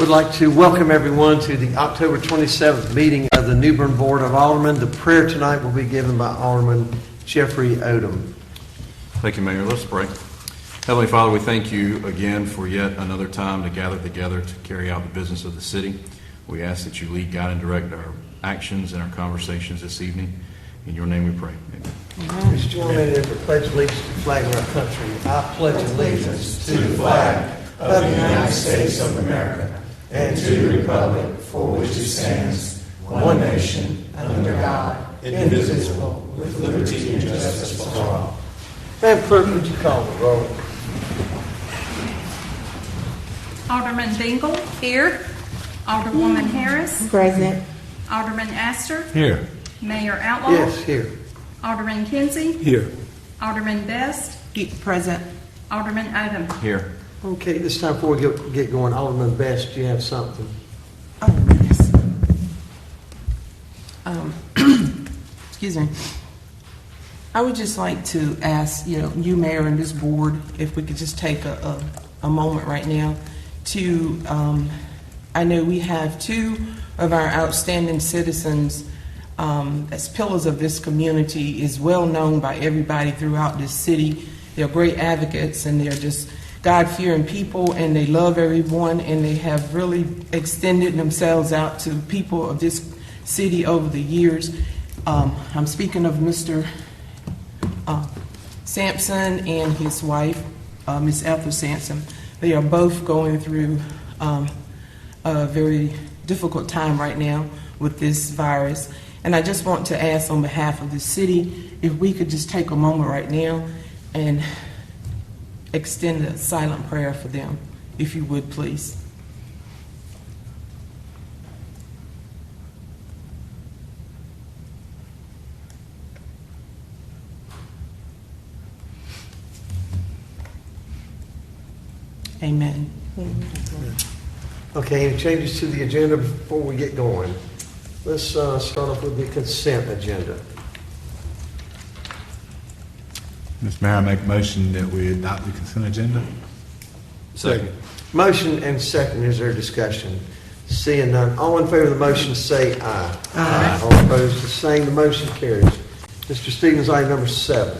Would like to welcome everyone to the October 27th meeting of the New Bern Board of Aldermen. The prayer tonight will be given by Alderman Jeffrey Odham. Thank you, Mayor. Let's pray. Heavenly Father, we thank you again for yet another time to gather together to carry out the business of the city. We ask that you lead, guide, and direct our actions and our conversations this evening. In your name we pray. Amen. Please join me in the pledge of allegiance to the flag of our country. I pledge allegiance to the flag of the United States of America and to the republic for which it stands, one nation, under God, indivisible, with liberty and justice for all. Madam Clerk, would you call the roll? Alderman Dingle. Here. Alderwoman Harris. Present. Alderman Astor. Here. Mayor Outlaw. Yes, here. Alderman Kinsey. Here. Alderman Best. Present. Alderman Odham. Here. Okay, this time before we get going, Alderman Best, do you have something? Oh, yes. Excuse me. I would just like to ask, you, Mayor, and this board, if we could just take a moment right now to, I know we have two of our outstanding citizens as pillars of this community, is well known by everybody throughout this city. They're great advocates, and they're just God-fearing people, and they love everyone, and they have really extended themselves out to people of this city over the years. I'm speaking of Mr. Sampson and his wife, Miss Ethel Sampson. They are both going through a very difficult time right now with this virus. And I just want to ask on behalf of the city if we could just take a moment right now and extend a silent prayer for them, if you would, please. Amen. Okay, any changes to the agenda before we get going? Let's start off with the consent agenda. Mr. Mayor, I make a motion that we adopt the consent agenda. Second. Motion and second. Is there discussion? Seeing none. All in favor of the motion say aye. Aye. All opposed, the same. The motion carries. Mr. Stevens, item number 7.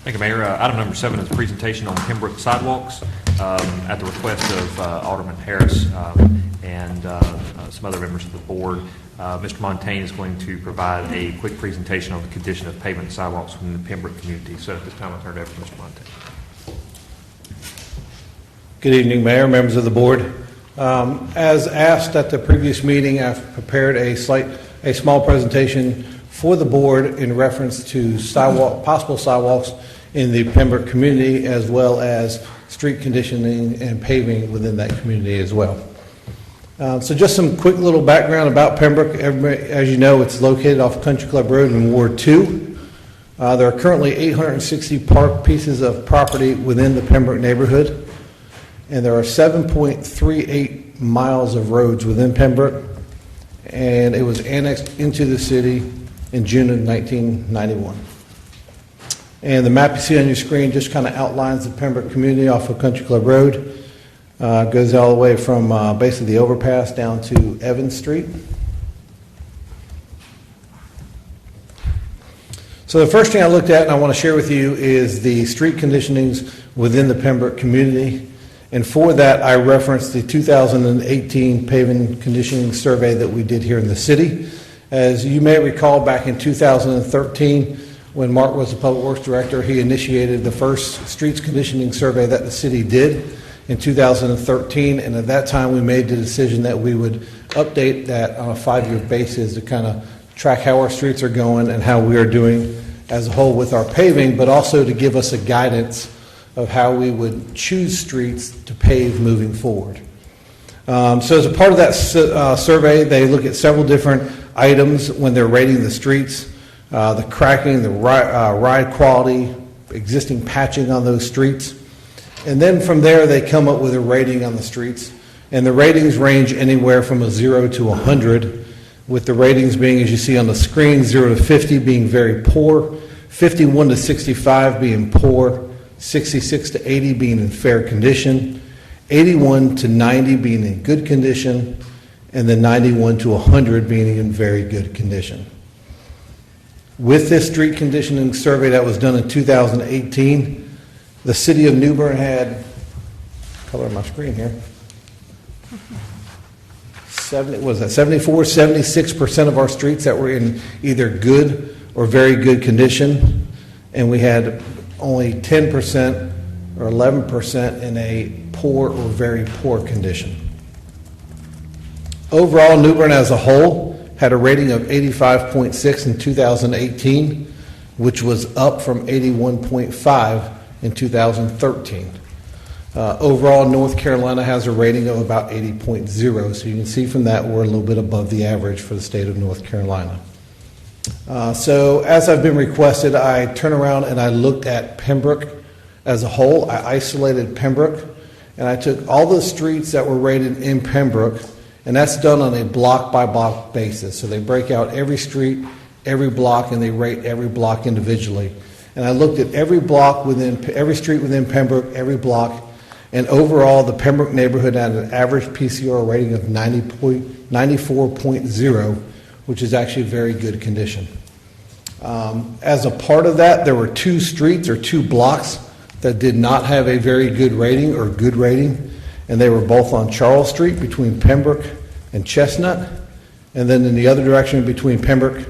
Thank you, Mayor. Item number 7 is a presentation on Pembroke Sidewalks at the request of Alderman Harris and some other members of the board. Mr. Montaigne is going to provide a quick presentation on the condition of pavement sidewalks within the Pembroke community. So at this time, I'll turn it over to Mr. Montaigne. Good evening, Mayor, members of the board. As asked at the previous meeting, I've prepared a small presentation for the board in reference to possible sidewalks in the Pembroke community, as well as street conditioning and paving within that community as well. So just some quick little background about Pembroke. As you know, it's located off Country Club Road in Ward 2. There are currently 860 park pieces of property within the Pembroke neighborhood, and there are 7.38 miles of roads within Pembroke, and it was annexed into the city in June of 1991. And the map you see on your screen just kind of outlines the Pembroke community off of Country Club Road. Goes all the way from basically the overpass down to Evans Street. So the first thing I looked at and I want to share with you is the street conditionings within the Pembroke community. And for that, I referenced the 2018 paving conditioning survey that we did here in the city. As you may recall, back in 2013, when Mark was the Public Works Director, he initiated the first streets conditioning survey that the city did in 2013, and at that time we made the decision that we would update that on a 5-year basis to kind of track how our streets are going and how we are doing as a whole with our paving, but also to give us a guidance of how we would choose streets to pave moving forward. So as a part of that survey, they look at several different items when they're rating the streets, the cracking, the ride quality, existing patching on those streets. And then from there, they come up with a rating on the streets. And the ratings range anywhere from a 0 to 100, with the ratings being, as you see on the screen, 0 to 50 being very poor, 51 to 65 being poor, 66 to 80 being in fair condition, 81 to 90 being in good condition, and then 91 to 100 being in very good condition. With this street conditioning survey that was done in 2018, the city of New Bern had, color my screen here, 76% of our streets that were in either good or very good condition, and we had only 10% or 11% in a poor or very poor condition. Overall, New Bern as a whole had a rating of 85.6 in 2018, which was up from 81.5 in 2013. Overall, North Carolina has a rating of about 80.0, so you can see from that we're a little bit above the average for the state of North Carolina. So as I've been requested, I turned around and I looked at Pembroke as a whole. I isolated Pembroke, and I took all the streets that were rated in Pembroke, and that's done on a block-by-block basis. So they break out every street, every block, and they rate every block individually. And I looked at every block within, every street within Pembroke, every block, and overall the Pembroke neighborhood had an average PCR rating of 94.0, which is actually very good condition. As a part of that, there were 2 streets or 2 blocks that did not have a very good rating or good rating, and they were both on Charles Street between Pembroke and Chestnut, and then in the other direction between Pembroke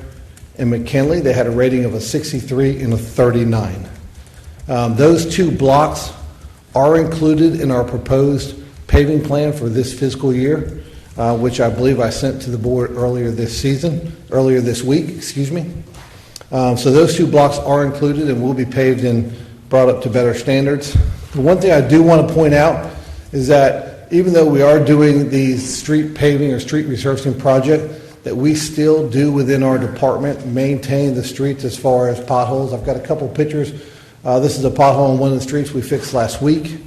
and McKinley, they had a rating of a 63 and a 39. Those 2 blocks are included in our proposed paving plan for this fiscal year, which I believe I sent to the board earlier this week. So those 2 blocks are included and will be paved and brought up to better standards. The one thing I do want to point out is that even though we are doing the street paving or street resurfacing project, that we still do within our department maintain the streets as far as potholes. I've got a couple pictures. This is a pothole on one of the streets we fixed last week.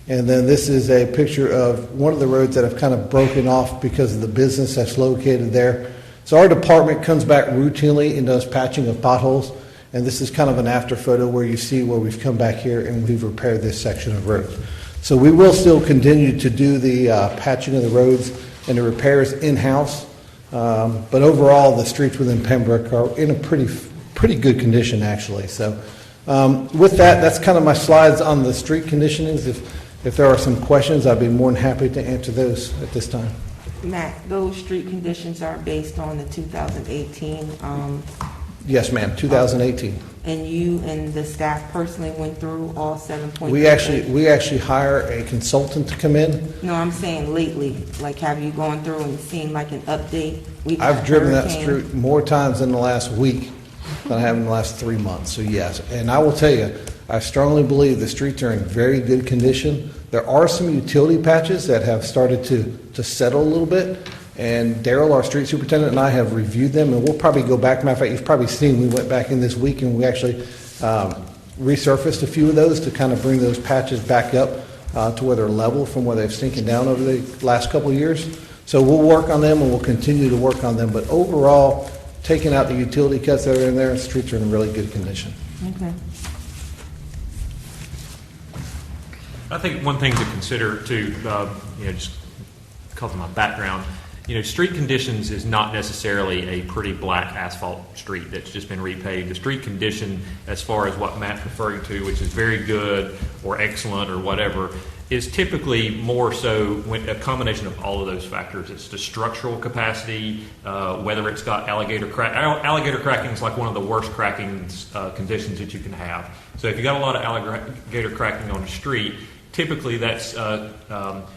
And then this is a picture of one of the roads that have kind of broken off because of the business that's located there. So our department comes back routinely and does patching of potholes. And this is kind of an after photo where you see where we've come back here and we've repaired this section of road. So we will still continue to do the patching of the roads and the repairs in-house. But overall, the streets within Pembroke are in a pretty good condition, actually. So with that, that's kind of my slides on the street conditionings. If there are some questions, I'd be more than happy to answer those at this time. Matt, those street conditions are based on the 2018, Yes, ma'am, 2018. and you and the staff personally went through all 7.3? We actually hire a consultant to come in. No, I'm saying lately, like have you gone through and seen like an update? I've driven that street more times in the last week than I have in the last 3 months, so yes. And I will tell you, I strongly believe the streets are in very good condition. There are some utility patches that have started to settle a little bit, and Daryl, our street superintendent, and I have reviewed them, and we'll probably go back. Matter of fact, you've probably seen we went back in this week and we actually resurfaced a few of those to kind of bring those patches back up to where they're level from where they've sinking down over the last couple of years. So we'll work on them and we'll continue to work on them. But overall, taking out the utility cuts that are in there, the streets are in really good condition. Okay. I think one thing to consider too, just because of my background, street conditions is not necessarily a pretty black asphalt street that's just been repaved. The street condition, as far as what Matt's referring to, which is very good or excellent or whatever, is typically more so a combination of all of those factors. It's the structural capacity, whether it's got alligator crack. Alligator cracking is like one of the worst cracking conditions that you can have. So if you got a lot of alligator cracking on the street, typically that's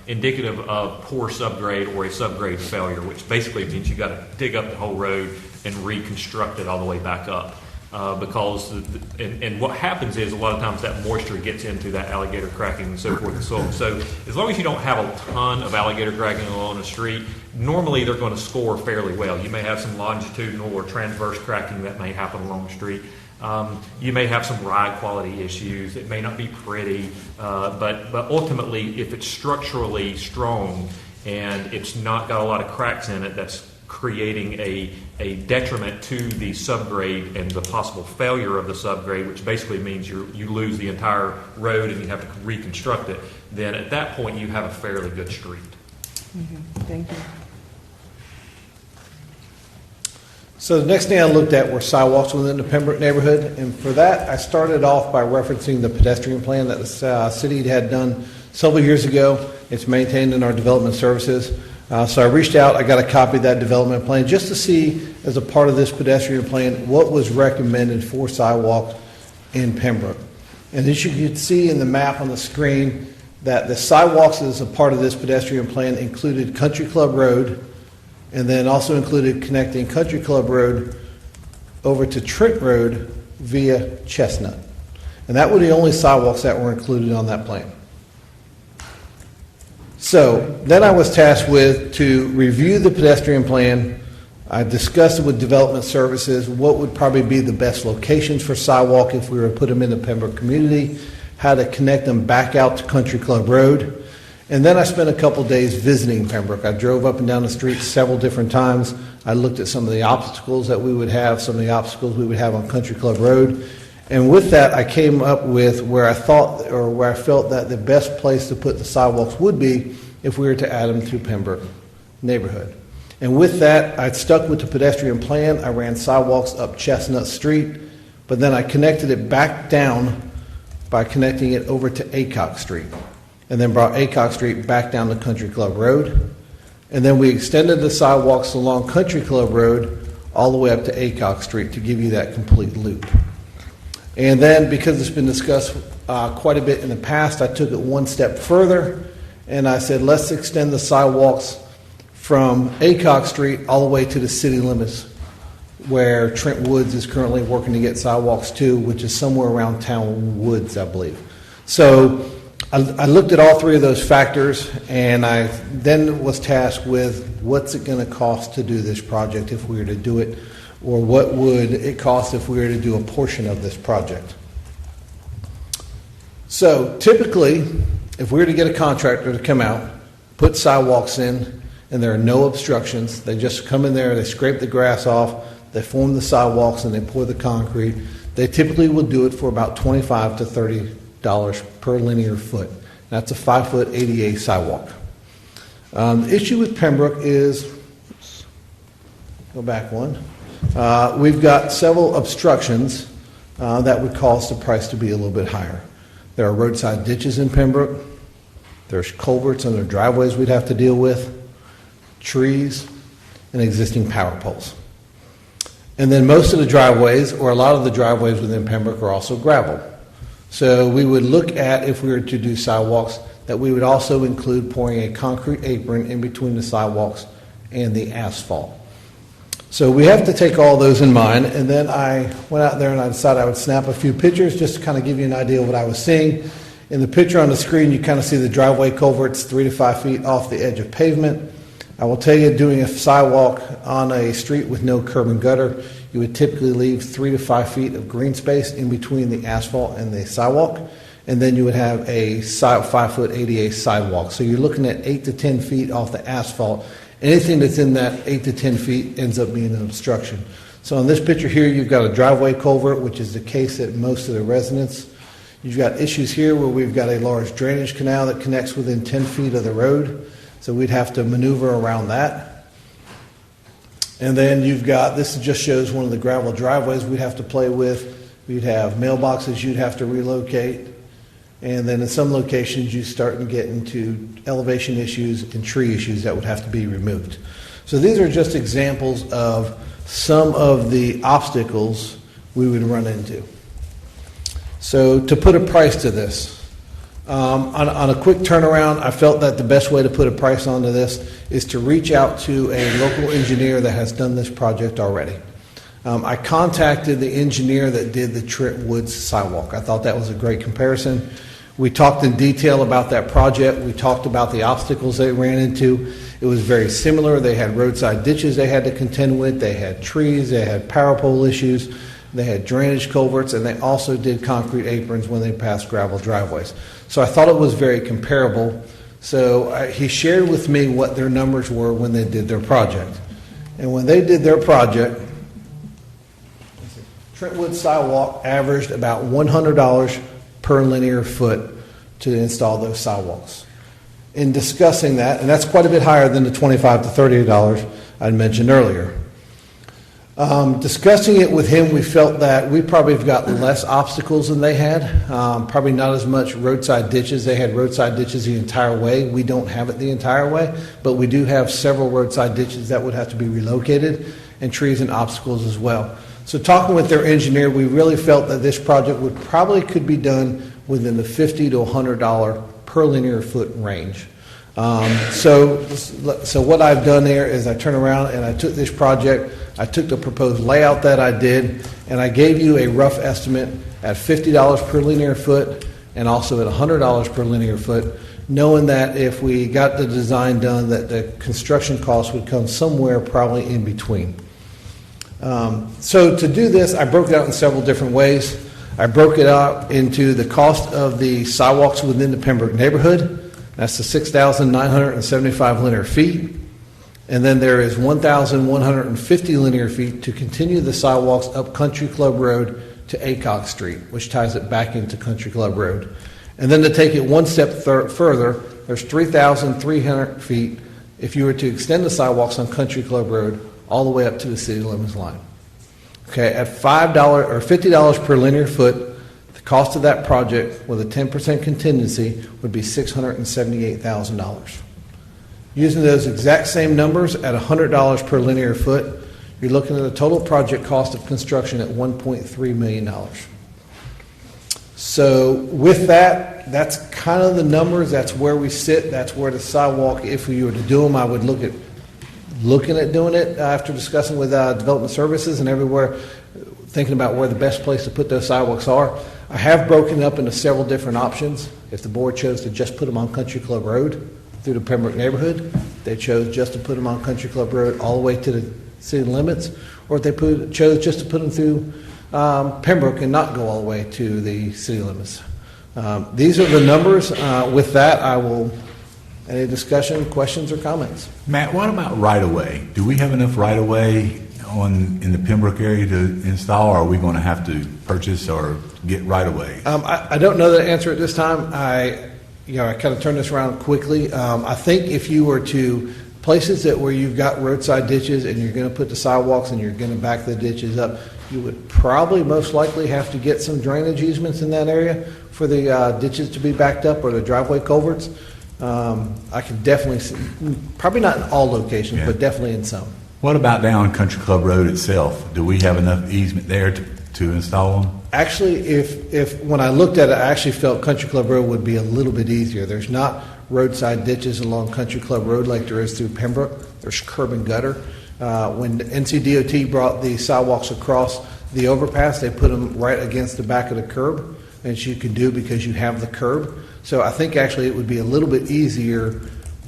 indicative of poor subgrade or a subgrade failure, which basically means you got to dig up the whole road and reconstruct it all the way back up. Because what happens is a lot of times that moisture gets into that alligator cracking and so forth and so on. So as long as you don't have a ton of alligator cracking along the street, normally they're going to score fairly well. You may have some longitudinal or transverse cracking that may happen along the street. You may have some ride quality issues. It may not be pretty, but ultimately, if it's structurally strong and it's not got a lot of cracks in it, that's creating a detriment to the subgrade and the possible failure of the subgrade, which basically means you lose the entire road and you have to reconstruct it, then at that point you have a fairly good street. Thank you. So the next thing I looked at were sidewalks within the Pembroke neighborhood, and for that, I started off by referencing the pedestrian plan that the city had done several years ago. It's maintained in our development services. So I reached out, I got a copy of that development plan just to see, as a part of this pedestrian plan, what was recommended for sidewalks in Pembroke. And as you can see in the map on the screen, that the sidewalks as a part of this pedestrian plan included Country Club Road, and then also included connecting Country Club Road over to Trent Road via Chestnut. And that were the only sidewalks that were included on that plan. So then I was tasked with to review the pedestrian plan. I discussed it with development services, what would probably be the best locations for sidewalk if we were to put them in the Pembroke community, how to connect them back out to Country Club Road. And then I spent a couple days visiting Pembroke. I drove up and down the streets several different times. I looked at some of the obstacles that we would have, some of the obstacles we would have on Country Club Road. And with that, I came up with where I thought, or where I felt that the best place to put the sidewalks would be if we were to add them to Pembroke neighborhood. And with that, I stuck with the pedestrian plan. I ran sidewalks up Chestnut Street, but then I connected it back down by connecting it over to Aycock Street, and then brought Aycock Street back down to Country Club Road. And then we extended the sidewalks along Country Club Road all the way up to Aycock Street to give you that complete loop. And then, because it's been discussed quite a bit in the past, I took it one step further, and I said, let's extend the sidewalks from Aycock Street all the way to the city limits, where Trent Woods is currently working to get sidewalks to, which is somewhere around Town Woods, I believe. So I looked at all three of those factors, and I then was tasked with what's it going to cost to do this project if we were to do it, or what would it cost if we were to do a portion of this project. So typically, if we were to get a contractor to come out, put sidewalks in, and there are no obstructions, they just come in there, they scrape the grass off, they form the sidewalks, and they pour the concrete, they typically will do it for about $25 to $30 per linear foot. That's a 5-foot ADA sidewalk. The issue with Pembroke is, oops, go back one, we've got several obstructions that would cause the price to be a little bit higher. There are roadside ditches in Pembroke, there's culverts under driveways we'd have to deal with, trees, and existing power poles. And then most of the driveways, or a lot of the driveways within Pembroke, are also gravel. So we would look at, if we were to do sidewalks, that we would also include pouring a concrete apron in between the sidewalks and the asphalt. So we have to take all those in mind, and then I went out there and I decided I would snap a few pictures just to kind of give you an idea of what I was seeing. In the picture on the screen, you kind of see the driveway culverts 3 to 5 feet off the edge of pavement. I will tell you, doing a sidewalk on a street with no curb and gutter, you would typically leave 3 to 5 feet of green space in between the asphalt and the sidewalk, and then you would have a 5-foot ADA sidewalk. So you're looking at 8 to 10 feet off the asphalt. Anything that's in that 8 to 10 feet ends up being an obstruction. So in this picture here, you've got a driveway culvert, which is the case at most of the residents. You've got issues here where we've got a large drainage canal that connects within 10 feet of the road. So we'd have to maneuver around that. And then you've got, this just shows one of the gravel driveways we'd have to play with. We'd have mailboxes you'd have to relocate. And then in some locations, you start to get into elevation issues and tree issues that would have to be removed. So these are just examples of some of the obstacles we would run into. So to put a price to this, on a quick turnaround, I felt that the best way to put a price onto this is to reach out to a local engineer that has done this project already. I contacted the engineer that did the Trent Woods sidewalk. I thought that was a great comparison. We talked in detail about that project. We talked about the obstacles they ran into. It was very similar. They had roadside ditches they had to contend with. They had trees. They had power pole issues. They had drainage culverts, and they also did concrete aprons when they passed gravel driveways. So I thought it was very comparable. So he shared with me what their numbers were when they did their project. And when they did their project, Trentwood Sidewalk averaged about $100 per linear foot to install those sidewalks. In discussing that, and that's quite a bit higher than the $25 to $30 I mentioned earlier. Discussing it with him, we felt that we probably have got less obstacles than they had. Probably not as much roadside ditches. They had roadside ditches the entire way. We don't have it the entire way, but we do have several roadside ditches that would have to be relocated, and trees and obstacles as well. So talking with their engineer, we really felt that this project could be done within the $50 to $100 per linear foot range. So what I've done there is I turned around and I took this project, I took the proposed layout that I did, and I gave you a rough estimate at $50 per linear foot and also at $100 per linear foot, knowing that if we got the design done, that the construction cost would come somewhere probably in between. So to do this, I broke it out in several different ways. I broke it out into the cost of the sidewalks within the Pembroke neighborhood. That's the 6,975 linear feet. And then there is 1,150 linear feet to continue the sidewalks up Country Club Road to Acock Street, which ties it back into Country Club Road. And then to take it one step further, there's 3,300 feet if you were to extend the sidewalks on Country Club Road all the way up to the city limits line. Okay, at $5 or $50 per linear foot, the cost of that project with a 10% contingency would be $678,000. Using those exact same numbers at $100 per linear foot, you're looking at a total project cost of construction at $1.3 million. So with that, that's kind of the numbers. That's where we sit. That's where the sidewalk, if we were to do them, I would looking at doing it after discussing with Development Services and everywhere, thinking about where the best place to put those sidewalks are. I have broken up into several different options. If the board chose to just put them on Country Club Road through the Pembroke neighborhood, they chose just to put them on Country Club Road all the way to the city limits, or if they chose just to put them through Pembroke and not go all the way to the city limits. These are the numbers. With that, any discussion, questions, or comments? Matt, what about right-of-way? Do we have enough right-of-way in the Pembroke area to install, or are we going to have to purchase or get right-of-way? I don't know the answer at this time. I kind of turned this around quickly. I think if you were to places where you've got roadside ditches and you're going to put the sidewalks and you're going to back the ditches up, you would probably most likely have to get some drainage easements in that area for the ditches to be backed up or the driveway culverts. I can definitely see, probably not in all locations, but definitely in some. What about down Country Club Road itself? Do we have enough easement there to install them? Actually, if when I looked at it, I actually felt Country Club Road would be a little bit easier. There's not roadside ditches along Country Club Road like there is through Pembroke. There's curb and gutter. When ncdot brought the sidewalks across the overpass, they put them right against the back of the curb, which you can do because you have the curb. So I think actually it would be a little bit easier,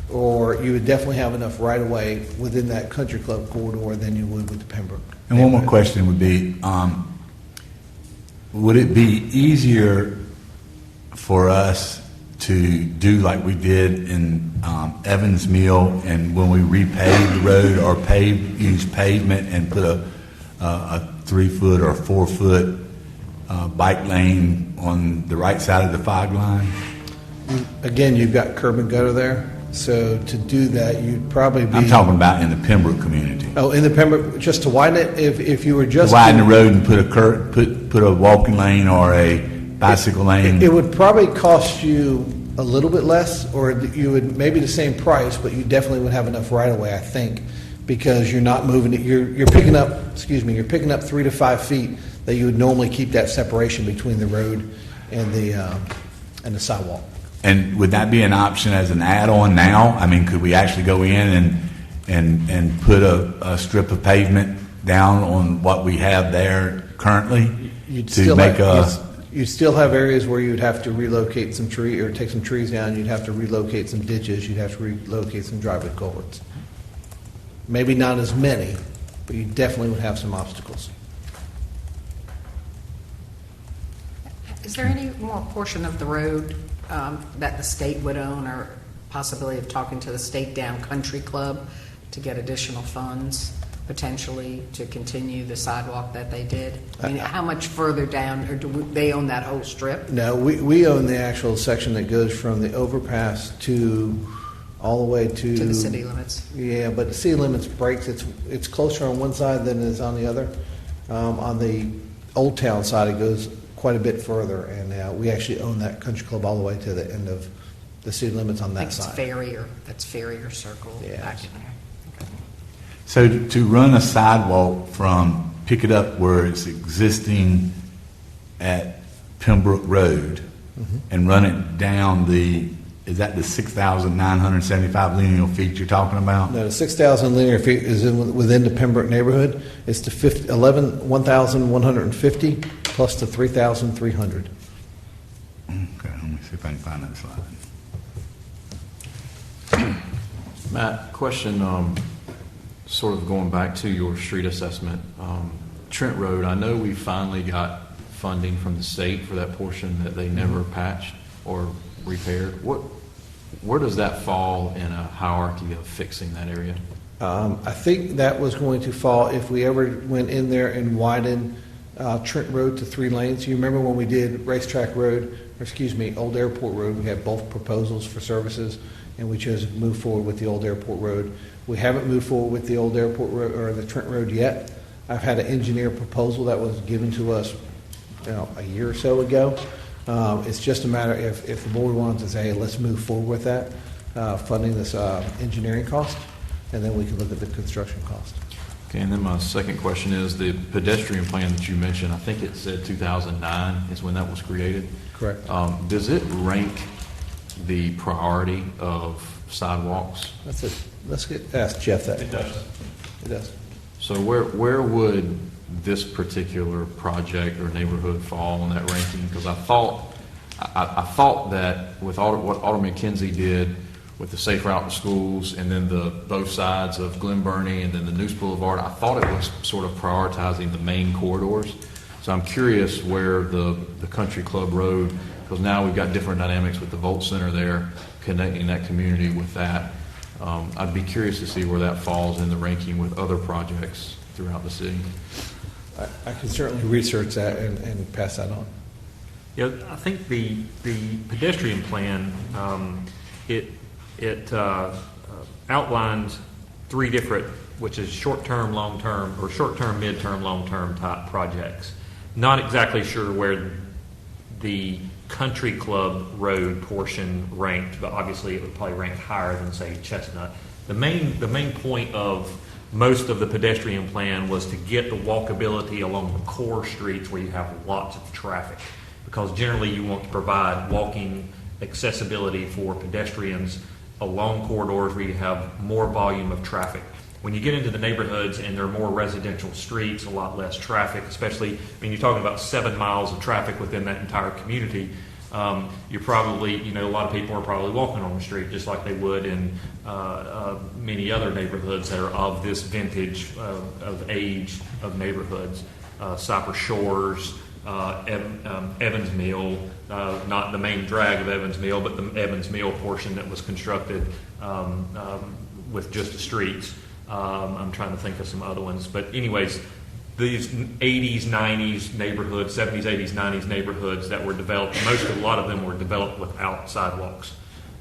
or you would definitely have enough right-of-way within that Country Club corridor than you would with the Pembroke. And one more question would be, would it be easier for us to do like we did in Evans Mill, and when we repave the road or use pavement and put a 3-foot or 4-foot bike lane on the right side of the fog line? Again, you've got curb and gutter there, so to do that, you'd probably be... I'm talking about in the Pembroke community. Oh, in the Pembroke, just to widen it, if you were just... To widen the road and put a put a walking lane or a bicycle lane. It would probably cost you a little bit less, or you would maybe the same price, but you definitely would have enough right of way, I think, because you're not moving it. You're picking up 3 to 5 feet that you would normally keep that separation between the road and the sidewalk. And would that be an option as an add-on now? I mean, could we actually go in and put a strip of pavement down on what we have there currently? You'd still have areas where you'd have to relocate some tree or take some trees down. You'd have to relocate some ditches. You'd have to relocate some driveway culverts. Maybe not as many, but you definitely would have some obstacles. Is there any more portion of the road that the state would own, or possibility of talking to the state down Country Club to get additional funds? potentially to continue the sidewalk that they did? I mean, how much further down, or they own that whole strip? No, we own the actual section that goes from the overpass to all the way To the city limits? Yeah, but the city limits breaks. It's closer on one side than it is on the other. On the Old Town side, it goes quite a bit further, and we actually own that country club all the way to the end of the city limits on I that think it's side. that's Farrier Circle Yeah. back in there. So to run a sidewalk from, pick it up where it's existing at Pembroke Road and run it down is that the 6,975 linear feet you're talking about? No, the 6,000 linear feet is within the Pembroke neighborhood. It's the 1,150 plus the 3,300. Okay, let me see if I can find that slide. Matt, question, sort of going back to your street assessment. Trent Road, I know we finally got funding from the state for that portion that they never patched or repaired. Where does that fall in a hierarchy of fixing that area? I think that was going to fall if we ever went in there and widened Trent Road to 3 lanes. You remember when we did Racetrack Road, Old Airport Road, we had both proposals for services, and we chose to move forward with the Old Airport Road. We haven't moved forward with the Old Airport Road or the Trent Road yet. I've had an engineer proposal that was given to us a year or so ago. It's just a matter if the board wants to say, hey, let's move forward with that, funding this engineering cost, and then we can look at the construction cost. Okay, and then my second question is the pedestrian plan that you mentioned, I think it said 2009 is when that was created. Correct. Does it rank the priority of sidewalks? That's it. Let's ask Jeff that. It does. It does. So where would this particular project or neighborhood fall on that ranking? Because I thought that with what Alderman Kinsey did with the safe route to schools and then the both sides of Glen Burnie and then the Noose Boulevard, I thought it was sort of prioritizing the main corridors. So I'm curious where the Country Club Road, because now we've got different dynamics with the Volt Center there, connecting that community with that. I'd be curious to see where that falls in the ranking with other projects throughout the city. I can certainly research that and pass that on. Yeah, I think the pedestrian plan, it outlines 3 different, which is short-term, long-term, or short-term, mid-term, long-term type projects. Not exactly sure where the Country Club Road portion ranked, but obviously it would probably rank higher than, say, Chestnut. The main point of most of the pedestrian plan was to get the walkability along the core streets where you have lots of traffic, because generally you want to provide walking accessibility for pedestrians along corridors where you have more volume of traffic. When you get into the neighborhoods and there are more residential streets, a lot less traffic, especially, I mean, you're talking about 7 miles of traffic within that entire community. You're probably, a lot of people are probably walking on the street just like they would in many other neighborhoods that are of this vintage of age of neighborhoods. Cypress Shores, Evans Mill, not the main drag of Evans Mill, but the Evans Mill portion that was constructed with just the streets. I'm trying to think of some other ones. But anyways, these 80s, 90s neighborhoods, 70s, 80s, 90s neighborhoods that were developed, a lot of them were developed without sidewalks,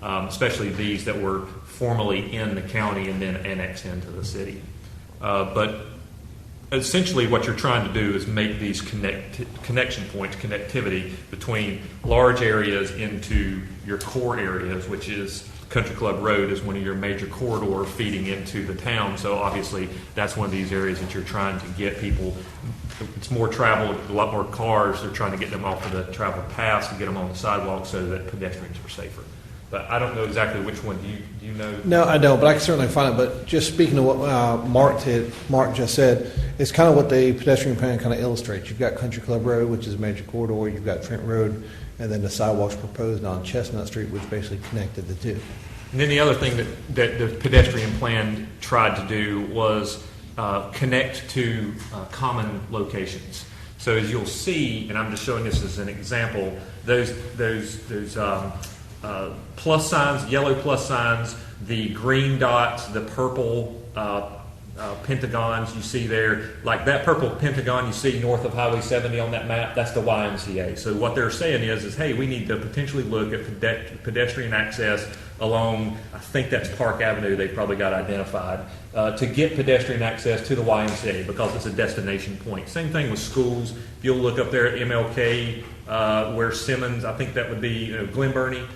especially these that were formerly in the county and then annexed into the city. But essentially what you're trying to do is make these connection points, connectivity between large areas into your core areas, which is Country Club Road is one of your major corridors feeding into the town. So obviously that's one of these areas that you're trying to get people, it's more travel, a lot more cars, they're trying to get them off of the travel paths to get them on the sidewalk so that pedestrians are safer. But I don't know exactly which one. Do you know? No, I don't, but I can certainly find it. But just speaking of what Mark just said, it's kind of what the pedestrian plan kind of illustrates. You've got Country Club Road, which is a major corridor. You've got Trent Road, and then the sidewalks proposed on Chestnut Street, which basically connected the two. And then the other thing that the pedestrian plan tried to do was connect to common locations. So as you'll see, and I'm just showing this as an example, those plus signs, yellow plus signs, the green dots, the purple pentagons you see there, like that purple pentagon you see north of Highway 70 on that map, that's the YMCA. So what they're saying is hey, we need to potentially look at pedestrian access along, I think that's Park Avenue, they've probably got identified, to get pedestrian access to the YMCA because it's a destination point. Same thing with schools. If you'll look up there at MLK, where Simmons, I think that would be Glen Burnie,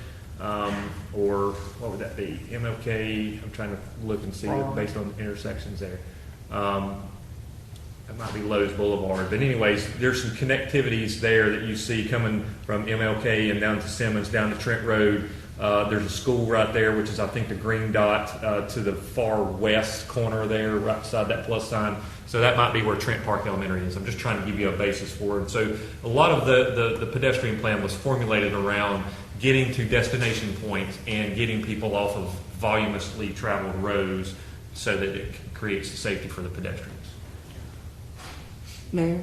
or what would that be? MLK, I'm trying to look and see based on the intersections there. That might be Lowe's Boulevard. But anyways, there's some connectivities there that you see coming from MLK and down to Simmons, down to Trent Road. There's a school right there, which is, I think, the green dot to the far west corner there, right beside that plus sign. So that might be where Trent Park Elementary is. I'm just trying to give you a basis for it. So a lot of the pedestrian plan was formulated around getting to destination points and getting people off of voluminously traveled roads so that it creates safety for the pedestrians. Mayor,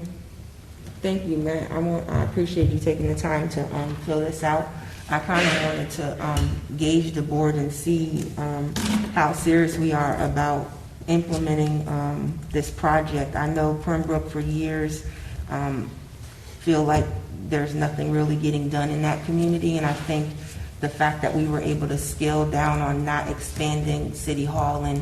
thank you, Mayor. I appreciate you taking the time to fill this out. I kind of wanted to gauge the board and see how serious we are about implementing this project. I know Pembroke for years feel like there's nothing really getting done in that community, and I think the fact that we were able to scale down on not expanding City Hall and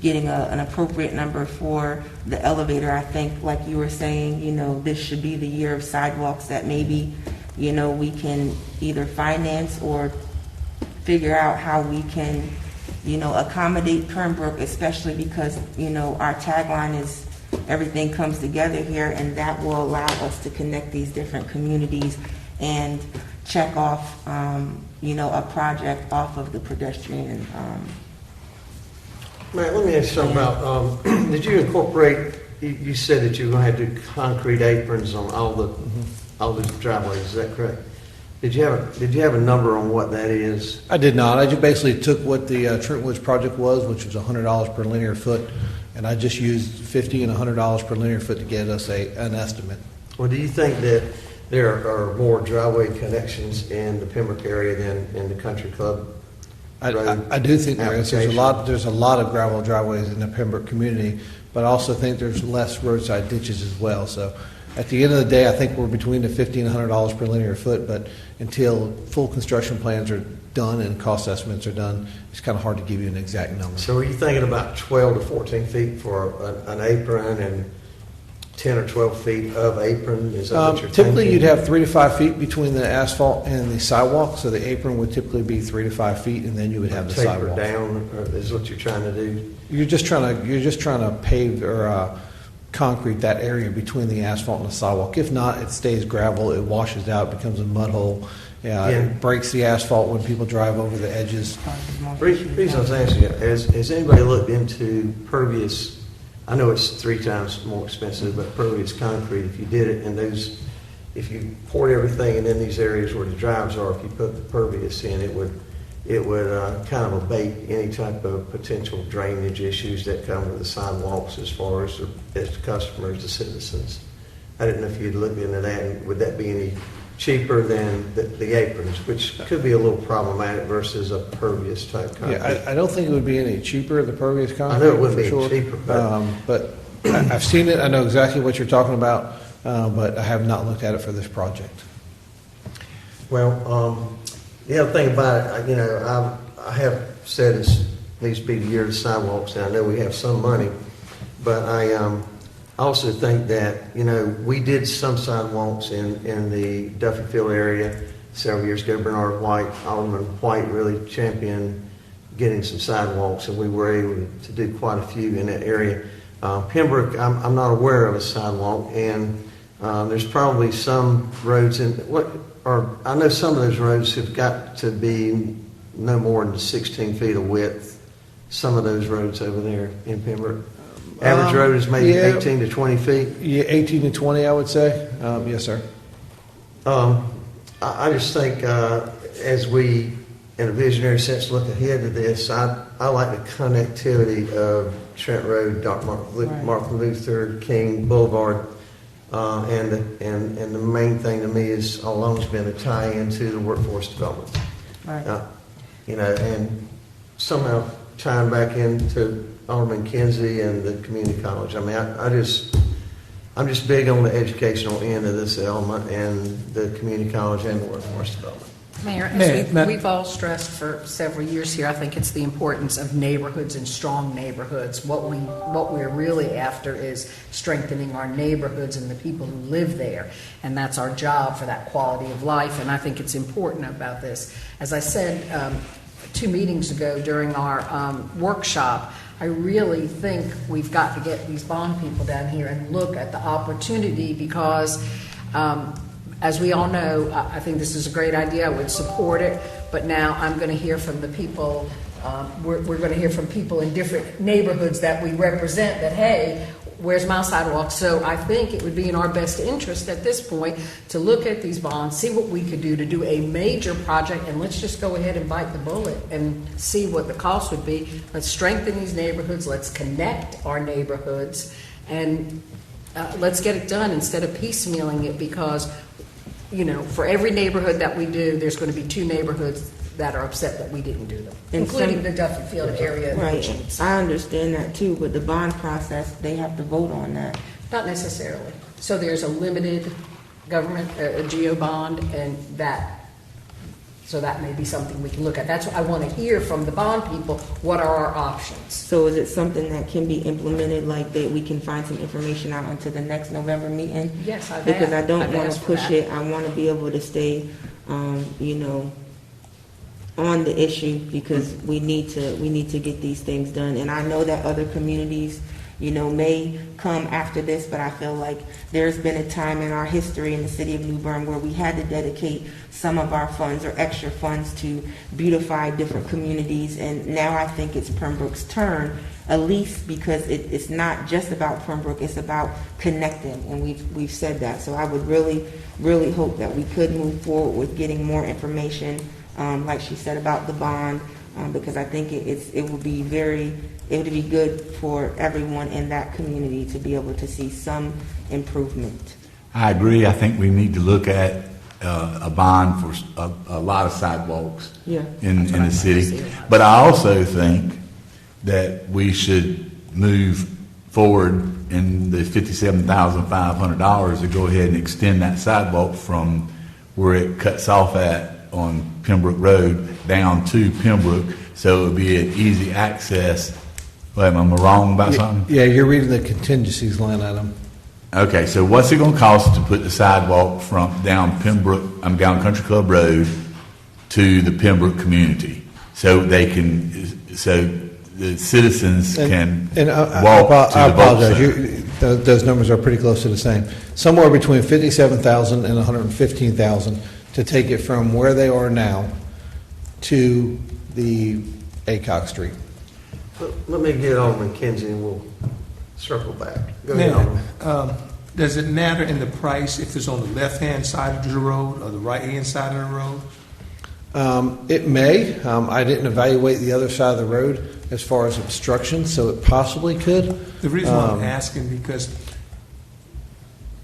getting an appropriate number for the elevator, I think, like you were saying, this should be the year of sidewalks that maybe, we can either finance or figure out how we can, accommodate Pembroke, especially because, our tagline is everything comes together here, and that will allow us to connect these different communities and check off, a project off of the pedestrian. Matt, let me ask you something about, did you incorporate, you said that you were going to do concrete aprons on all the driveways, is that correct? Did you have a number on what that is? I did not. I just basically took what the Trent Woods project was, which was $100 per linear foot, and I just used $50 and $100 per linear foot to get us an estimate. Well, do you think that there are more driveway connections in the Pembroke area than in the country club? I do think there is. There's a lot of gravel driveways in the Pembroke community, but I also think there's less roadside ditches as well. So at the end of the day, I think we're between the $50 and $100 per linear foot, but until full construction plans are done and cost estimates are done, it's kind of hard to give you an exact number. So are you thinking about 12 to 14 feet for an apron and 10 or 12 feet of apron? Is that what you're typically, thinking? you'd have 3 to 5 feet between the asphalt and the sidewalk, so the apron would typically be 3 to 5 feet, and then you would have the taper sidewalk. down is what you're trying to do. You're just trying to pave or concrete that area between the asphalt and the sidewalk. If not, it stays gravel. It washes out, becomes a mud hole. It breaks the asphalt when people drive over the edges. The reason I was asking you, has anybody looked into pervious? I know it's 3 times more expensive, but pervious concrete, if you did it in those, if you poured everything and in these areas where the drives are, if you put the pervious in, it would kind of abate any type of potential drainage issues that come with the sidewalks as far as the customers, the citizens. I didn't know if you'd looked into that, and would that be any cheaper than the aprons, which could be a little problematic versus a pervious type concrete? Yeah, I don't think it would be any cheaper, the pervious concrete. I know it wouldn't be for sure. cheaper, but I've seen it. I know exactly what you're talking about, but I have not looked at it for this project. Well, the other thing about it, I have said it needs to be the year of the sidewalks, and I know we have some money, but I also think that, we did some sidewalks in the Duffy Field area several years ago. Bernard White, Alderman White really championed getting some sidewalks, and we were able to do quite a few in that area. Pembroke, I'm not aware of a sidewalk, and there's probably some roads I know some of those roads have got to be no more than 16 feet of width. Some of those roads over there in Pembroke. Average road is maybe 18 to 20 feet. Yeah, 18 to 20, I would say. Yes, sir. I just think as we, in a visionary sense, look ahead to this, I like the connectivity of Trent Road, Martin Luther King Boulevard, and the main thing to me has always been a tie into the workforce development. Right. And somehow tying back into Alderman Kinsey and the community college. I mean, I'm just big on the educational end of this element and the community college and the workforce development. Mayor, Mayor, as we've all stressed for several years here, I think it's the importance of neighborhoods and strong neighborhoods. What we're really after is strengthening our neighborhoods and the people who live there, and that's our job for that quality of life. And I think it's important about this. As I said 2 meetings ago during our workshop, I really think we've got to get these bond people down here and look at the opportunity because. As we all know, I think this is a great idea. I would support it. But now I'm going to hear from the people. We're going to hear from people in different neighborhoods that we represent that, hey, where's my sidewalk? So I think it would be in our best interest at this point to look at these bonds, see what we could do to do a major project, and let's just go ahead and bite the bullet and see what the cost would be. Let's strengthen these neighborhoods. Let's connect our neighborhoods. And let's get it done instead of piecemealing it because for every neighborhood that we do, there's going to be 2 neighborhoods that are upset that we didn't do them, including the Duffy Field area. Right, I understand that too, but the bond process, they have to vote on that. Not necessarily. So there's a limited government, a GO bond, and so that may be something we can look at. That's what I want to hear from the bond people. What are our options? So is it something that can be implemented, like that we can find some information out until the next November meeting? Yes, because I don't want asked to for push that. it. I want to be able to stay, on the issue because we need to get these things done. And I know that other communities, may come after this, but I feel like there's been a time in our history in the city of New Bern where we had to dedicate some of our funds or extra funds to beautify different communities. And now I think it's Pembroke's turn, at least because it's not just about Pembroke, it's about connecting. And we've said that. So I would really, really hope that we could move forward with getting more information, like she said about the bond, because I think it would be good for everyone in that community to be able to see some improvement. I agree. I think we need to look at a bond for a lot of sidewalks in the city. But I also think that we should move forward in the $57,500 to go ahead and extend that sidewalk from where it cuts off at on Pembroke Road down to Pembroke, so it would be an easy access. Wait, am I wrong about something? Yeah, you're reading the contingencies line item. Okay, so what's it going to cost to put the sidewalk from down Country Club Road to the Pembroke community, so they can, so the citizens can walk to I the vote apologize. center? Those numbers are pretty close to the same. Somewhere between $57,000 and $115,000 to take it from where they are now to the Acock Street. Let me get Alderman Kinsey and we'll circle back. Go ahead, Alderman. Now, does it matter in the price if it's on the left-hand side of the road or the right-hand side of the road? It may. I didn't evaluate the other side of the road as far as obstruction, so it possibly could. The reason why I'm asking because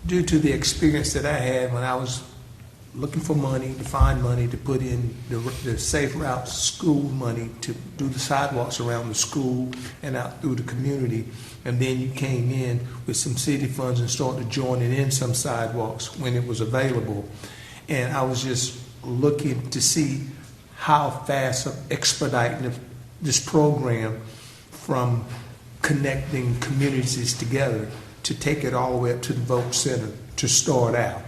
due to the experience that I had when I was looking for money, to find money to put in the safe route school money to do the sidewalks around the school and out through the community, and then you came in with some city funds and started joining in some sidewalks when it was available. And I was just looking to see how fast expediting this program from connecting communities together to take it all the way up to the vote center to start out.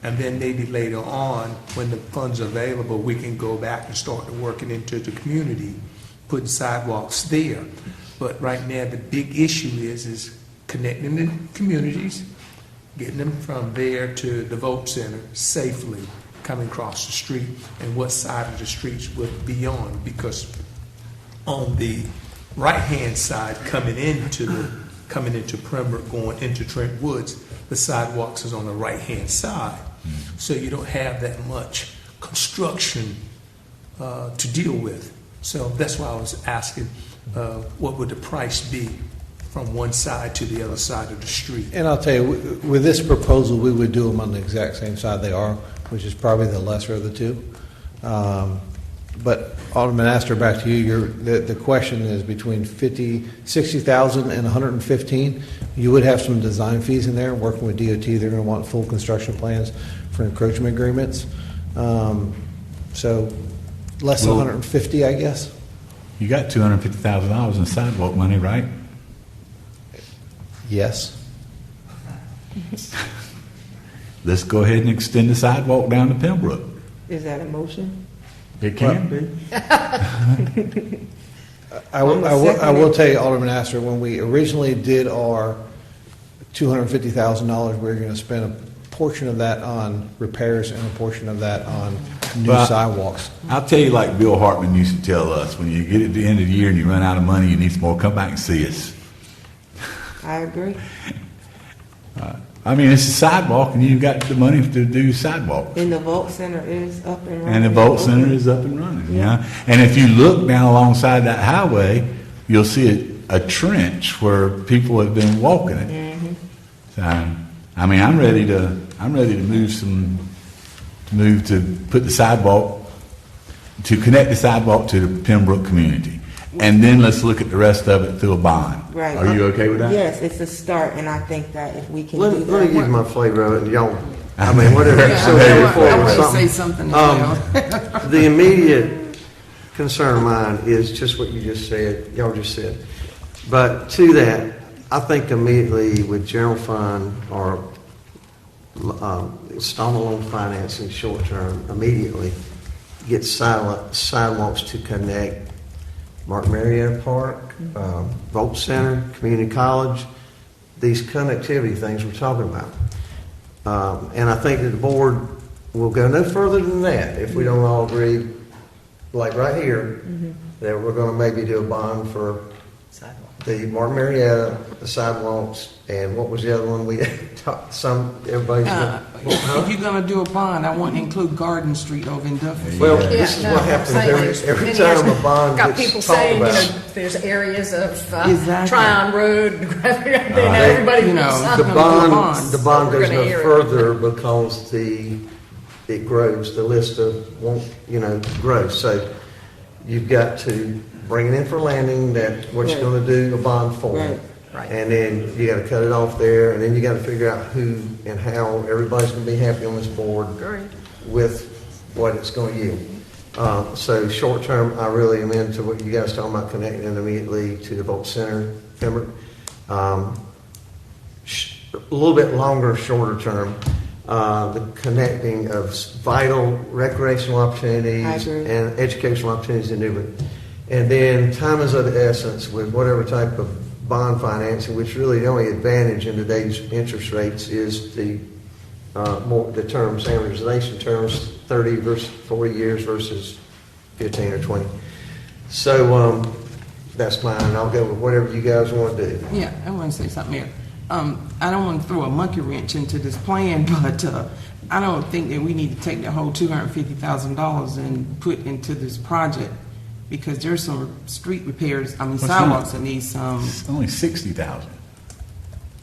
And then maybe later on, when the funds are available, we can go back and start working into the community, putting sidewalks there. But right now, the big issue is connecting the communities, getting them from there to the vote center safely, coming across the street, and what side of the streets would be on. Because on the right-hand side, coming into Pembroke, going into Trent Woods, the sidewalks is on the right-hand side. So you don't have that much construction to deal with. So that's why I was asking, what would the price be from one side to the other side of the street? And I'll tell you, with this proposal, we would do them on the exact same side they are, which is probably the lesser of the two. But Alderman Astor, back to you, the question is between 60,000 and 115. You would have some design fees in there, working with DOT, they're going to want full construction plans for encroachment agreements. So less than Well- 150, I guess. You got $250,000 in sidewalk money, right? Yes. Let's go ahead and extend the sidewalk down to Pembroke. Is that a motion? It can be. I will tell you, Alderman Astor, when we originally did our $250,000, we were going to spend a portion of that on repairs and a portion of that on new But- sidewalks. I'll tell you like Bill Hartman used to tell us, when you get at the end of the year and you run out of money, you need some more, come back and see us. I agree. I mean, it's a sidewalk and you've got the money to do sidewalks. And the Vault Center is up and running. And the Vault Center is up and running, yeah. And if you look down alongside that highway, you'll see a trench where people have been walking it. So, I mean, I'm ready to move to put the sidewalk, to connect the sidewalk to the Pembroke community. And then let's look at the rest of it through a bond. Right. Are you okay with that? Yes, it's a start, and I think that if we can Let do me that. give you my flavor of it, and y'all, I mean, whatever you Yeah, so I before want with to something. say something as well. The immediate concern of mine is just what you just said, y'all just said. But to that, I think immediately with general fund or installment loan financing short term, immediately get sidewalks to connect Mark Marietta Park, Vogt Center, Community College, these connectivity things we're talking about. And I think that the board will go no further than that if we don't all agree, like right here, that we're going to maybe do a bond for the Mark Marietta, the sidewalks, and what was the other one we talked, everybody's. If you're going to do a bond, I want to include Garden Street over in Duffy. Well, this is what happens every time a bond Got gets people talked saying, you know, about. there's areas of Exactly. Tryon Road, everybody. You know, was The gonna do a bond, bond. the bond We're goes gonna no hear it. further because it grows, the list of, grows. So you've got to bring it in for landing, that what you're gonna do, a bond for. Right. Right. And then you gotta cut it off there, and then you gotta figure out who and how everybody's gonna be happy on this board with what it's gonna yield. So short term, I really am into what you guys talking about, connecting it immediately to the Vogt Center, Pembroke. A little bit longer, shorter term, the connecting of vital recreational opportunities I agree. and educational opportunities in Newburgh. And then time is of the essence with whatever type of bond financing, which really the only advantage in today's interest rates is the terms, amortization terms, 30 versus 40 years versus 15 or 20. So that's mine. I'll go with whatever you guys want to do. Yeah, I want to say something here. I don't want to throw a monkey wrench into this plan, but I don't think that we need to take the whole $250,000 and put into this project, because there's some street repairs, sidewalks that need some It's only 60,000.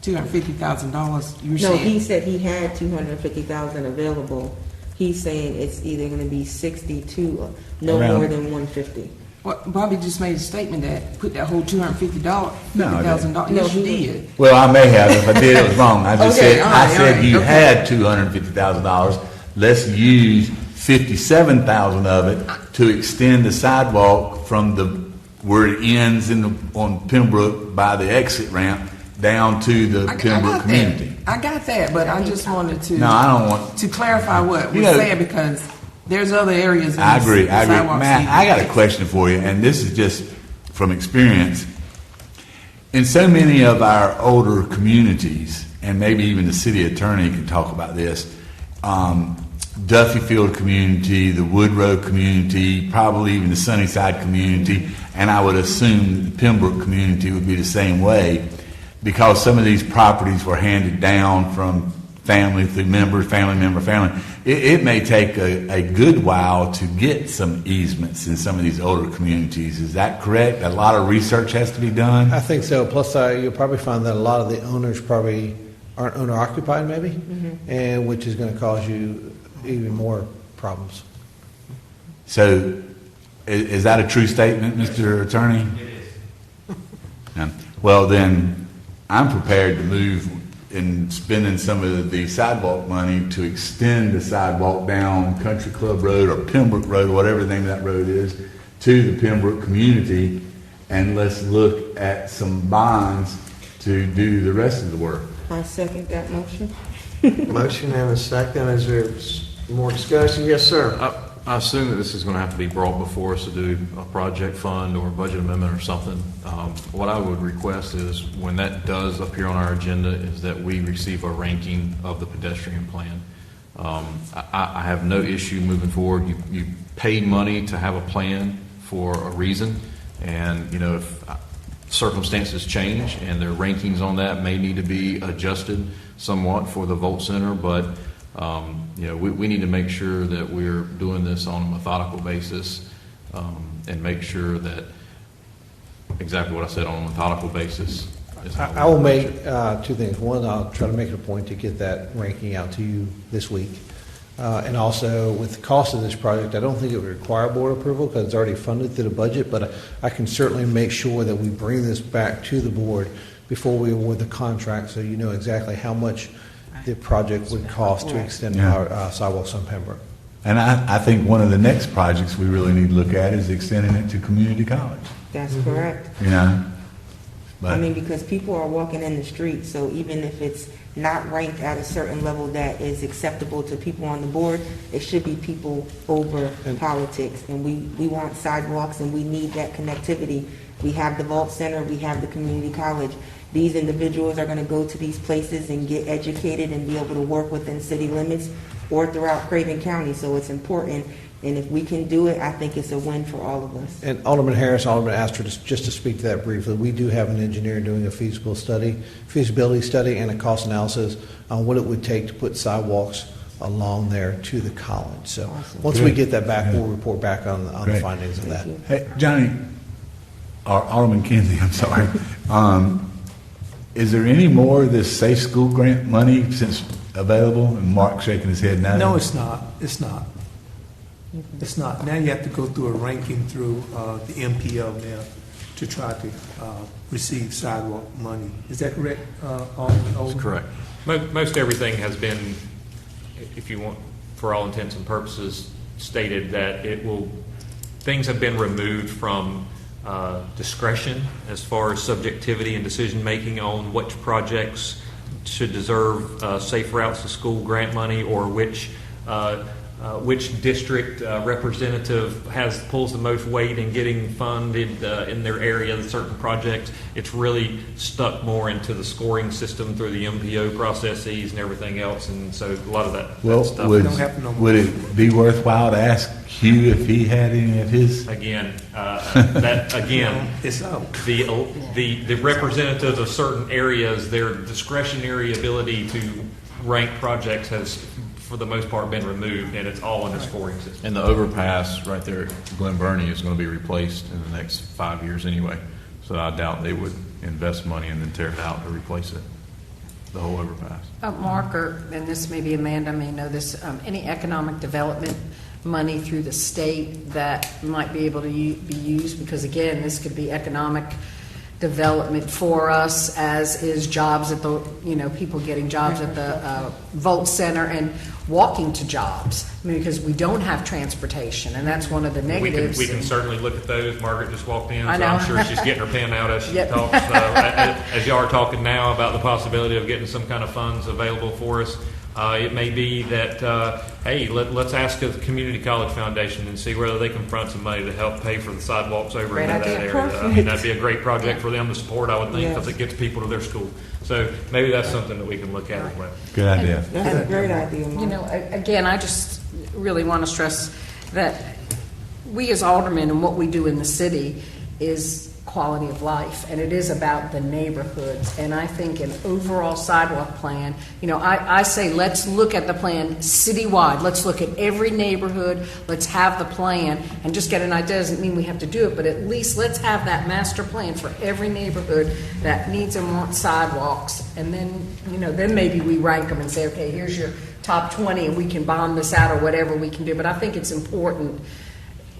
$250,000. You're No, saying? he said he had 250,000 available. He's saying it's either going to be 60 to no Around- more than 150. Well, Bobby just made a statement that put that whole $250,000. No, I didn't. $50,000. No, Yes, you he- did. Well, I may have. If I did, it was wrong. I just Okay, said, all I right, said all right, you okay. had $250,000. Let's use 57,000 of it to extend the sidewalk from where it ends on Pembroke by the exit ramp down to the I Pembroke got community. that. I got that, but I just wanted to No, I don't want. to clarify what You was know- said, because there's other areas. In I this agree. sidewalks Matt, need- I got a question for you, and this is just from experience. In so many of our older communities, and maybe even the city attorney can talk about this, Duffyfield community, the Woodrow community, probably even the Sunnyside community, and I would assume the Pembroke community would be the same way, because some of these properties were handed down from family through members, family member, family. It may take a good while to get some easements in some of these older communities. Is that correct? A lot of research has to be done? I think so. Plus, you'll probably find that a lot of the owners probably aren't owner-occupied, maybe, and which is going to cause you even more problems. So Is that a true statement, Mr. Attorney? It is. Well, then, I'm prepared to move in spending some of the sidewalk money to extend the sidewalk down Country Club Road or Pembroke Road, whatever the name of that road is, to the Pembroke community, and let's look at some bonds to do the rest of the work. I second that motion. Motion and a second. Is there more discussion? Yes, sir. I assume that this is going to have to be brought before us to do a project fund or a budget amendment or something. What I would request is, when that does appear on our agenda, is that we receive a ranking of the pedestrian plan. I have no issue moving forward. You paid money to have a plan for a reason, and if circumstances change and their rankings on that may need to be adjusted somewhat for the Volt Center, but we need to make sure that we're doing this on a methodical basis, and make sure that exactly what I said, on a methodical basis. I will make two things. One, I'll try to make it a point to get that ranking out to you this week. And also, with the cost of this project, I don't think it would require board approval because it's already funded through the budget, but I can certainly make sure that we bring this back to the board before we award the contract, so you know exactly how much the project would cost to extend our sidewalks on Pembroke. And I think one of the next projects we really need to look at is extending it to community college. That's correct. But Because people are walking in the street, so even if it's not ranked at a certain level that is acceptable to people on the board, it should be people over politics. And we want sidewalks, and we need that connectivity. We have the Vault Center, we have the community college. These individuals are going to go to these places and get educated and be able to work within city limits or throughout Craven County, so it's important. And if we can do it, I think it's a win for all of us. And Alderman Harris, Alderman Astor, just to speak to that briefly, we do have an engineer doing a feasibility study and a cost analysis on what it would take to put sidewalks along there to the college. So once we get that back, we'll report back on the findings of that. Hey, Johnny, or Alderman Kinsey, I'm sorry. Is there any more of this Safe School grant money since available? And Mark shaking his head now. No, it's not. It's not. It's not. Now you have to go through a ranking through the MPO now to try to receive sidewalk money. Is that correct, Alderman? That's correct. Most everything has been, if you want, for all intents and purposes, stated that things have been removed from discretion as far as subjectivity and decision making on which projects should deserve safe routes to school grant money, or which district representative pulls the most weight in getting funded in their area, certain projects. It's really stuck more into the scoring system through the MPO processes and everything else, and so a lot of that stuff would, don't happen no more. would it be worthwhile to ask Hugh if he had any of his? It's out. The representatives of certain areas, their discretionary ability to rank projects has, for the most part, been removed, and it's all in the scoring system. And the overpass right there at Glen Burnie is going to be replaced in the next 5 years anyway. So I doubt they would invest money and then tear it out to replace it, the whole overpass. Mark, and this maybe Amanda may know this, any economic development money through the state that might be able to be used? Because again, this could be economic development for us, as is jobs at the, people getting jobs at the Volt Center and walking to jobs. I mean, because we don't have transportation, and that's one of the negatives. We can certainly look at those. Margaret just walked in, so I know. I'm sure she's getting her pen out as she Yep. talks. As y'all are talking now about the possibility of getting some kind of funds available for us, it may be that, hey, let's ask the Community College Foundation and see whether they can front some money to help pay for the sidewalks over Great into that idea. area. Perfect. I mean, that'd be a great project for them to support, I would think, because Yes. it gets people to their school. So maybe that's something that we can look at as well. Good idea. That's a great idea, Mark. Again, I just really want to stress that we as aldermen and what we do in the city is quality of life, and it is about the neighborhoods. And I think an overall sidewalk plan, I say let's look at the plan citywide. Let's look at every neighborhood. Let's have the plan and just get an idea. Doesn't mean we have to do it, but at least let's have that master plan for every neighborhood that needs and wants sidewalks. And then, then maybe we rank them and say, okay, here's your top 20 and we can bond this out or whatever we can do. But I think it's important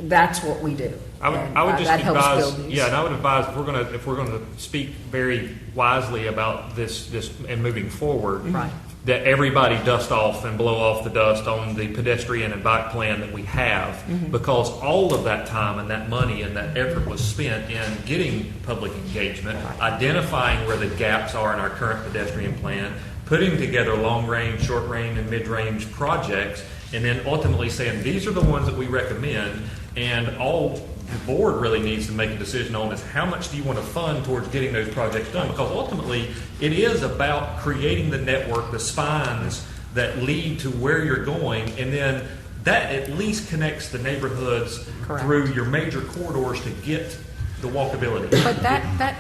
that's what we do. I would And, just that helps advise, build these. yeah, and I would advise if we're gonna speak very wisely about this and moving forward, Right. that everybody dust off and blow off the dust on the pedestrian and bike plan that we have, because all of that time and that money and that effort was spent in getting public engagement, identifying where the gaps are in our current pedestrian plan, putting together long-range, short-range, and mid-range projects, and then ultimately saying, these are the ones that we recommend, and all the board really needs to make a decision on is how much do you want to fund towards getting those projects done? Because ultimately, it is about creating the network, the spines that lead to where you're going, and then that at least connects the neighborhoods Correct. through your major corridors to get the walkability. But that,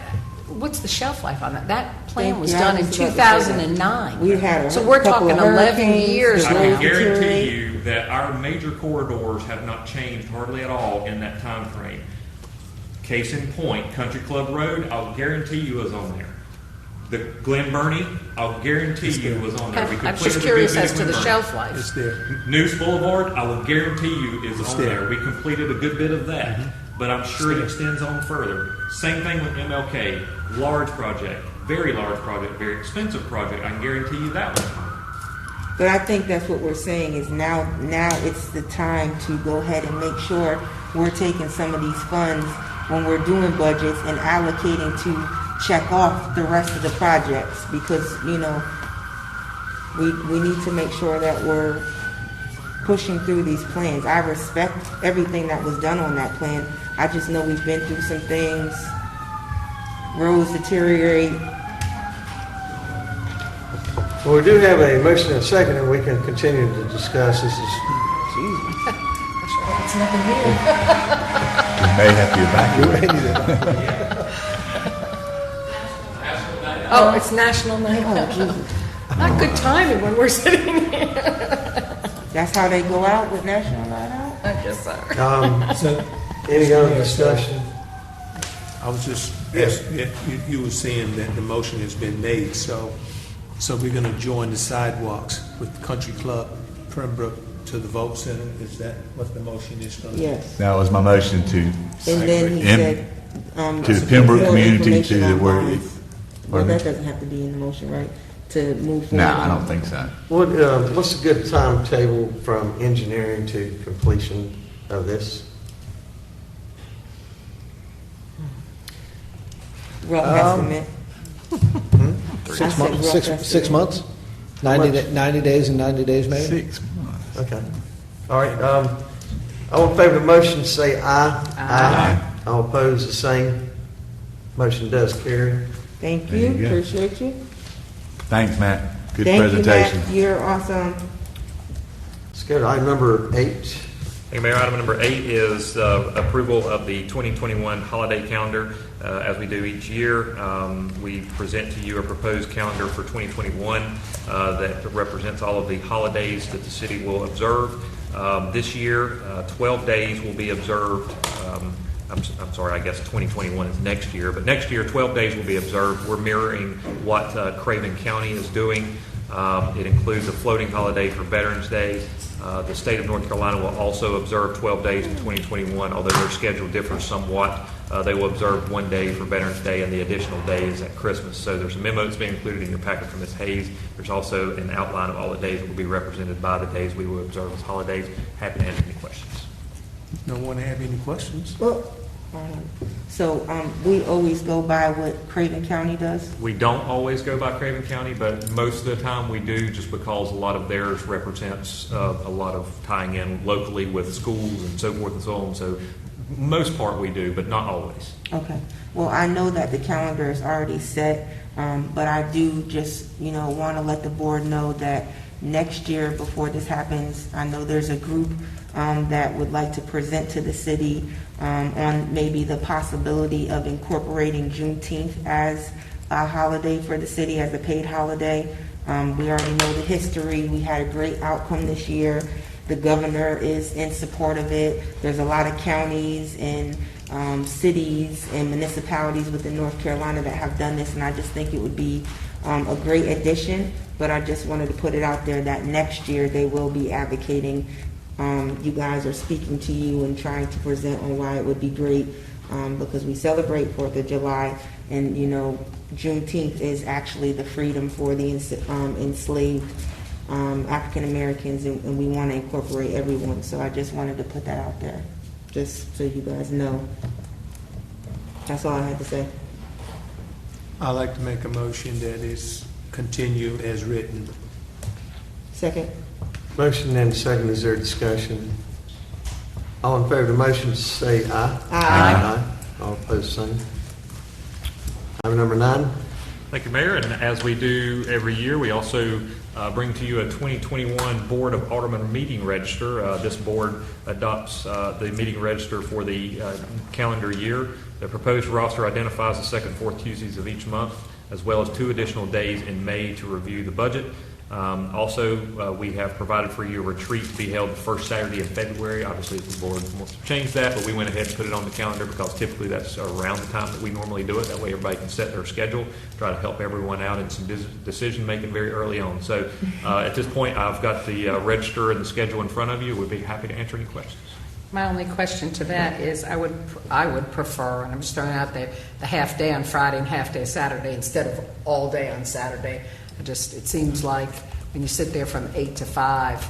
what's the shelf life on that? That plan Thank was you. I done in was about to say that. 2009. We had a So we're couple talking of 11 hurricanes, years I the can now. guarantee you that our major corridors have not changed hardly at all in that time frame. Case in point, Country Club Road, I'll guarantee you is on there. The Glen Burnie, I'll guarantee you was on there. We I'm completed just a curious good bit as of to the Glen shelf Burnie. life. It's there. News Boulevard, I will guarantee you is It's on there. there. We completed a good bit of that, but I'm sure it extends on further. Same thing with MLK, large project, very expensive project. I can guarantee you that one. But I think that's what we're saying is now it's the time to go ahead and make sure we're taking some of these funds when we're doing budgets and allocating to check off the rest of the projects, because, you know, we need to make sure that we're pushing through these plans. I respect everything that was done on that plan. I just know we've been through some things, roads deteriorate. Well, we do have a motion and a second, and we can continue to discuss. This is, It's nothing new. We may have to evacuate. Oh, it's National Night Out. Not good timing when we're sitting here. That's how they go out with National Night Out? I guess so. So, any other discussion? I was just, Yes. you were saying that the motion has been made, so we're gonna join the sidewalks with Country Club, Pembroke to the vote center. Is that what the motion is gonna be? Yes. That was my motion to, And then he Em- said, to the Pembroke more community information to on the word. bonds. Well, that doesn't have to be in the motion, right? To move forward. No, I don't think so. What's a good timetable from engineering to completion of this? Rough estimate. I said rough estimate. 6 months? 90 days and 90 days maybe? 6 months. Okay. All right. All in favor of the motion, say aye. Aye. All opposed, the same. Motion does carry. Thank There you you, go. appreciate you. Thanks, Matt. Good Thank presentation. you, Matt, you're awesome. Let's go to item number 8. Thank you, Mayor. Item number 8 is approval of the 2021 holiday calendar. As we do each year, we present to you a proposed calendar for 2021 that represents all of the holidays that the city will observe. This year, 12 days will be observed. I'm sorry, I guess 2021 is next year, but next year, 12 days will be observed. We're mirroring what Craven County is doing. It includes a floating holiday for Veterans Day. The state of North Carolina will also observe 12 days in 2021, although their schedule differs somewhat. They will observe 1 day for Veterans Day and the additional days at Christmas. So there's a memo that's being included in your packet from Ms. Hayes. There's also an outline of all the days that will be represented by the days we will observe as holidays. Happy to answer any questions. No one have any questions? Well, so we always go by what Craven County does? We don't always go by Craven County, but most of the time we do, just because a lot of theirs represents a lot of tying in locally with schools and so forth and so on. So most part we do, but not always. Okay. Well, I know that the calendar is already set, but I do just, want to let the board know that next year, before this happens, I know there's a group that would like to present to the city on maybe the possibility of incorporating Juneteenth as a holiday for the city, as a paid holiday. We already know the history. We had a great outcome this year. The governor is in support of it. There's a lot of counties and cities and municipalities within North Carolina that have done this, and I just think it would be a great addition. But I just wanted to put it out there that next year they will be advocating you guys are speaking to you and trying to present on why it would be great, because we celebrate 4th of July, and, Juneteenth is actually the freedom for the enslaved African Americans, and we want to incorporate everyone. So I just wanted to put that out there, just so you guys know. That's all I had to say. I'd like to make a motion that is continue as written. Second. Motion and second, is there discussion? All in favor of the motion say aye. Aye. All opposed, same. Item number 9. Thank you, Mayor. And as we do every year, we also bring to you a 2021 Board of Aldermen meeting register. This board adopts the meeting register for the calendar year. The proposed roster identifies the second and fourth Tuesdays of each month, as well as 2 additional days in May to review the budget. Also, we have provided for you a retreat to be held the first Saturday of February. Obviously, the board wants to change that, but we went ahead and put it on the calendar because typically that's around the time that we normally do it. That way everybody can set their schedule, try to help everyone out in some decision-making very early on. So at this point, I've got the register and the schedule in front of you. We'd be happy to answer any questions. My only question to that is I would prefer, and I'm just throwing it out there, the half day on Friday and half day Saturday instead of all day on Saturday. It seems like when you sit there from 8 to 5,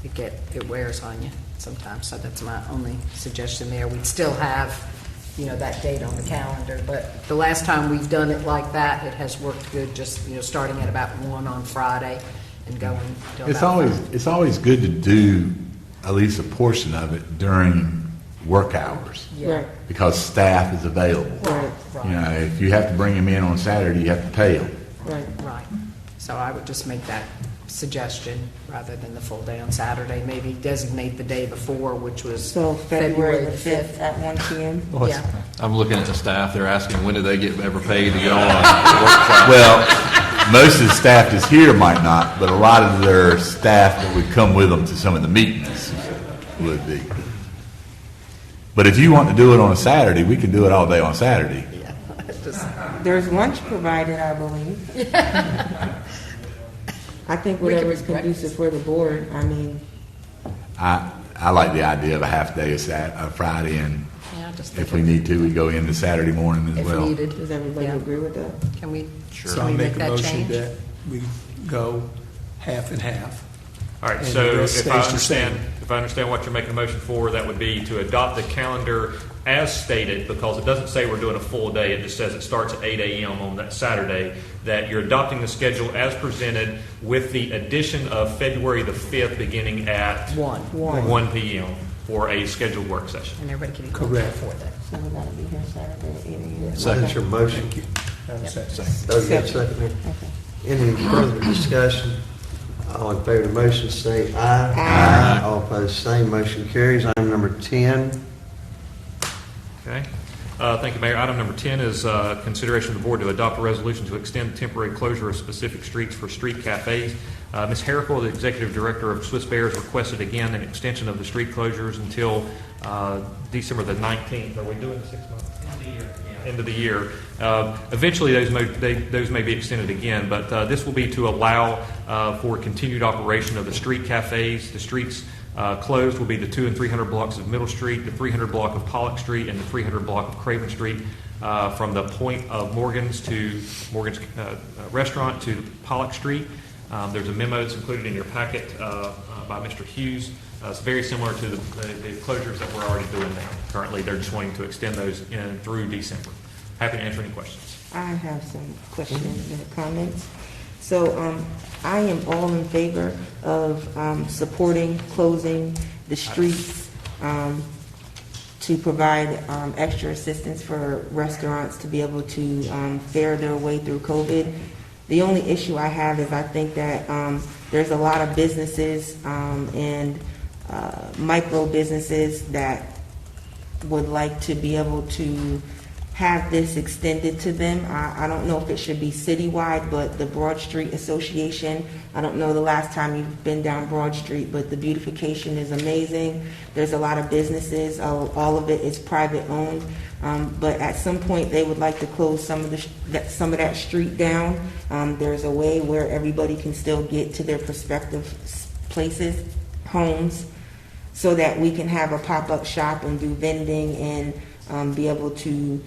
it wears on you sometimes. So that's my only suggestion there. We'd still have, that date on the calendar, but the last time we've done it like that, it has worked good. Just starting at about 1 on Friday and going till about 5. It's always good to do at least a portion of it during work hours. Yeah. Right. Because staff is available. Right. If you have to bring them in on Saturday, you have to pay them. Right. So I would just make that suggestion rather than the full day on Saturday. Maybe designate the day before, which was So February the 5th at 1 p.m. Yeah. I'm looking at the staff, they're asking when do they get ever paid to get on a workshop? Well, most of the staff that's here might not, but a lot of their staff that would come with them to some of the meetings would be. But if you want to do it on a Saturday, we can do it all day on Saturday. There's lunch provided, I believe. I think We can whatever's do conducive for the board. I mean, I like the idea of a half day of Friday, and Yeah, just if we need to, we go into Saturday morning as if well. needed. does everybody Yeah. agree with that? Can we? Sure. So Can I we make make a that motion change? that we go half and half. All right, And so the rest if I stays the same. understand what you're making a motion for, that would be to adopt the calendar as stated, because it doesn't say we're doing a full day, it just says it starts at 8 a.m. on that Saturday, that you're adopting the schedule as presented with the addition of February the 5th beginning at 1 p.m. for a scheduled work session. And everybody can be Correct. before that. So we're gonna be here Saturday at 8 a.m. That's your motion. Thank you. Have a second. Doug, got a second there. Any further discussion? All in favor of the motion say aye. Aye. All opposed, same. Motion carries. Item number 10. Okay. Thank you, Mayor. Item number 10 is consideration of the board to adopt a resolution to extend the temporary closure of specific streets for street cafes. Ms. Herrickle, the Executive Director of Swiss Bears, requested again an extension of the street closures until December the 19th. Are we doing 6 months? End of the year. Eventually, those may be extended again, but this will be to allow for continued operation of the street cafes. The streets closed will be the 200 and 300 blocks of Middle Street, the 300 block of Pollock Street, and the 300 block of Craven Street, from the point of Morgan's restaurant to Pollock Street. There's a memo that's included in your packet by Mr. Hughes. It's very similar to the closures that we're already doing now. Currently, they're just wanting to extend those in through December. Happy to answer any questions. I have some questions and comments. So I am all in favor of supporting closing the streets to provide extra assistance for restaurants to be able to fare their way through COVID. The only issue I have is I think that there's a lot of businesses and micro businesses that would like to be able to have this extended to them. I don't know if it should be citywide, but the Broad Street Association, I don't know the last time you've been down Broad Street, but the beautification is amazing. There's a lot of businesses, all of it is private owned, but at some point they would like to close some of that street down. There's a way where everybody can still get to their prospective places, homes. so that we can have a pop-up shop and do vending and be able to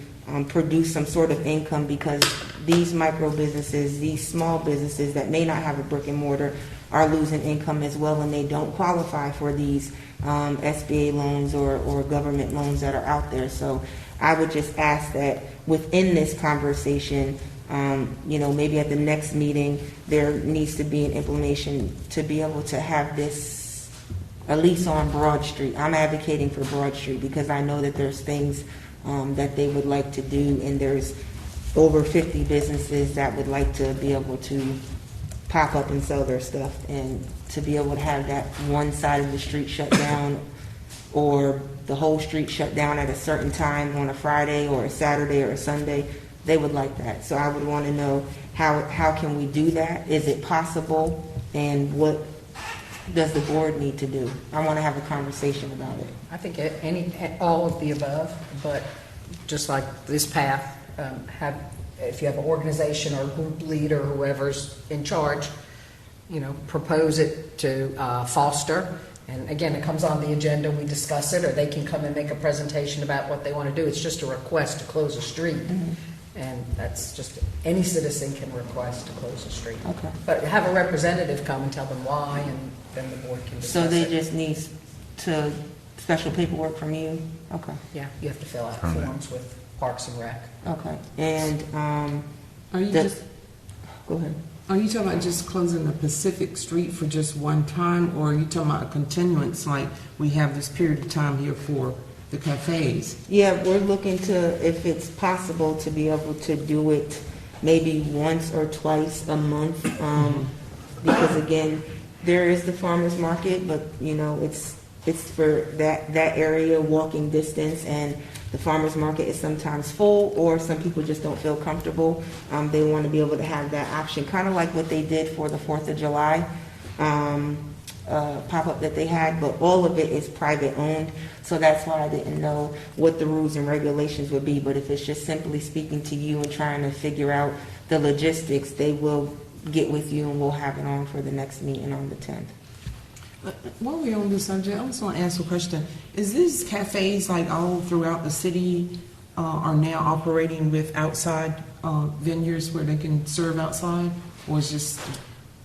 produce some sort of income, because these micro businesses, these small businesses that may not have a brick and mortar are losing income as well, and they don't qualify for these SBA loans or government loans that are out there. So I would just ask that within this conversation, maybe at the next meeting, there needs to be an implementation to be able to have this at least on Broad Street. I'm advocating for Broad Street because I know that there's things that they would like to do, and there's over 50 businesses that would like to be able to pop up and sell their stuff, and to be able to have that one side of the street shut down or the whole street shut down at a certain time on a Friday or a Saturday or a Sunday, they would like that. So I would want to know how can we do that? Is it possible? And what does the board need to do? I want to have a conversation about it. I think all of the above, but just like this path, if you have an organization or a group leader, whoever's in charge, propose it to foster. And again, it comes on the agenda, we discuss it, or they can come and make a presentation about what they want to do. It's just a request to close a street. Mm-hmm. And that's just, any citizen can request to close a street. Okay. But have a representative come and tell them why, and then the board can discuss it. So they just need special paperwork from you? Okay. Yeah, you have to fill out forms with Parks and Rec. Okay. And Are you go ahead. Are you talking about just closing the Pacific Street for just one time, or are you talking about a continuance, like we have this period of time here for the cafes? Yeah, we're looking to, if it's possible, to be able to do it maybe once or twice a month, because again, there is the farmers market, but it's for that area, walking distance, and the farmers market is sometimes full, or some people just don't feel comfortable. They want to be able to have that option, kind of like what they did for the 4th of July pop-up that they had, but all of it is private owned. So that's why I didn't know what the rules and regulations would be. But if it's just simply speaking to you and trying to figure out the logistics, they will get with you and we'll have it on for the next meeting on the 10th. While we're on this subject, I just want to ask a question. Is these cafes, like all throughout the city, are now operating with outside venues where they can serve outside, or is just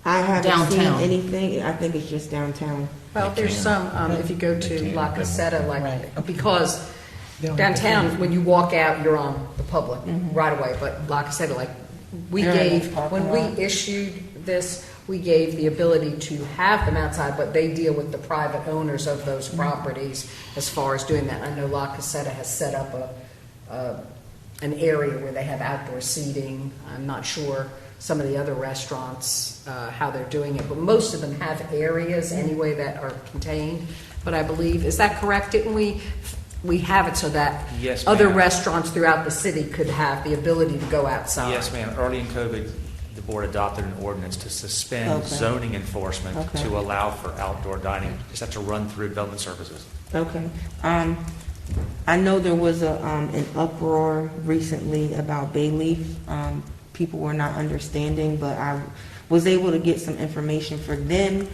I haven't downtown? seen anything. I think it's just downtown. Well, there's some, if you go to La Caseta, because downtown, when you walk out, you're on the public right away, but La Caseta, when we issued this, we gave the ability to have them outside, but they deal with the private owners of those properties as far as doing that. I know La Caseta has set up an area where they have outdoor seating. I'm not sure some of the other restaurants, how they're doing it, but most of them have areas anyway that are contained. But I believe, is that correct? Didn't we have it so that Yes, other ma'am. restaurants throughout the city could have the ability to go outside? Yes, ma'am. Early in COVID, the board adopted an ordinance to suspend zoning enforcement to allow for outdoor dining. Just have to run through development services. Okay. I know there was an uproar recently about bay leaf. People were not understanding, but I was able to get some information for them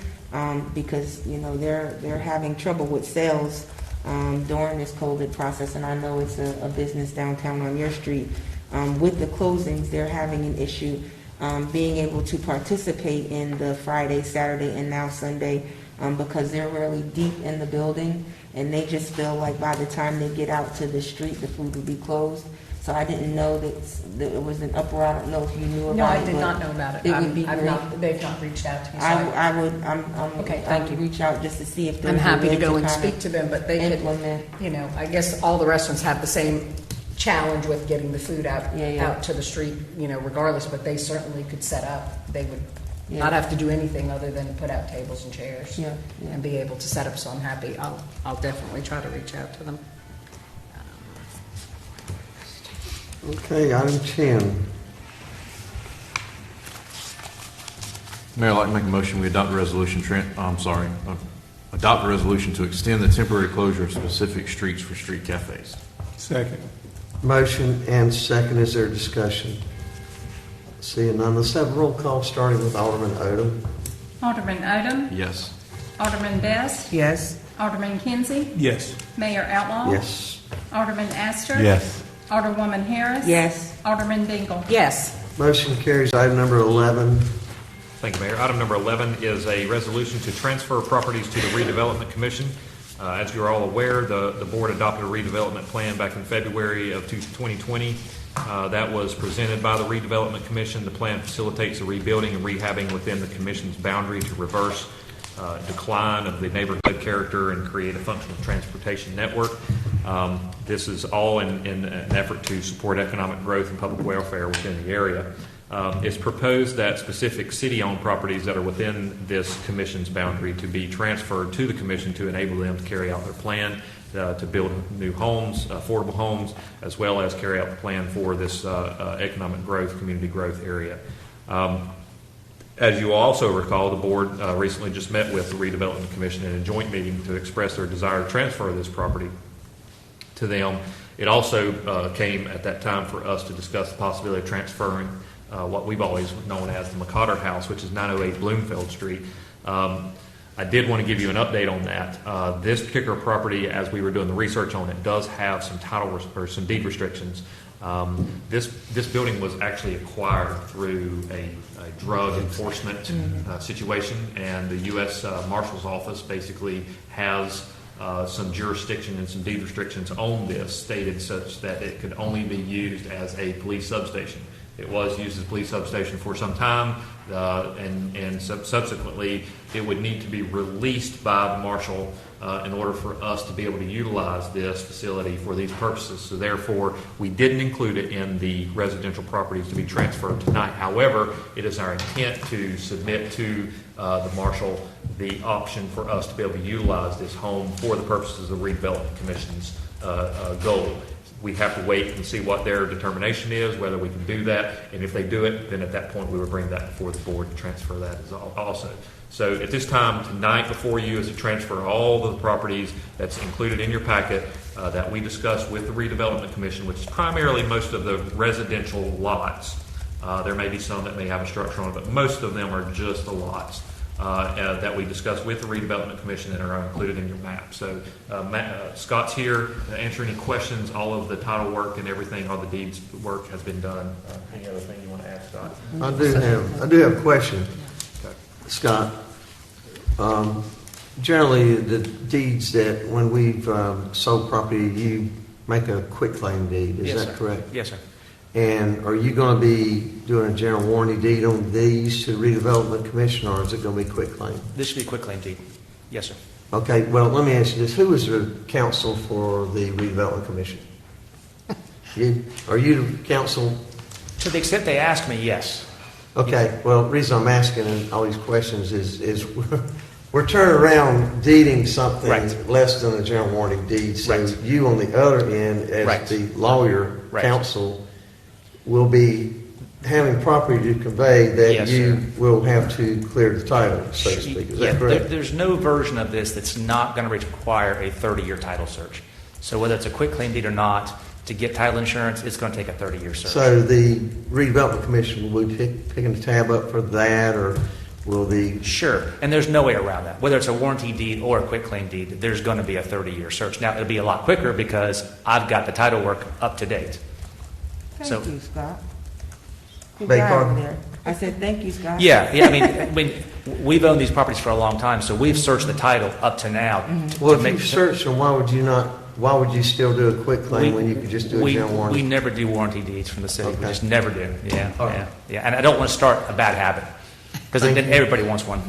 because they're having trouble with sales during this COVID process, and I know it's a business downtown on your street. With the closings, they're having an issue being able to participate in the Friday, Saturday, and now Sunday because they're really deep in the building, and they just feel like by the time they get out to the street, the food will be closed. So I didn't know that it was an uproar. I don't know if you knew about it. No, I did not know about it. It would be great. They've not reached out to me. So I would reach out just to see if there's I'm happy a way to go and kinda speak to them, but they implement. could, I guess all the restaurants have the same challenge with getting the food out to the street, regardless, but they certainly could set up. They would not have to do anything other than put out tables and chairs and be able to set up, so I'm happy. I'll definitely try to reach out to them. Okay, item 10. Mayor, I'd like to make a motion, we adopt a resolution, adopt a resolution to extend the temporary closure of specific streets for street cafes. Second. Motion and second. Is there discussion? Seeing none, let's have a roll call starting with Alderman Odham. Alderman Odham. Yes. Alderman Best. Yes. Alderman Kinsey, Yes. Mayor Outlaw. Yes. Alderman Astor. Yes. Alderwoman Harris. Yes. Alderman Bingle. Yes. Motion carries. Item number 11. Thank you, Mayor. Item number 11 is a resolution to transfer properties to the Redevelopment Commission. As you're all aware, the board adopted a redevelopment plan back in February of 2020. That was presented by the Redevelopment Commission. The plan facilitates the rebuilding and rehabbing within the commission's boundary to reverse decline of the neighborhood character and create a functional transportation network. This is all in an effort to support economic growth and public welfare within the area. It's proposed that specific city-owned properties that are within this commission's boundary to be transferred to the commission to enable them to carry out their plan to build new homes, affordable homes, as well as carry out the plan for this economic growth, community growth area. As you also recall, the board recently just met with the Redevelopment Commission in a joint meeting to express their desire to transfer this property to them. It also came at that time for us to discuss the possibility of transferring what we've always known as the McCotter House, which is 908 Bloomfield Street. I did want to give you an update on that. This particular property, as we were doing the research on it, does have some or some deed restrictions. This building was actually acquired through a drug enforcement situation, and the U.S. Marshal's Office basically has some jurisdiction and some deed restrictions on this, stated such that it could only be used as a police substation. It was used as a police substation for some time, and subsequently it would need to be released by the marshal in order for us to be able to utilize this facility for these purposes. So therefore, we didn't include it in the residential properties to be transferred tonight. However, it is our intent to submit to the marshal the option for us to be able to utilize this home for the purposes of the Redevelopment Commission's goal. We have to wait and see what their determination is, whether we can do that. And if they do it, then at that point we will bring that before the board to transfer that as also. So at this time, tonight before you is to transfer all of the properties that's included in your packet that we discussed with the Redevelopment Commission, which is primarily most of the residential lots. There may be some that may have a structure on it, but most of them are just the lots that we discussed with the Redevelopment Commission and are included in your map. So Scott's here to answer any questions. All of the title work and everything, all the deeds work has been done. Any other thing you want to ask, Scott? I do have a question, Okay. Scott. Generally, the deeds that when we've sold property, you make a quitclaim deed. Is Yes, that sir. correct? Yes, sir. And are you going to be doing a general warranty deed on these to the Redevelopment Commission, or is it going to be quitclaim? This should be a quitclaim deed. Yes, sir. Okay, well, let me ask you this. Who is the counsel for the Redevelopment Commission? You? Are you the counsel? To the extent they ask me, yes. Okay, well, the reason I'm asking all these questions is we're turning around deeding something Right. less than a general warranty deed. So Right. you on the other end, as Right. the lawyer, Right. counsel, will be having property to convey that Yes, you sir. will have to clear the title, so to speak. Is Yeah, that correct? there's no version of this that's not going to require a 30-year title search. So whether it's a quitclaim deed or not, to get title insurance, it's going to take a 30-year search. So the Redevelopment Commission will be picking the tab up for that, or will the... Sure, and there's no way around that. Whether it's a warranty deed or a quitclaim deed, there's going to be a 30-year search. Now, it'll be a lot quicker because I've got the title work up to date. So- Thank you, Scott. Good Beg job pardon? there. I said, thank you, Scott. Yeah, I mean, we've owned these properties for a long time, so we've searched the title up to now. Well, to if make you've searched them, why would you still do a quitclaim when you could just do a general We warranty? never do warranty deeds from the city. We Okay. just never do. Yeah, All right. yeah. And I don't want to start a bad habit because then Thank you. everybody wants one.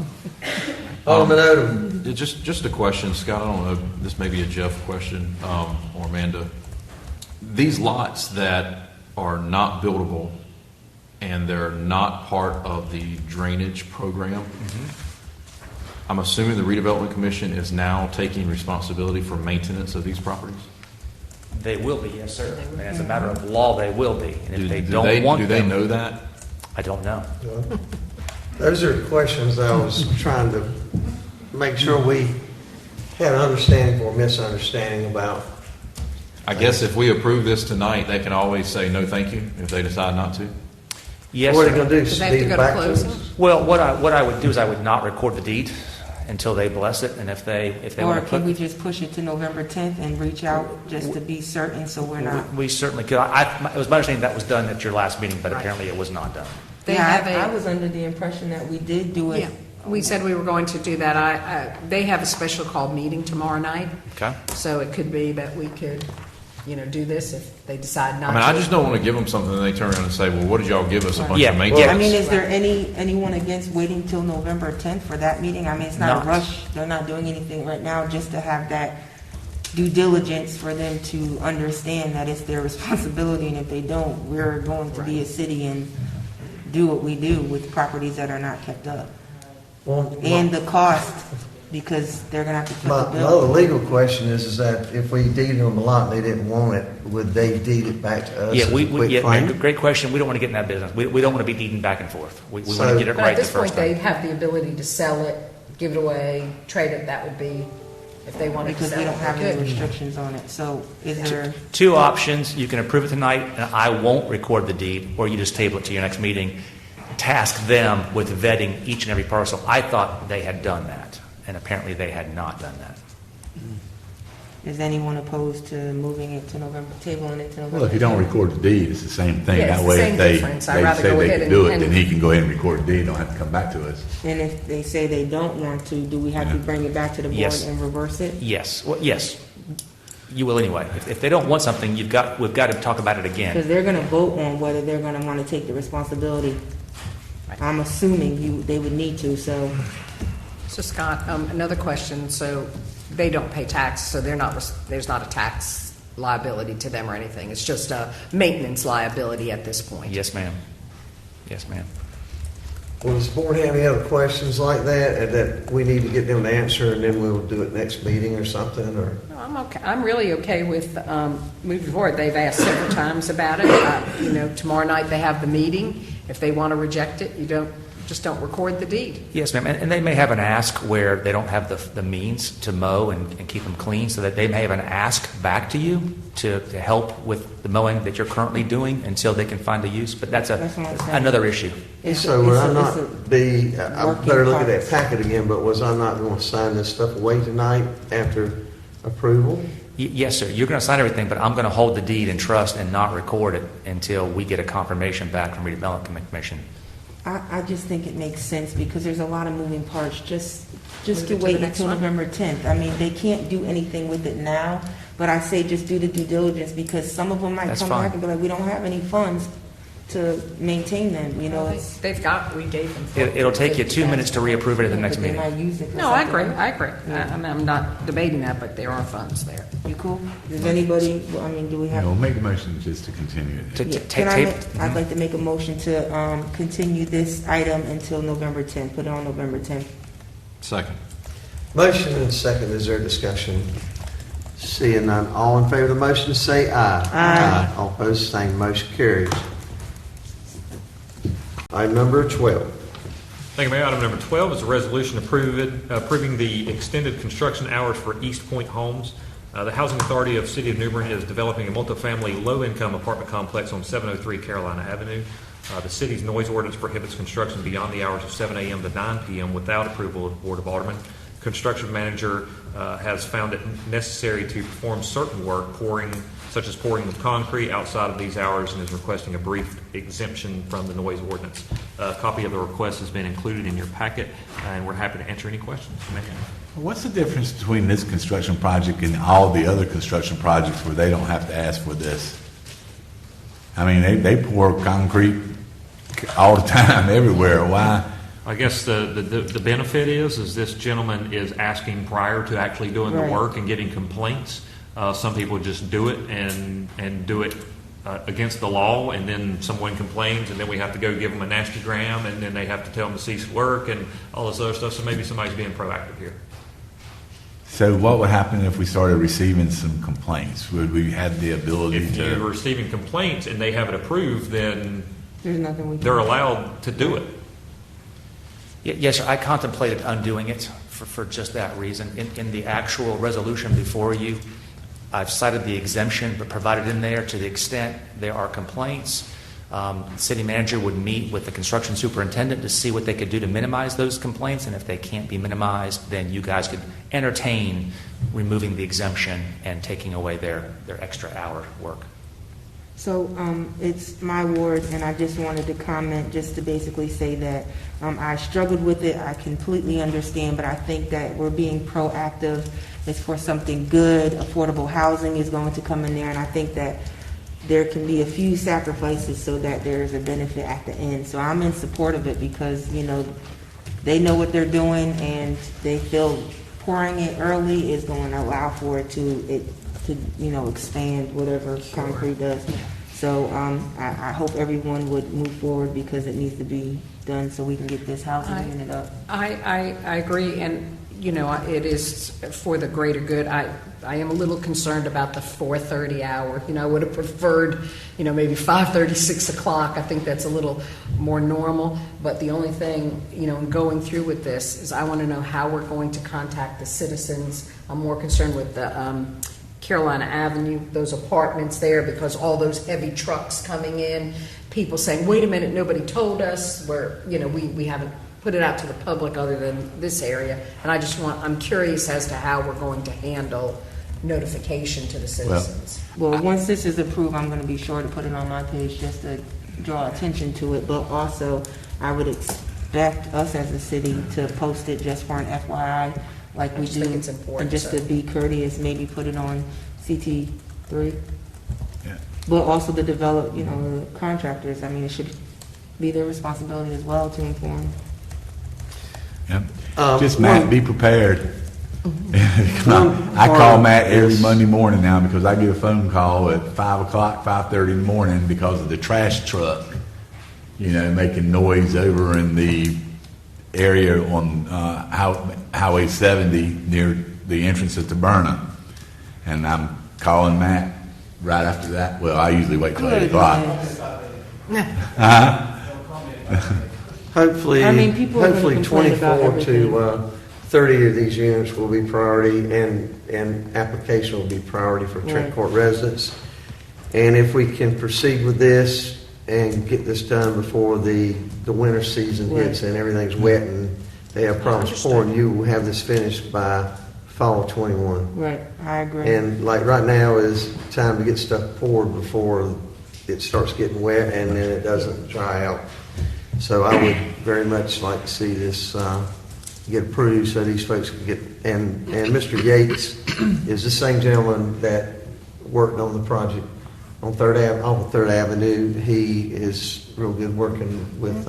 Alderman Odham. Just a question, Scott. I don't know. This may be a Jeff question or Amanda. These lots that are not buildable and they're not part of the drainage program. I'm assuming the Redevelopment Commission is now taking responsibility for maintenance of these properties. They will be, yes, sir. And as a matter of law, they will be. And if they do don't want do they them, know that? I don't know. Those are questions I was trying to make sure we had an understanding or misunderstanding about. I guess if we approve this tonight, they can always say no, thank you if they decide not to. Yes, What are sir. they going to do? Does they have to Speed go it to back to closing? us? Well, what I would do is I would not record the deed. until they bless it, and if they Or want to can we put... just push it to November 10th and reach out just to be certain so we're not? We certainly could. It was my understanding that was done at your last meeting, but apparently it was not done. They Yeah, have I a, was under the impression that we did do it. yeah, we said we were going to do that. They have a special called meeting tomorrow night, Okay? so it could be that we could, do this if they decide not I to. mean, I just don't want to give them something and they turn around and say, well, what did y'all give us? A bunch Yeah, of well, maintenance? I mean, is there anyone against waiting till November 10th for that meeting? I mean, it's not a No. rush. They're not doing anything right now, just to have that due diligence for them to understand that it's their responsibility, and if they don't, we're going to be a city and do what we do with properties that are not kept up. Well, And the cost, because they're gonna have to foot my the other bill. legal question is that if we deeded them a lot and they didn't want it, would they deed it back to us Yeah, as a we, quick yeah, claim? great question. We don't want to get in that business. We don't want to be deeding back and forth. We want So- to get it But right at the this point, first they time. have the ability to sell it, give it away, trade it. That would be, if they wanted to Because sell we it, don't have they any could. restrictions on it. So is there, Two options. You can approve it tonight, and I won't record the deed, or you just table it to your next meeting. Task them with vetting each and every parcel. I thought they had done that, and apparently they had not done that. is anyone opposed to moving it to November, tabling it to November? Well, if you don't record the deed, it's the same thing. Yeah, it's That the way, same if they difference. I'd they rather say go they ahead can do it, and- then he can go ahead and record the deed, don't have to come back to us. And if they say they don't want to, do we have to bring it back to the board Yes. and reverse it? Yes. Well, yes. You will anyway. If they don't want something, we've got to talk about it again. Because they're gonna vote on whether they're gonna want to take the responsibility. I'm assuming they would need to, so. So Scott, another question. So they don't pay tax, so there's not a tax liability to them or anything. It's just a maintenance liability at this point. Yes, ma'am. Yes, ma'am. Well, does the board have any other questions like that, and that we need to get them to answer, and then we'll do it next meeting or something, or? No, I'm okay. I'm really okay with moving forward. They've asked several times about it. Tomorrow night they have the meeting. If they want to reject it, you just don't record the deed. Yes, ma'am. And they may have an ask where they don't have the means to mow and keep them clean, so that they may have an ask back to you to help with the mowing that you're currently doing until they can find a use. But that's That's what I'm saying. another issue. So would I it's not a be, I work in better look at that progress. packet again, but was I not going to sign this stuff away tonight after approval? Yes, sir. You're going to sign everything, but I'm going to hold the deed in trust and not record it until we get a confirmation back from Redevelopment Commission. I just think it makes sense because there's a lot of moving parts. Just Move to it to wait the next until one? November 10th. I mean, they can't do anything with it now, but I say just do the due diligence because some of them might That's come fine. back and be like, we don't have any funds to maintain them, it's. We gave them. It'll take you 2 minutes to reapprove it at the next But they meeting. might use it for No, I something agree. else. I agree. I'm not debating that, but there are funds there. You cool? Does anybody, do we have? We'll make a motion just to continue it. To Yeah, take can I tape. make- I'd like to make a motion to continue this item until November 10th, put it on November 10th. Second. Motion and second, is there discussion? Seeing none, all in favor of the motion, say aye. Aye. All opposed, same, motion carries. Item number 12. Thank you, Mayor. Item number 12 is a resolution approving the extended construction hours for East Point Homes. The Housing Authority of City of New Bern is developing a multifamily low-income apartment complex on 703 Carolina Avenue. The city's noise ordinance prohibits construction beyond the hours of 7 a.m. to 9 p.m. without approval of the Board of Aldermen. Construction manager has found it necessary to perform certain work, such as pouring of concrete outside of these hours, and is requesting a brief exemption from the noise ordinance. A copy of the request has been included in your packet, and we're happy to answer any questions you may have. What's the difference between this construction project and all the other construction projects where they don't have to ask for this? I mean, they pour concrete all the time, everywhere. Why? I guess the benefit is this gentleman is asking prior to actually doing the Right. work and getting complaints. Some people just do it and do it against the law, and then someone complains, and then we have to go give them a nasty gram, and then they have to tell them to cease work and all this other stuff. So maybe somebody's being proactive here. So what would happen if we started receiving some complaints? Would we have the ability If you're to? receiving complaints and they have it approved, then There's nothing we can. they're allowed to do it. Yes, sir. I contemplated undoing it for just that reason. In the actual resolution before you, I've cited the exemption but provided in there to the extent there are complaints. City manager would meet with the construction superintendent to see what they could do to minimize those complaints, and if they can't be minimized, then you guys could entertain removing the exemption and taking away their extra hour work. So it's my ward, and I just wanted to comment just to basically say that I struggled with it. I completely understand, but I think that we're being proactive. It's for something good. Affordable housing is going to come in there, and I think that there can be a few sacrifices so that there's a benefit at the end. So I'm in support of it because, you know, they know what they're doing, and they feel pouring it early is going to allow for it to expand whatever concrete does. So I hope everyone would move forward because it needs to be done so we can get this housing unit up. I agree, and, you know, it is for the greater good. I am a little concerned about the 4:30 hour. You know, I would have preferred, you know, maybe 5:30, 6 o'clock. I think that's a little more normal. But the only thing, you know, in going through with this is I want to know how we're going to contact the citizens. I'm more concerned with the Carolina Avenue, those apartments there, because all those heavy trucks coming in, people saying, wait a minute, nobody told us, where, you know, we haven't put it out to the public other than this area. And I'm curious as to how we're going to handle notification to the citizens. Well, once this is approved, I'm going to be sure to put it on my page just to draw attention to it. But also, I would expect us as a city to post it just for an FYI, like we do. I think it's important, and just so. to be courteous, maybe put it on CT3. Yeah. But also the the contractors. I mean, it should be their responsibility as well to inform. Yeah. Just Matt, be prepared. I call Matt every Monday morning now because I get a phone call at 5 o'clock, 5:30 in the morning because of the trash truck, you know, making noise over in the area on Highway 70 near the entrances to Bern. And I'm calling Matt right after that. Well, I usually wait till 8 o'clock. Hopefully, I mean, people are gonna hopefully complain about 24 to everything. 30 of these units will be priority, and application will be priority for Trent Right. Court residents. And if we can proceed with this and get this done before the winter season hits and everything's wet and they have problems pouring, you will have this finished by fall 21. Right, I agree. And like right now is time to get stuff poured before it starts getting wet and then it doesn't dry out. So I would very much like to see this get approved so these folks can get, and Mr. Yates is the same gentleman that worked on the project on Third Avenue. He is real good working with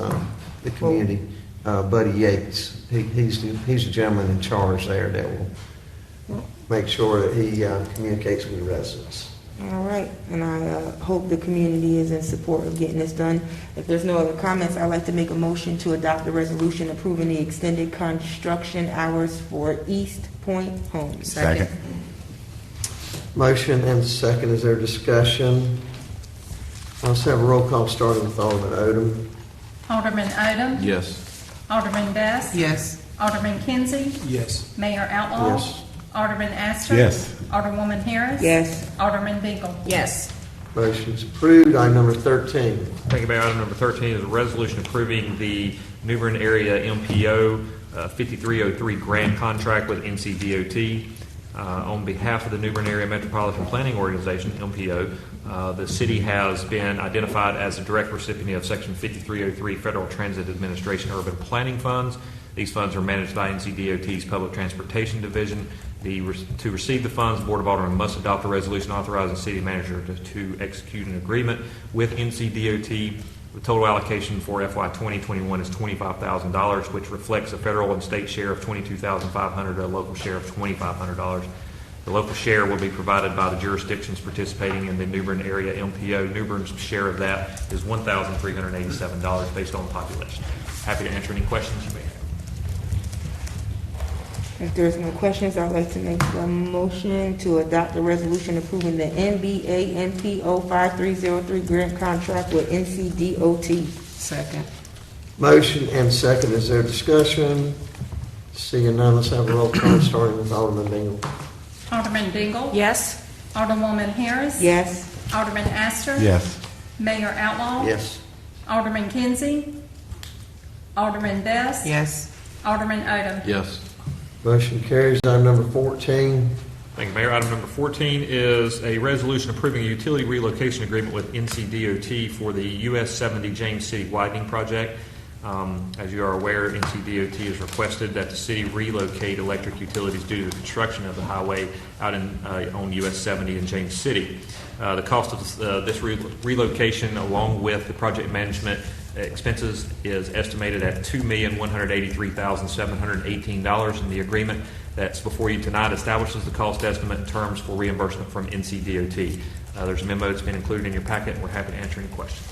the community. Buddy Yates, he's the gentleman in charge there that will make sure that he communicates with the residents. All right, and I hope the community is in support of getting this done. If there's no other comments, I'd like to make a motion to adopt the resolution approving the extended construction hours for East Point Homes. Second. Motion and second. Is there discussion? Let's have a roll call starting with Alderman Odham. Alderman Odham. Yes. Alderman Best. Yes. Alderman Kinsey. Yes. Mayor Outlaw. Yes. Alderman Astor. Yes. Alderwoman Harris. Yes. Alderman Bingle. Yes. Motion's approved. Item number 13. Thank you, Mayor. Item number 13 is a resolution approving the New Bern Area MPO 5303 grant contract with ncdot. On behalf of the New Bern Area Metropolitan Planning Organization, MPO, the city has been identified as a direct recipient of Section 5303 Federal Transit Administration Urban Planning Funds. These funds are managed by ncdot's Public Transportation Division. To receive the funds, the Board of Aldermen must adopt a resolution authorizing the city manager to execute an agreement with ncdot. The total allocation for FY 2021 is $25,000, which reflects a federal and state share of $22,500, a local share of $2,500. The local share will be provided by the jurisdictions participating in the New Bern Area MPO. New Bern's share of that is $1,387 based on population. Happy to answer any questions you may have. If there's no questions, I'd like to make a motion to adopt the resolution approving the NBA NPO 5303 grant contract with ncdot. Second. Motion and second. Is there discussion? Seeing none, let's have a roll call starting with Alderman Bingle. Alderman Bingle. Yes. Alderwoman Harris. Yes. Alderman Astor. Yes. Mayor Outlaw. Yes. Alderman Kinsey. Alderman Best. Yes. Alderman Odom. Yes. Motion carries. Item number 14. Thank you, Mayor. Item number 14 is a resolution approving a utility relocation agreement with ncdot for the US 70 James City widening project. As you are aware, ncdot has requested that the city relocate electric utilities due to the construction of the highway out on US 70 in James City. The cost of this relocation, along with the project management expenses, is estimated at $2,183,718, and the agreement that's before you tonight establishes the cost estimate and terms for reimbursement from ncdot. There's a memo that's been included in your packet, and we're happy to answer any questions.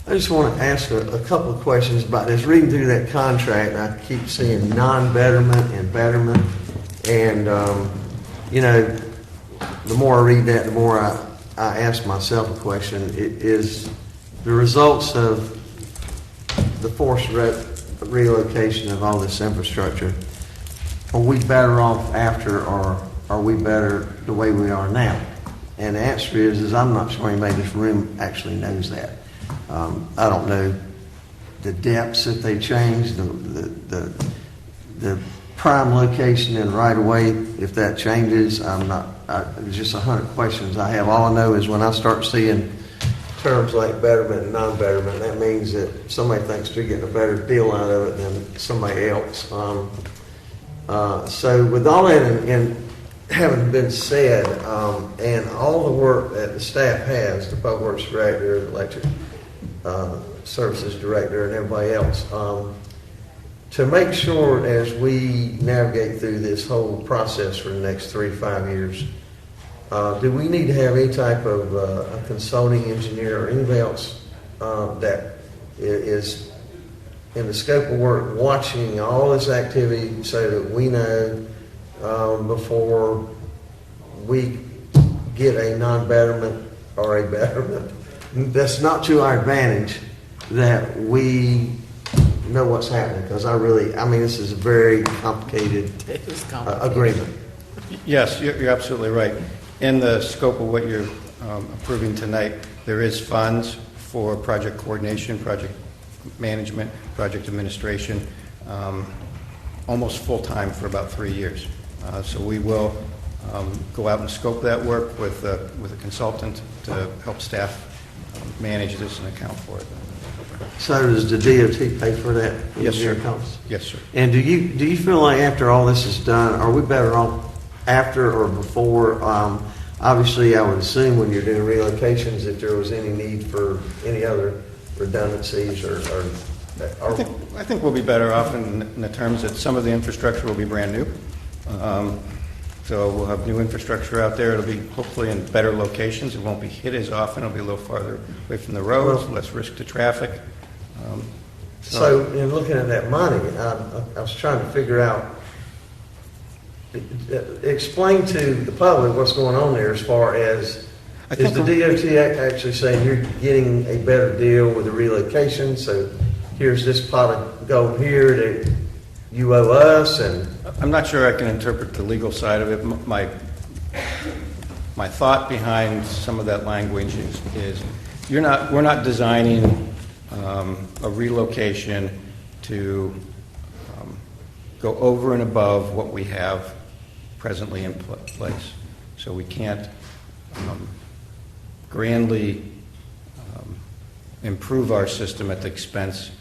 I just want to ask a couple of questions about this. Reading through that contract, I keep seeing non-betterment and betterment. And, the more I read that, the more I ask myself a question. It is the results of the forced relocation of all this infrastructure. Are we better off after, or are we better the way we are now? And the answer is I'm not sure anybody in this room actually knows that. I don't know the depths if they change, the prime location and right away if that changes. There's just 100 questions I have. All I know is when I start seeing terms like betterment and non-betterment, that means that somebody thinks they're getting a better deal out of it than somebody else. So with all that and having been said, and all the work that the staff has, the public works director, the electric services director, and everybody else, to make sure as we navigate through this whole process for the next 3 to 5 years, do we need to have any type of a consulting engineer or anybody else that is in the scope of work watching all this activity so that we know before we get a non-betterment or a betterment that's not to our advantage, that we know what's happening? Because this is a very complicated agreement. Yes, you're absolutely right. In the scope of what you're approving tonight, there is funds for project coordination, project management, project administration, almost full-time for about 3 years. So we will go out and scope that work with a consultant to help staff manage this and account for it. So does the DOT pay for that? Yes, sir. Costs? Yes, sir. And do you feel like after all this is done, are we better off after or before? Obviously, I would assume when you're doing relocations, if there was any need for any other redundancies or I think we'll be better off in the terms that some of the infrastructure will be brand new. So we'll have new infrastructure out there. It'll be hopefully in better locations. It won't be hit as often. It'll be a little farther away from the roads, less risk to traffic. So in looking at that money, I was trying to figure out, explain to the public what's going on there as far as, is the DOT actually saying you're getting a better deal with the relocation, so here's this pot of gold here that you owe us? And I'm not sure I can interpret the legal side of it. My thought behind some of that language is we're not designing a relocation to go over and above what we have presently in place. So we can't grandly improve our system at the expense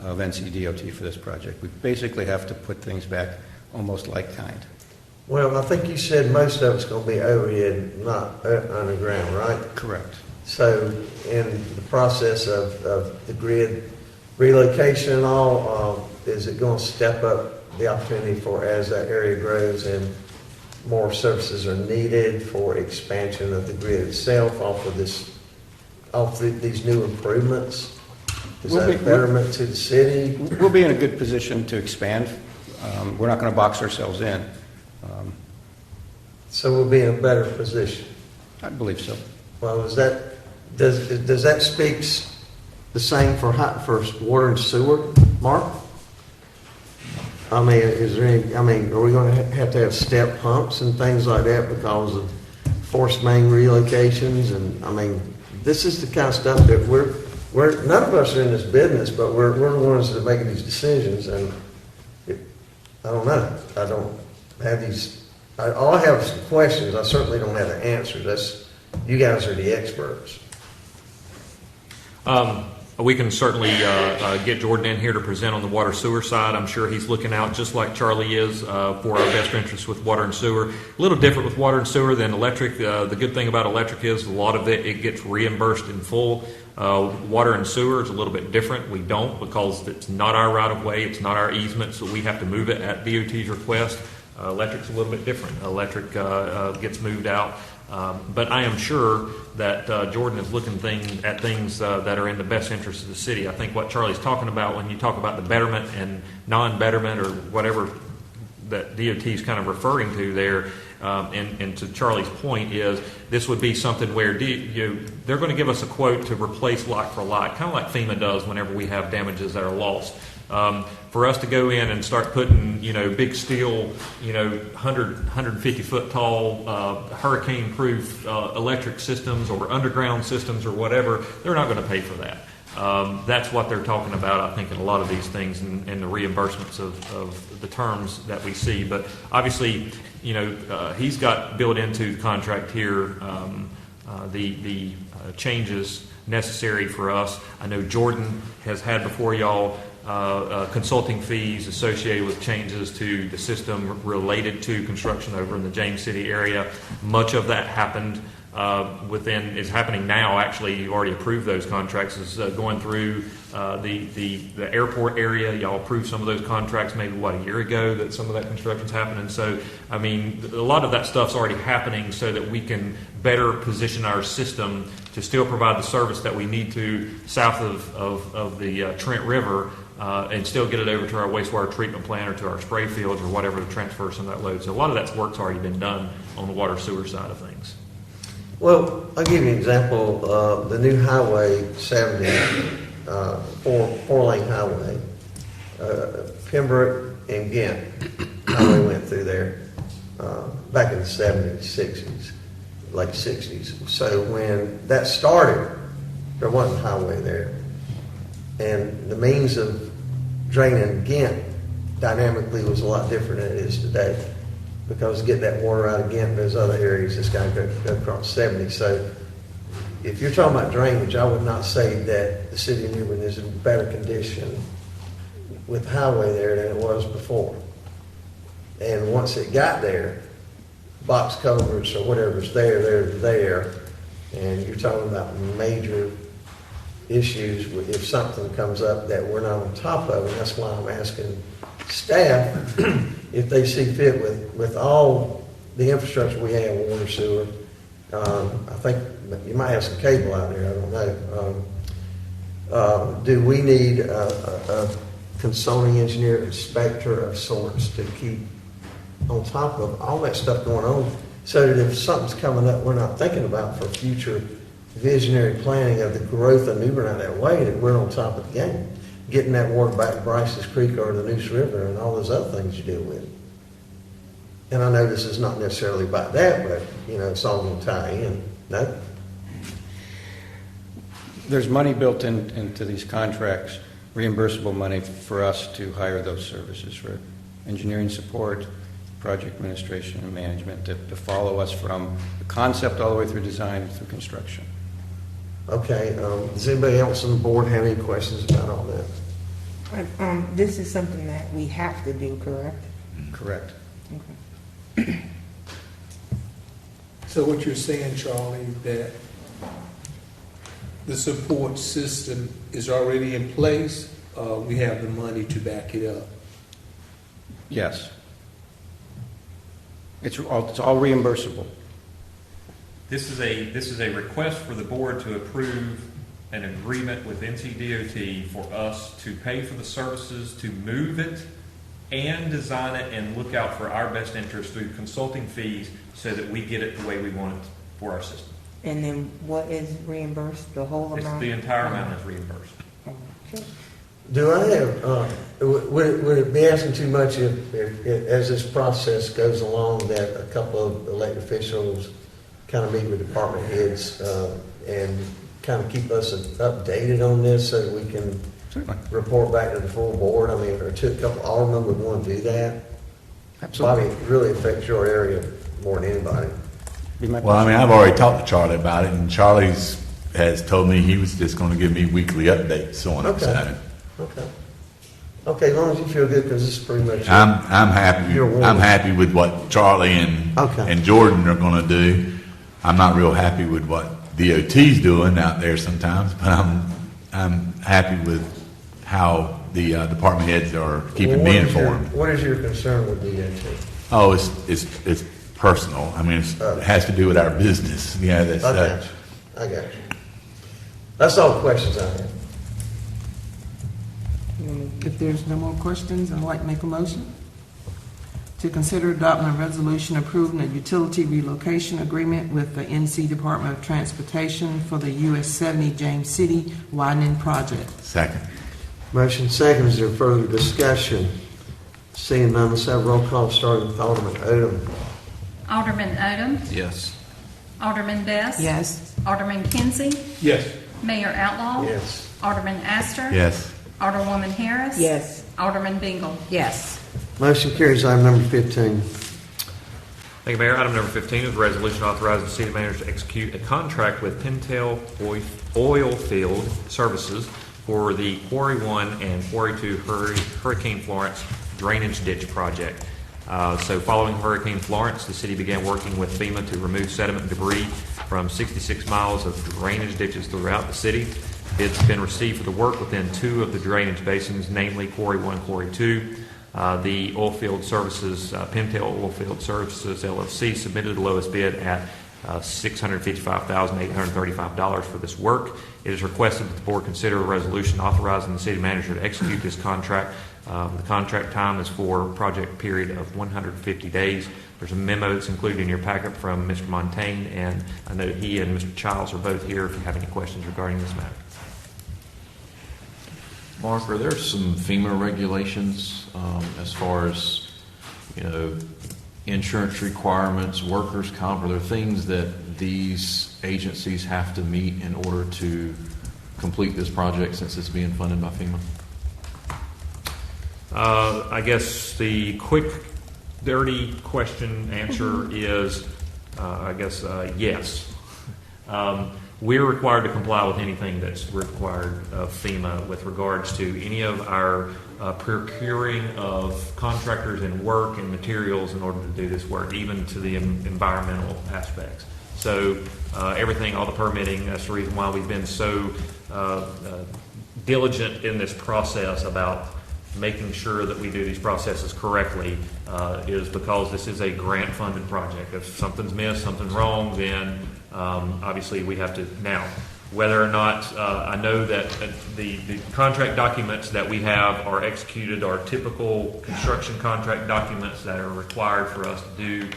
of ncdot for this project. We basically have to put things back almost like kind. Well, I think you said most of it's going to be overhead, not underground, right? Correct. So in the process of the grid relocation and all, is it going to step up the opportunity for, as that area grows and more services are needed for expansion of the grid itself off of these new improvements? Is that a betterment to the city? We'll be in a good position to expand. We're not going to box ourselves in. So we'll be in a better position. I believe so. Well, does that speak the same for water and sewer, Mark? I mean, are we going to have step pumps and things like that because of forced main relocations? And this is the kind of stuff that we're none of us are in this business, but we're the ones that are making these decisions, and I don't know. I don't have these. All I have is some questions. I certainly don't have the answers. You guys are the experts. We can certainly get Jordan in here to present on the water sewer side. I'm sure he's looking out just like Charlie is for our best interests with water and sewer. A little different with water and sewer than electric. The good thing about electric is a lot of it gets reimbursed in full. Water and sewer is a little bit different. We don't, because it's not our right of way, it's not our easement, so we have to move it at DOT's request. Electric's a little bit different. Electric gets moved out. But I am sure that Jordan is looking at things that are in the best interest of the city. I think what Charlie's talking about when you talk about the betterment and non-betterment or whatever that DOT is kind of referring to there, and to Charlie's point is this would be something where they're going to give us a quote to replace like for like, kind of like FEMA does whenever we have damages that are lost. For us to go in and start putting, big steel, 150 foot tall, hurricane proof electric systems or underground systems or whatever, they're not going to pay for that. That's what they're talking about, I think, in a lot of these things and the reimbursements of the terms that we see. But obviously, he's got built into the contract here the changes necessary for us. I know Jordan has had before y'all consulting fees associated with changes to the system related to construction over in the James City area. Much of that happened is happening now. Actually, you've already approved those contracts. Is going through the airport area. Y'all approved some of those contracts maybe a year ago that some of that construction's happening. So I mean, a lot of that stuff's already happening so that we can better position our system to still provide the service that we need to south of the Trent River. And still get it over to our wastewater treatment plant or to our spray fields or whatever to transfer some of that load. So a lot of that work's already been done on the water sewer side of things. Well, I'll give you an example. The new Highway 70, four-lane highway, Pembroke and Ghent highway went through there back in the 70s, 60s, late 60s. So when that started, there wasn't a highway there. And the means of draining Ghent dynamically was a lot different than it is today. Because getting that water out of Ghent and those other areas, it's got to go across 70. So if you're talking about drainage, I would not say that the city of Newbern is in better condition with the highway there than it was before. And once it got there, box culverts or whatever's there. And you're talking about major issues if something comes up that we're not on top of, and that's why I'm asking staff if they see fit with all the infrastructure we have, water, sewer. I think you might have some cable out there, I don't know. Do we need a consulting engineer, inspector of sorts to keep on top of all that stuff going on so that if something's coming up we're not thinking about for future visionary planning of the growth of New Bern out that way, that we're on top of the game, getting that water back to Bryce's Creek or the Neuse River and all those other things you deal with. And I know this is not necessarily about that, but it's all going to tie in. No? There's money built into these contracts, reimbursable money for us to hire those services for engineering support, project administration and management to follow us from the concept all the way through design through construction. Okay, does anybody else on the board have any questions about all that? This is something that we have to do, correct? Correct. Okay. So what you're saying, Charlie, that the support system is already in place, we have the money to back it up? Yes. It's all reimbursable. This is a request for the board to approve an agreement with NCDOT for us to pay for the services to move it and design it and look out for our best interest through consulting fees so that we get it the way we want it for our system. And then what is reimbursed, the whole amount? The entire amount is reimbursed. Okay. Do I have, would it be asking too much if as this process goes along, that a couple of elected officials kind of meet with department heads and kind of keep us updated on this so that we can Certainly. report back to the full board? I mean, or a couple aldermen would want to do that? Absolutely. Bobby, it really affects your area more than anybody. Be my Well, I pleasure. mean, I've already talked to Charlie about it, and Charlie's has told me he was just going to give me weekly updates on it. Okay. So Okay. Okay, as long as you feel good, because this is pretty much. I'm happy. You're warm. I'm happy with what Charlie Okay. and Jordan are going to do. I'm not real happy with what DOT's doing out there sometimes, but I'm happy with how the department heads are keeping me informed. What is your concern with DOT? Oh, it's personal. I mean, it has to do with our business. Yeah, that's. I got you. I got you. That's all the questions I have. If there's no more questions, I'd like to make a motion to consider adopting a resolution approving a utility relocation agreement with the NC Department of Transportation for the US 70 James City widening project. Second. Motion second. Is there further discussion? Seeing none, let's have a roll call starting with Alderman Odham. Alderman Odham. Yes. Alderman Best. Yes. Alderman Kinsey. Yes. Mayor Outlaw. Yes. Alderman Astor. Yes. Alderwoman Harris. Yes. Alderman Bingle. Yes. Motion carries. Item number 15. Thank you, Mayor. Item number 15 is a resolution authorizing the city manager to execute a contract with Pintail Oil Field Services for the Quarry 1 and Quarry 2 Hurricane Florence drainage ditch project. So following Hurricane Florence, the city began working with FEMA to remove sediment and debris from 66 miles of drainage ditches throughout the city. Bids have been received for the work within 2 of the drainage basins, namely Quarry 1, Quarry 2. The Oilfield Services, Pintail Oilfield Services LLC submitted the lowest bid at $655,835 for this work. It is requested that the board consider a resolution authorizing the city manager to execute this contract. The contract time is for a project period of 150 days. There's a memo that's included in your packet from Mr. Montaigne, and I know he and Mr. Childs are both here if you have any questions regarding this matter. Mark, are there some FEMA regulations as far as, insurance requirements, workers' comp? Are there things that these agencies have to meet in order to complete this project since it's being funded by FEMA? I guess the quick, dirty question answer is, yes. We're required to comply with anything that's required of FEMA with regards to any of our procuring of contractors and work and materials in order to do this work, even to the environmental aspects. So everything, all the permitting, that's the reason why we've been so diligent in this process about making sure that we do these processes correctly, is because this is a grant-funded project. If something's missed, something's wrong, then obviously we have to. Now, whether or not I know that the contract documents that we have are executed are typical construction contract documents that are required for us to do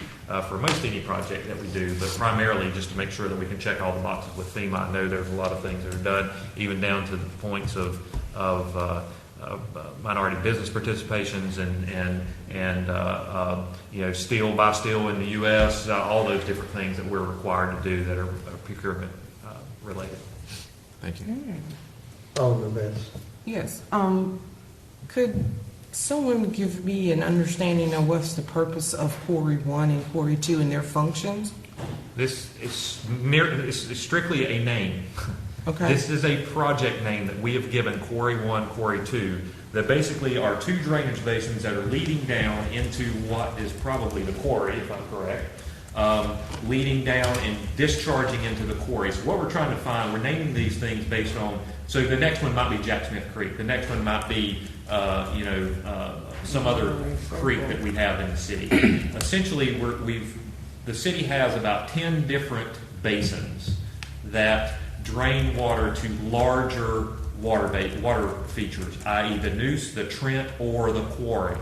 for most any project that we do, but primarily just to make sure that we can check all the boxes with FEMA. I know there's a lot of things that are done, even down to the points of minority business participations and steel by steel in the U.S., all those different things that we're required to do that are procurement related. Thank you. Alderman Best. Yes. Could someone give me an understanding of what's the purpose of Quarry 1 and Quarry 2 and their functions? This is it's strictly a name. Okay. This is a project name that we have given Quarry 1, Quarry 2, that basically are 2 drainage basins that are leading down into what is probably the quarry, if I'm correct, leading down and discharging into the quarry. So what we're trying to find, we're naming these things based on, so the next one might be Jack Smith Creek, the next one might be, some other creek that we have in the city. Essentially, the city has about 10 different basins that drain water to larger water features, i.e. the Neuse, the Trent, or the quarry.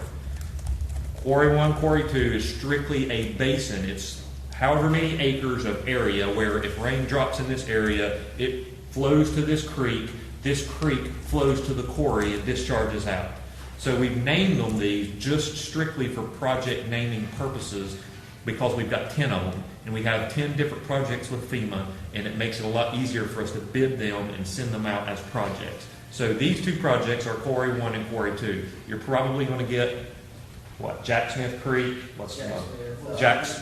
Quarry 1, Quarry 2 is strictly a basin. It's however many acres of area where if rain drops in this area, it flows to this creek flows to the quarry and discharges out. So we've named them these just strictly for project naming purposes. because we've got 10 of them, and we have 10 different projects with FEMA, and it makes it a lot easier for us to bid them and send them out as projects. So these two projects are Quarry 1 and Quarry 2. You're probably going to get, what, Jack Smith Creek? What's Jack's?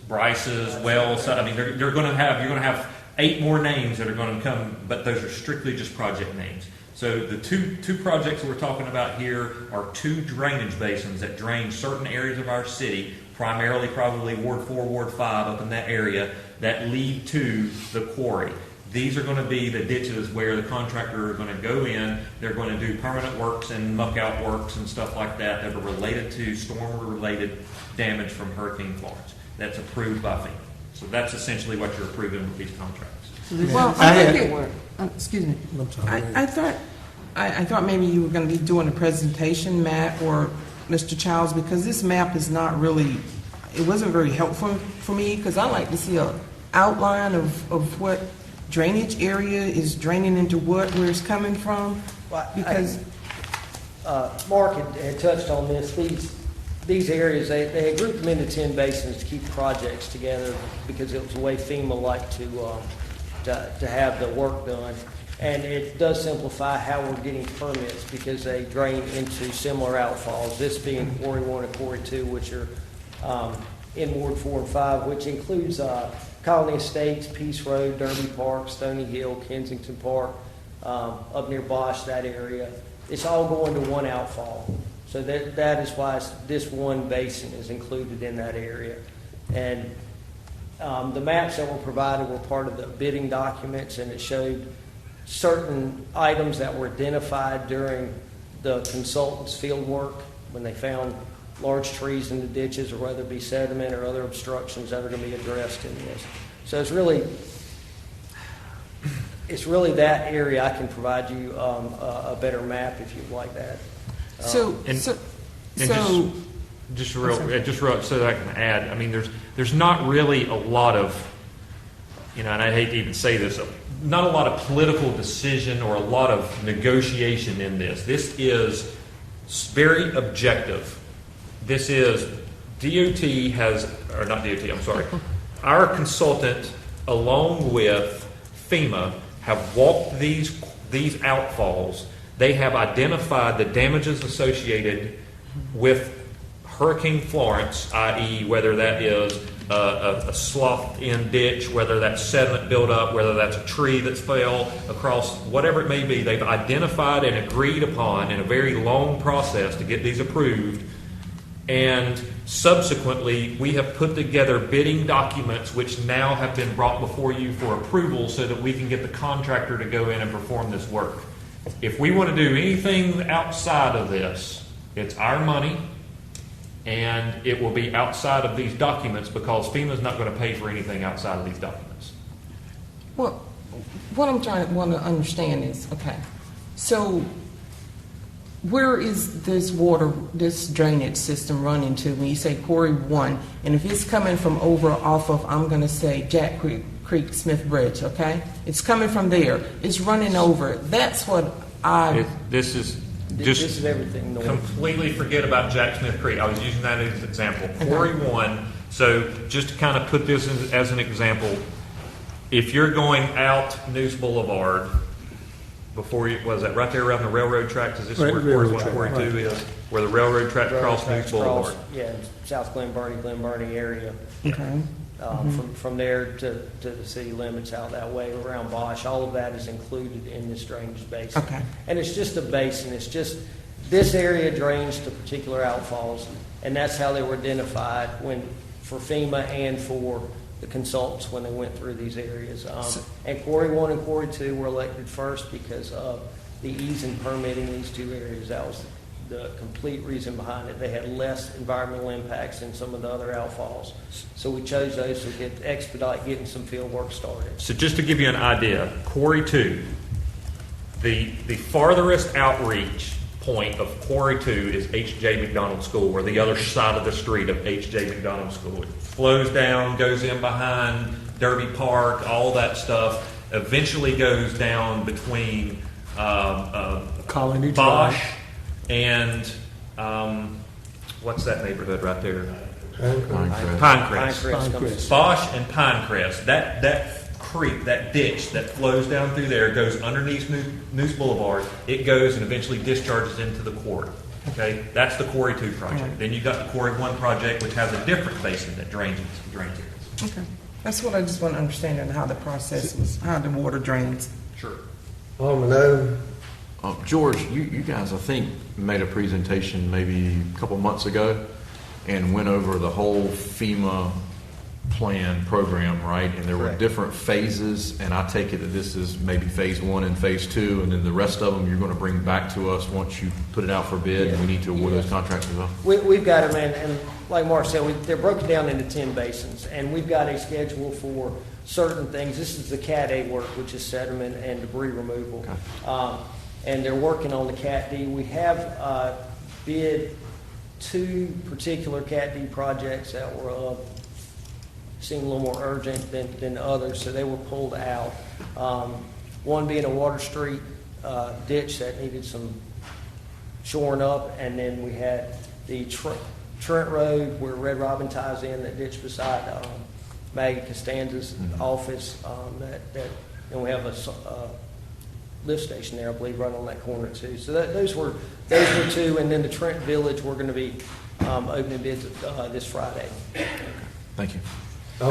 Bryce's, Wells. I mean, you're going to have 8 more names that are going to come, but those are strictly just project names. So the two projects that we're talking about here are 2 drainage basins that drain certain areas of our city, primarily probably Ward 4, Ward 5 up in that area, that lead to the quarry. These are going to be the ditches where the contractor are going to go in. They're going to do permanent works and muck out works and stuff like that that are related to storm-related damage from Hurricane Florence. That's approved by FEMA. So that's essentially what you're approving with these contracts. Well, excuse me. I thought maybe you were going to be doing a presentation, Matt or Mr. Childs, because this map is not really, it wasn't very helpful for me, because I like to see an outline of what drainage area is draining into what, where it's coming from, because... Mark had touched on this. These areas, they had grouped them into 10 basins to keep projects together because it was the way FEMA liked to have the work done. And it does simplify how we're getting permits because they drain into similar outfalls, this being Quarry 1 and Quarry 2, which are in Ward 4 and 5, which includes Colony Estates, Peace Road, Derby Park, Stony Hill, Kensington Park, up near Bosch, that area. It's all going to one outfall. So that is why this one basin is included in that area. And the maps that were provided were part of the bidding documents, and it showed certain items that were identified during the consultant's field work when they found large trees in the ditches, or whether it be sediment or other obstructions that are going to be addressed in this. So it's really that area. I can provide you a better map if you'd like that. Just real so that I can add, I mean, there's not really a lot of, and I hate to even say this, not a lot of political decision or a lot of negotiation in this. This is very objective. This is our consultant, along with FEMA, have walked these outfalls. They have identified the damages associated with Hurricane Florence, i.e. whether that is a sloughed-in ditch, whether that's sediment buildup, whether that's a tree that's fell across, whatever it may be. They've identified and agreed upon in a very long process to get these approved. And subsequently, we have put together bidding documents which now have been brought before you for approval so that we can get the contractor to go in and perform this work. If we want to do anything outside of this, it's our money, and it will be outside of these documents because FEMA's not going to pay for anything outside of these documents. Well, what I'm want to understand is, okay, so where is this drainage system running to when you say Quarry 1? And if it's coming from over off of, I'm going to say Jack Creek Smith Bridge, okay? It's coming from there. It's running over. That's what This is everything. Completely forget about Jack Smith Creek. I was using that as an example. Quarry 1. So just to kind of put this as an example, if you're going out Neuse Boulevard, before you, was that right there around the railroad tracks? Is this where Quarry 1, Quarry 2 is? Where the railroad tracks cross Neuse Boulevard? Yeah, South Glen Burnie area. Okay. From there to the city limits out that way around Bosch, all of that is included in this drainage basin. Okay. And it's just a basin. It's just this area drains to particular outfalls, and that's how they were identified for FEMA and for the consultants when they went through these areas. And Quarry 1 and Quarry 2 were elected first because of the ease in permitting these two areas. That was the complete reason behind it. They had less environmental impacts than some of the other outfalls. So we chose those to expedite getting some field work started. So just to give you an idea, Quarry 2, the farthest outreach point of Quarry 2 is H.J. McDonald School, or the other side of the street of H.J. McDonald School. It flows down, goes in behind Derby Park, all that stuff, eventually goes down between Colony Bosch and what's that neighborhood right there? Pinecrest. Pinecrest comes- Pinecrest. Bosch and Pinecrest, that creek, that ditch that flows down through there, goes underneath News Boulevard. It goes and eventually discharges into the quarry. Okay, that's the Quarry 2 project. Then you've got the Quarry 1 project, which has a different basin that drains areas. Okay. That's what I just want to understand and how the process is, how the water drains. Sure. Alderman Odham. George, you guys, I think, made a presentation maybe a couple months ago and went over the whole FEMA plan program, right? And there were Correct. different phases, and I take it that this is maybe phase 1 and phase 2, and then the rest of them you're going to bring back to us once you put it out for bid, and we need to award those contracts as well? We've got them, and like Mark said, they're broken down into 10 basins, and we've got a schedule for certain things. This is the Cat A work, which is sediment and debris removal. Okay. And they're working on the Cat D. We have bid 2 particular Cat D projects that were seemed a little more urgent than others, so they were pulled out. One being a Water Street ditch that needed some shoring up, and then we had the Trent Road where Red Robin ties in, that ditch beside Maggie Costanza's office. And we have a lift station there, I believe, right on that corner too. So those were 2, and then the Trent Village, we're going to be opening bids this Friday. Thank you.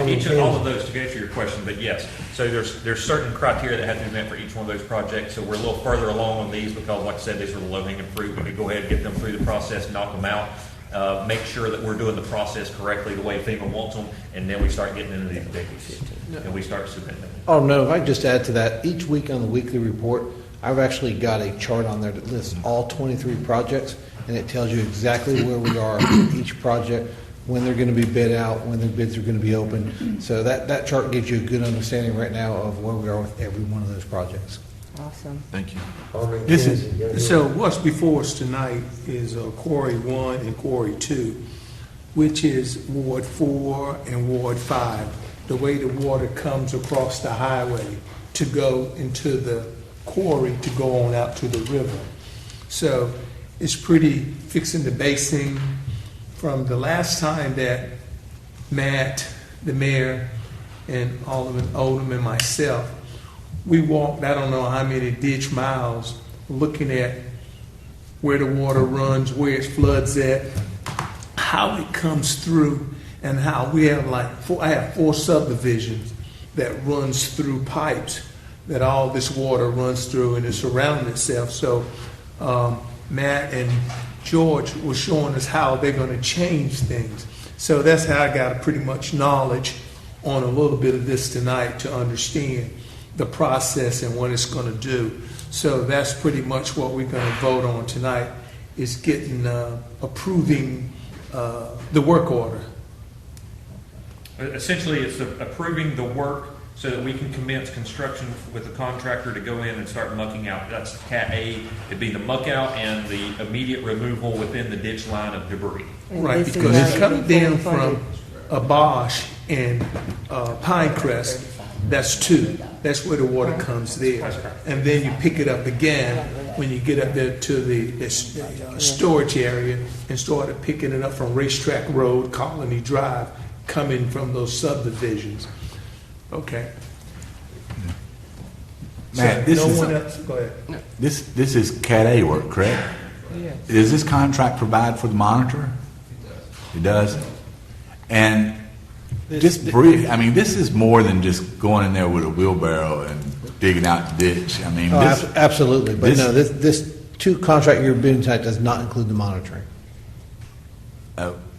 Each of all of those, to answer your question, but yes. So there's certain criteria that have to be met for each one of those projects. So we're a little further along on these because, like I said, these are the low-hanging fruit. We could go ahead and get them through the process, knock them out, make sure that we're doing the process correctly the way FEMA wants them, and then we start getting into these biggies. And we start submitting them. Oh, no, if I could just add to that, each week on the weekly report, I've actually got a chart on there that lists all 23 projects, and it tells you exactly where we are with each project, when they're going to be bid out, when the bids are going to be open. So that chart gives you a good understanding right now of where we are with every one of those projects. Awesome. Thank you. Alderman This is- Kinsey, go ahead. So what's before us tonight is Quarry 1 and Quarry 2, which is Ward 4 and Ward 5. The way the water comes across the highway to go into the quarry to go on out to the river. So it's pretty fixing the basin. From the last time that Matt, the mayor, and Alderman Odham and myself, we walked, I don't know how many ditch miles, looking at where the water runs, where it floods at, how it comes through, and how we have I have 4 subdivisions that runs through pipes that all this water runs through and it's surrounding itself. So Matt and George was showing us how they're going to change things. So that's how I got pretty much knowledge on a little bit of this tonight to understand the process and what it's going to do. So that's pretty much what we're going to vote on tonight, is getting, approving the work order. Essentially, it's approving the work so that we can commence construction with the contractor to go in and start mucking out. That's Cat A. It'd be the muck out and the immediate removal within the ditch line of debris. And Right, this is because it's not coming fully down funded. from Bosch and Pinecrest. That's 2. That's where the water comes there. And then you pick it up again when you get up there to the storage area and start picking it up from Racetrack Road, Colony Drive, coming from those subdivisions. Okay. Matt, So this no is- one else, go ahead. This is Cat A work, correct? Yes. Does this contract provide for the monitor? It does. And just brief, I mean, this is more than just going in there with a wheelbarrow and digging out the ditch. I mean, Oh, this, absolutely, but this- no, this 2 contract year bidding type does not include the monitoring.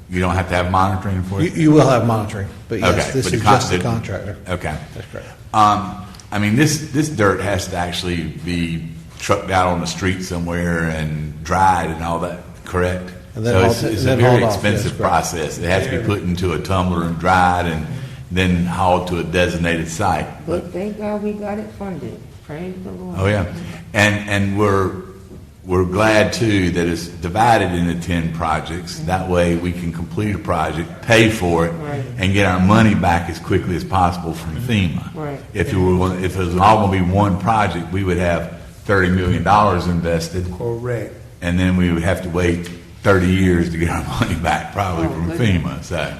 you don't have to have monitoring for it? You will have monitoring, but yes, Okay, this but is the con- just the the- contractor. Okay. That's correct. I mean, this dirt has to actually be trucked out on the street somewhere and dried and all that, correct? And then So hauled- it's and a then very hauled off, yes, expensive correct. process. It has to be put into a tumbler and dried and then hauled to a designated site. But thank God we got it funded. Praise the Lord. Oh, yeah. And we're glad, too, that it's divided into 10 projects. That way, we can complete a project, pay for it, Right. and get our money back as quickly as possible from FEMA. Right. If it was all going to be one project, we would have $30 million invested, Correct. and then we would have to wait 30 years to get our money back, probably from FEMA, so.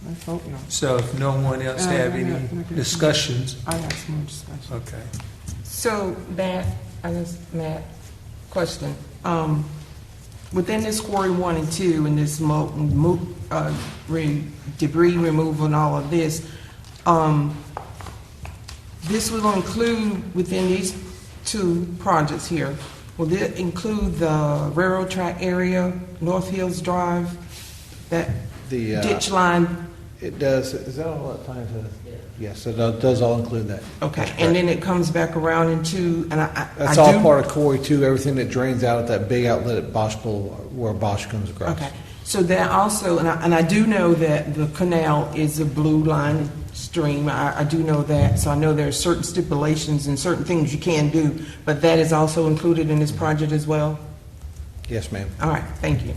Let's hope not. So if no one else have any discussions, I have some more discussion. okay. So, Matt, question. Within this quarry 1 and 2 and this debris removal and all of this, this will include within these 2 projects here, will it include the railroad track area, North Hills Drive, that The, ditch line? It does, is that all that time to? Yes, it does all include that. Okay, and then it comes back around into, and I That's do. all part of Corey too, everything that drains out at that big outlet at Bosch Boulevard, where Bosch comes across. Okay, so that also, and I do know that the canal is a blue line stream. I do know that, so I know there are certain stipulations and certain things you can do, but that is also included in this project as well? Yes, ma'am. All right, thank you.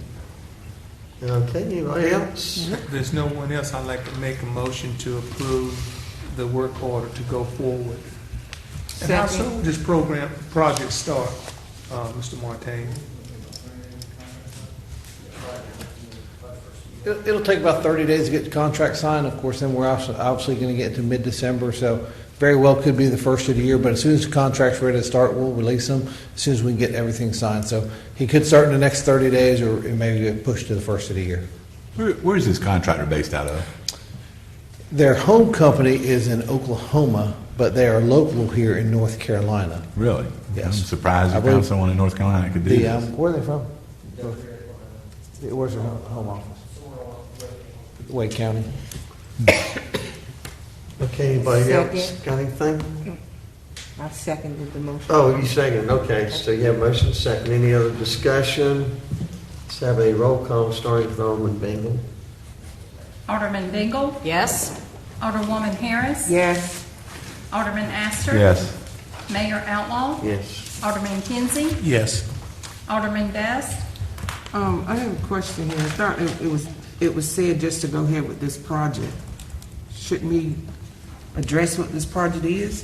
Okay, anybody else? If there's no one else, I'd like to make a motion to approve the work order to go forward. And how soon will this project start, Mr. Martin? It'll take about 30 days to get the contract signed. Of course, then we're obviously going to get to mid-December, so very well could be the first of the year, but as soon as the contract's ready to start, we'll release them as soon as we can get everything signed. So he could start in the next 30 days, or it may get pushed to the first of the year. Where's this contractor based out of? Their home company is in Oklahoma, but they are local here in North Carolina. Really? Yes. I'm surprised I you believe- found someone in North Carolina that could do this. Where are they from? Where's their home office? Wake County. Okay, anybody else Second. got anything? I seconded the motion. Oh, you second, okay, so you have motion second. Any other discussion? Let's have a roll call starting with Alderman Bingle. Alderman Bingle. Yes? Alderwoman Harris. Yes. Alderman Astor. Yes. Mayor Outlaw. Yes. Alderman Kinsey. Yes. Alderman Best. I have a question here. I thought it was said just to go ahead with this project. Shouldn't we address what this project is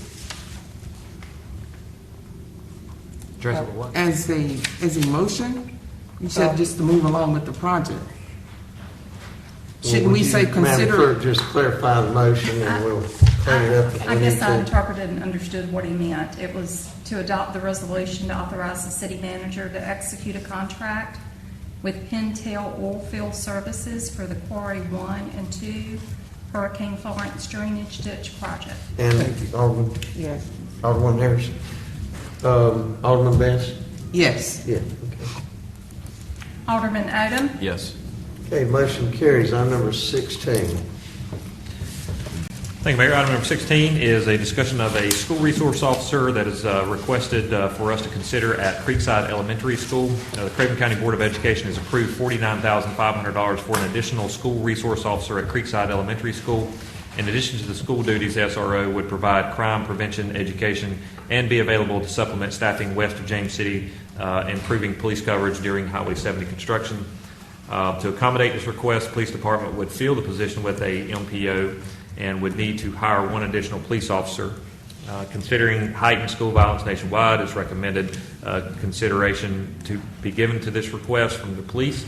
Address it with what? as a motion? You said just to move along with the project. Shouldn't we say Madam consider? Clerk, just clarify the motion and we'll clean it up if I we need guess I to. interpreted and understood what he meant. It was to adopt the resolution to authorize the city manager to execute a contract with Pintail Oilfield Services for the Quarry 1 and 2 Hurricane Florence Drainage Ditch Project. And Alderman, Yes. Alderman Harris. Alderman Best? Yes. Yeah, okay. Alderman Odham. Yes. Okay, motion carries. Item number 16. Thank you, Mayor. Item number 16 is a discussion of a school resource officer that is requested for us to consider at Creekside Elementary School. The Craven County Board of Education has approved $49,500 for an additional school resource officer at Creekside Elementary School. In addition to the school duties, SRO would provide crime prevention education and be available to supplement staffing west of James City, improving police coverage during Highway 70 construction. To accommodate this request, the police department would fill the position with a MPO and would need to hire one additional police officer. Considering heightened school violence nationwide, it's recommended consideration to be given to this request from the police.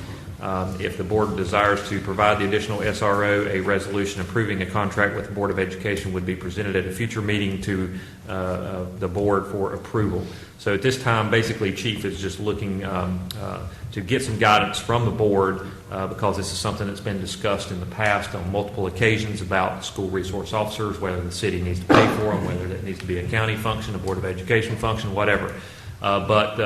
If the board desires to provide the additional SRO, a resolution approving a contract with the Board of Education would be presented at a future meeting to the board for approval. So at this time, basically, Chief is just looking to get some guidance from the board because this is something that's been discussed in the past on multiple occasions about school resource officers, whether the city needs to pay for them, whether that needs to be a county function, a Board of Education function, whatever. But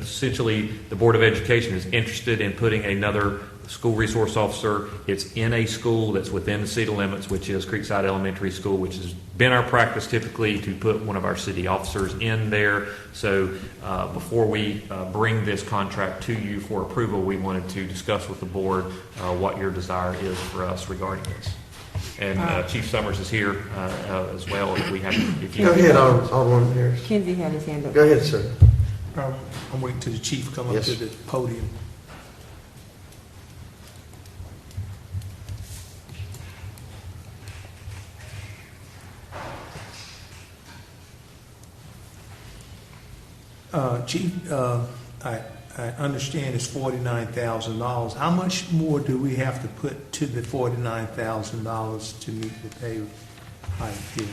essentially, the Board of Education is interested in putting another school resource officer. It's in a school that's within the city limits, which is Creekside Elementary School, which has been our practice typically to put one of our city officers in there. So before we bring this contract to you for approval, we wanted to discuss with the board what your desire is for us regarding this. And Chief Summers is here as well. If we have, if you Go ahead, Alderman Harris. Kinsey had his hand up. Go ahead, sir. I'm waiting till the chief come up Yes. to the podium. Chief, I I understand it's $49,000. How much more do we have to put to the $49,000 to meet the pay hike here?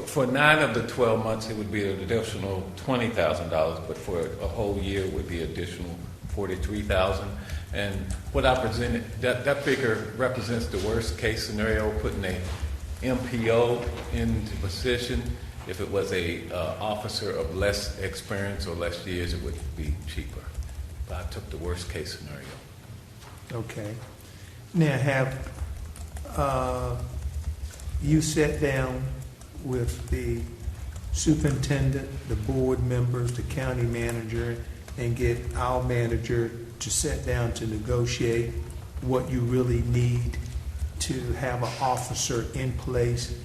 For 9 of the 12 months, it would be an additional $20,000, but for a whole year, it would be additional $43,000. And what I presented, that figure represents the worst case scenario, putting a MPO into position. If it was a officer of less experience or less years, it would be cheaper. But I took the worst case scenario. Okay. Now, have you sat down with the superintendent, the board members, the county manager, and get our manager to sit down to negotiate what you really need to have an officer in place?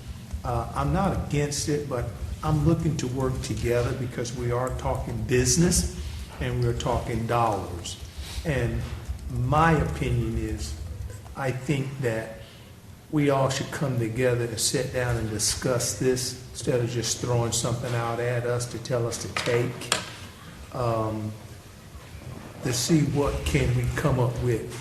I'm not against it, but I'm looking to work together because we are talking business and we're talking dollars. And my opinion is, I think that we all should come together to sit down and discuss this instead of just throwing something out at us to tell us to take, to see what can we come up with,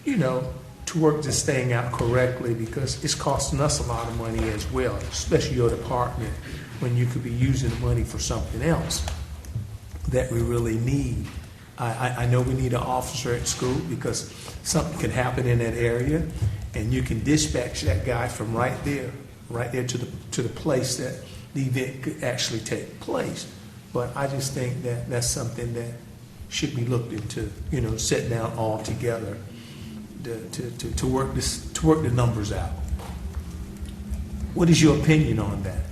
to work this thing out correctly, because it's costing us a lot of money as well, especially your department, when you could be using the money for something else that we really need. I know we need an officer at school because something could happen in that area, and you can dispatch that guy from right there to the place that the event could actually take place. But I just think that that's something that should be looked into, sit down all together to work the numbers out. What is your opinion on that?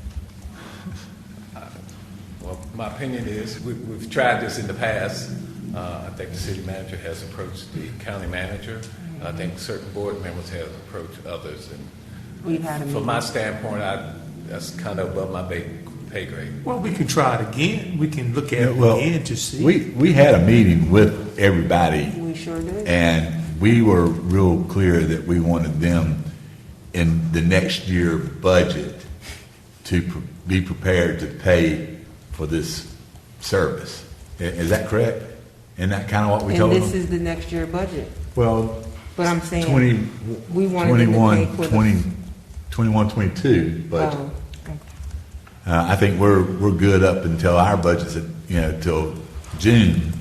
Well, my opinion is we've tried this in the past. I think the city manager has approached the county manager. I think certain board members have approached others. And We've had a from my standpoint, that's kind of above my pay grade. Well, we can try it again. We can look at it again to see. We had a meeting with everybody, We sure did. and we were real clear that we wanted them in the next year budget to be prepared to pay for this service. Is that correct? Isn't that kind of what we And told this them? is the next year budget. Well, But I'm saying, 20, we wanted them to 21, pay for the- 21, 22 budget. Oh, okay. I think we're good up until our budget's till June,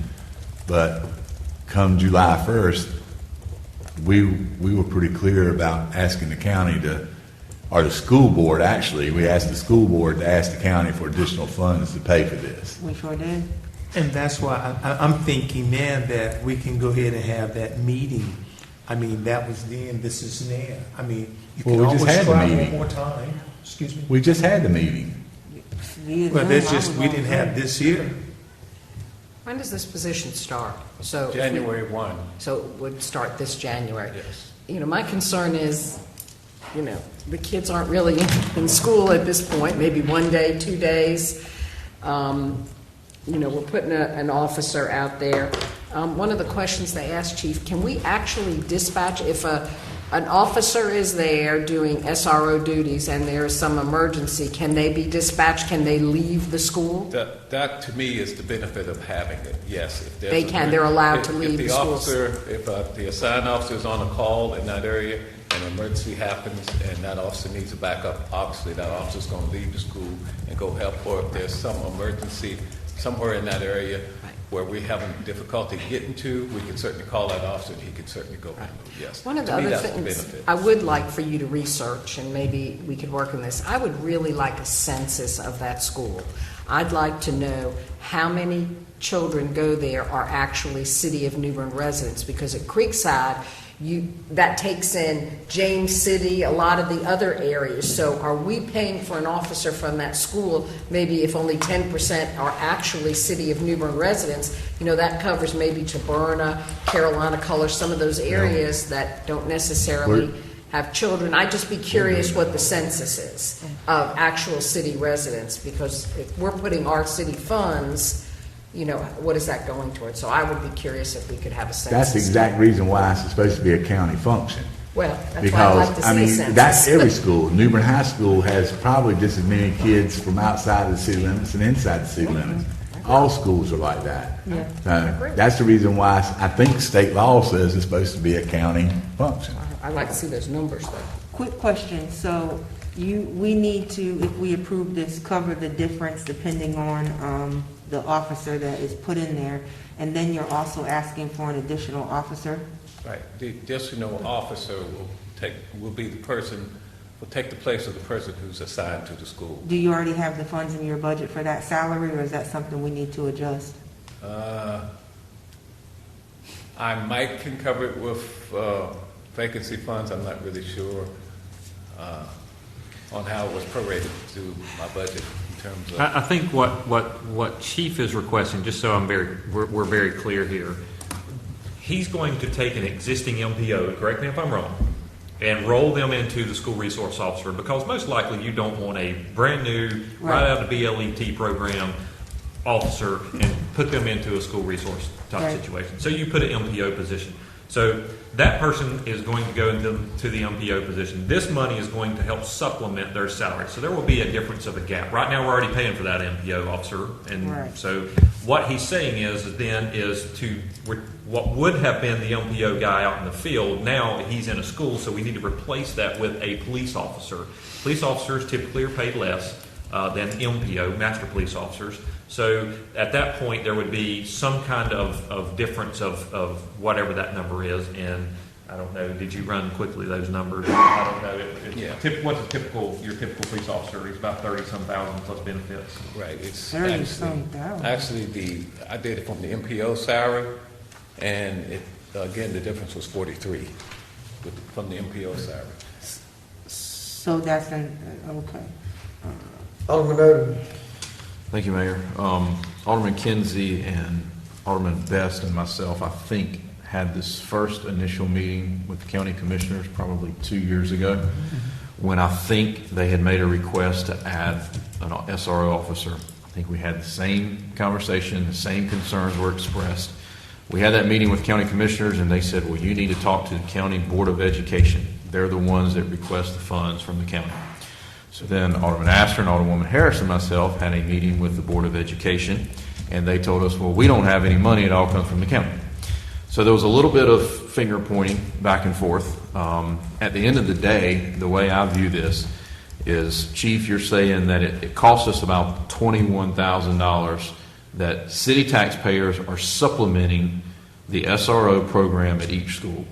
but come July 1st, we were pretty clear about asking the county or the school board, actually, we asked the school board to ask the county for additional funds to pay for this. We sure did. And that's why I'm thinking now that we can go ahead and have that meeting. I mean, that was then, this is now. I mean, you can Well, we just always had the try meeting. one more time. Excuse me. We just had the meeting. But that's just, we didn't have this year. When does this position start? So if we- January 1. So it would start this January. Yes. My concern is, the kids aren't really in school at this point, maybe 1 day, 2 days. We're putting an officer out there. One of the questions they asked, Chief, can we actually dispatch if an officer is there doing SRO duties and there's some emergency, can they be dispatched? Can they leave the school? That to me is the benefit of having it. Yes, if there's They can. They're allowed to leave If the the schools. officer, if the assigned officer is on a call in that area, and an emergency happens, and that officer needs a backup, obviously that officer's going to leave the school and go help. Or if there's some emergency somewhere in that area where we're having difficulty getting to, we can certainly call that officer, and he can certainly go handle it. Yes. One of the To me, other that's the things benefit. I would like for you to research, and maybe we could work on this, I would really like a census of that school. I'd like to know how many children go there are actually City of New Bern residents, because at Creekside, that takes in James City, a lot of the other areas. So are we paying for an officer from that school, maybe if only 10% are actually City of New Bern residents, that covers maybe Taberna, Carolina Colors, some of those areas that don't necessarily have children. I'd just be curious what the census is of actual city residents, because if we're putting our city funds, what is that going towards? So I would be curious if we could have a census. That's the exact reason why it's supposed to be a county function. Well, that's why I'd like to see a census. That's every school. New Bern High School has probably just as many kids from outside of the city limits and inside the city limits. All schools are like that. Yeah. That's the reason why I think state law says it's supposed to be a county function. I'd like to see those numbers, though. Quick question, so we need to, if we approve this, cover the difference depending on the officer that is put in there, and then you're also asking for an additional officer? Right. The additional officer will be the person, will take the place of the person who's assigned to the school. Do you already have the funds in your budget for that salary, or is that something we need to adjust? I might can cover it with vacancy funds. I'm not really sure on how it was prorated to my budget in terms of. I think what Chief is requesting, just so we're very clear here, he's going to take an existing MPO, correct me if I'm wrong, and roll them into the school resource officer, because most likely you don't want a brand new, right out of the BLET program officer and put them into a school resource type situation. So you put an MPO position. So that person is going to go into the MPO position. This money is going to help supplement their salary. So there will be a difference of a gap. Right now, we're already paying for that MPO officer. And so what he's saying is what would have been the MPO guy out in the field, now he's in a school, so we need to replace that with a police officer. Police officers typically are paid less than MPO, master police officers. So at that point, there would be some kind of difference of whatever that number is. And I don't know, did you run quickly those numbers? I don't know. What's your typical police officer? He's about 30-some thousand plus benefits. Right. It's 30-some thousand. Actually, I did it from the MPO salary, and again, the difference was 43 from the MPO salary. So that's okay. Alderman Odham. Thank you, Mayor. Alderman Kinsey and Alderman Best and myself, I think, had this first initial meeting with the county commissioners probably 2 years ago, when I think they had made a request to add an SRO officer. I think we had the same conversation, the same concerns were expressed. We had that meeting with county commissioners, and they said, well, you need to talk to the county board of education. They're the ones that request the funds from the county. So then Alderman Astor and Alderwoman Harris and myself had a meeting with the Board of Education, and they told us, well, we don't have any money, it all comes from the county. So there was a little bit of finger pointing back and forth. At the end of the day, the way I view this is, Chief, you're saying that it costs us about $21,000 that city taxpayers are supplementing the SRO program at each school.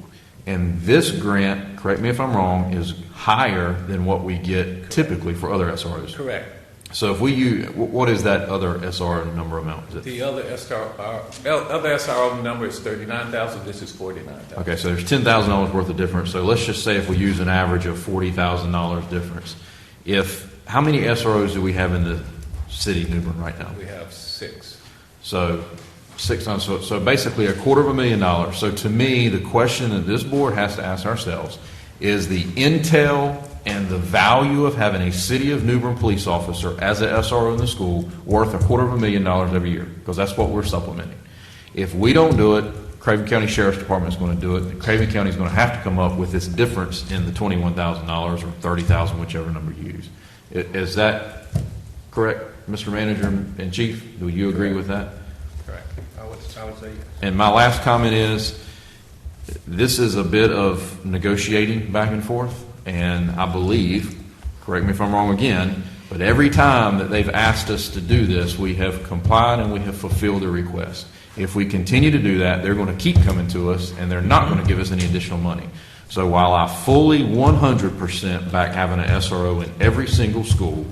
And this grant, correct me if I'm wrong, is higher than what we get typically for other SROs. Correct. So if we use, what is that other SRO number amount? Is it? The other SRO number is 39,000. This is 49,000. Okay, so there's $10,000 worth of difference. So let's just say if we use an average of $40,000 difference. How many SROs do we have in the city of New Bern right now? We have 6. So 6 times, so basically $250,000. So to me, the question that this board has to ask ourselves is the intel and the value of having a city of New Bern police officer as an SRO in the school worth $250,000 every year, because that's what we're supplementing. If we don't do it, Craven County Sheriff's Department is going to do it, and Craven County is going to have to come up with this difference in the $21,000 or $30,000, whichever number you use. Is that correct, Mr. Manager and Chief? Do you agree with that? Correct. I would say yes. And my last comment is, this is a bit of negotiating back and forth, and I believe, correct me if I'm wrong again, but every time that they've asked us to do this, we have complied and we have fulfilled their request. If we continue to do that, they're going to keep coming to us, and they're not going to give us any additional money. So while I fully 100% back having an SRO in every single school,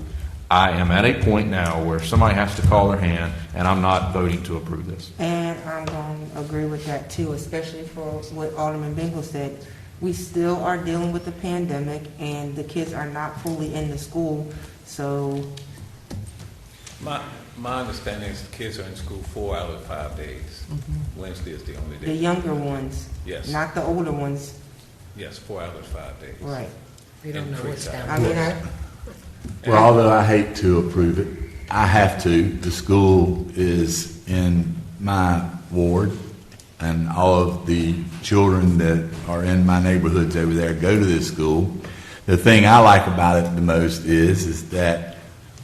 I am at a point now where somebody has to call their hand, and I'm not voting to approve this. And I'm going to agree with that too, especially for what Alderman Bingle said. We still are dealing with the pandemic, and the kids are not fully in the school, so. My understanding is the kids are in school 4 out of 5 days. Mm-hmm. Wednesday is the only day. The younger ones. Yes. Not the older ones. Yes, 4 out of 5 days. Right. We don't know what's down I mean, Well, although I hate to approve it, I have to. The school is in my ward, and all of the children that are in my neighborhoods over there go to this school. The thing I like about it the most is that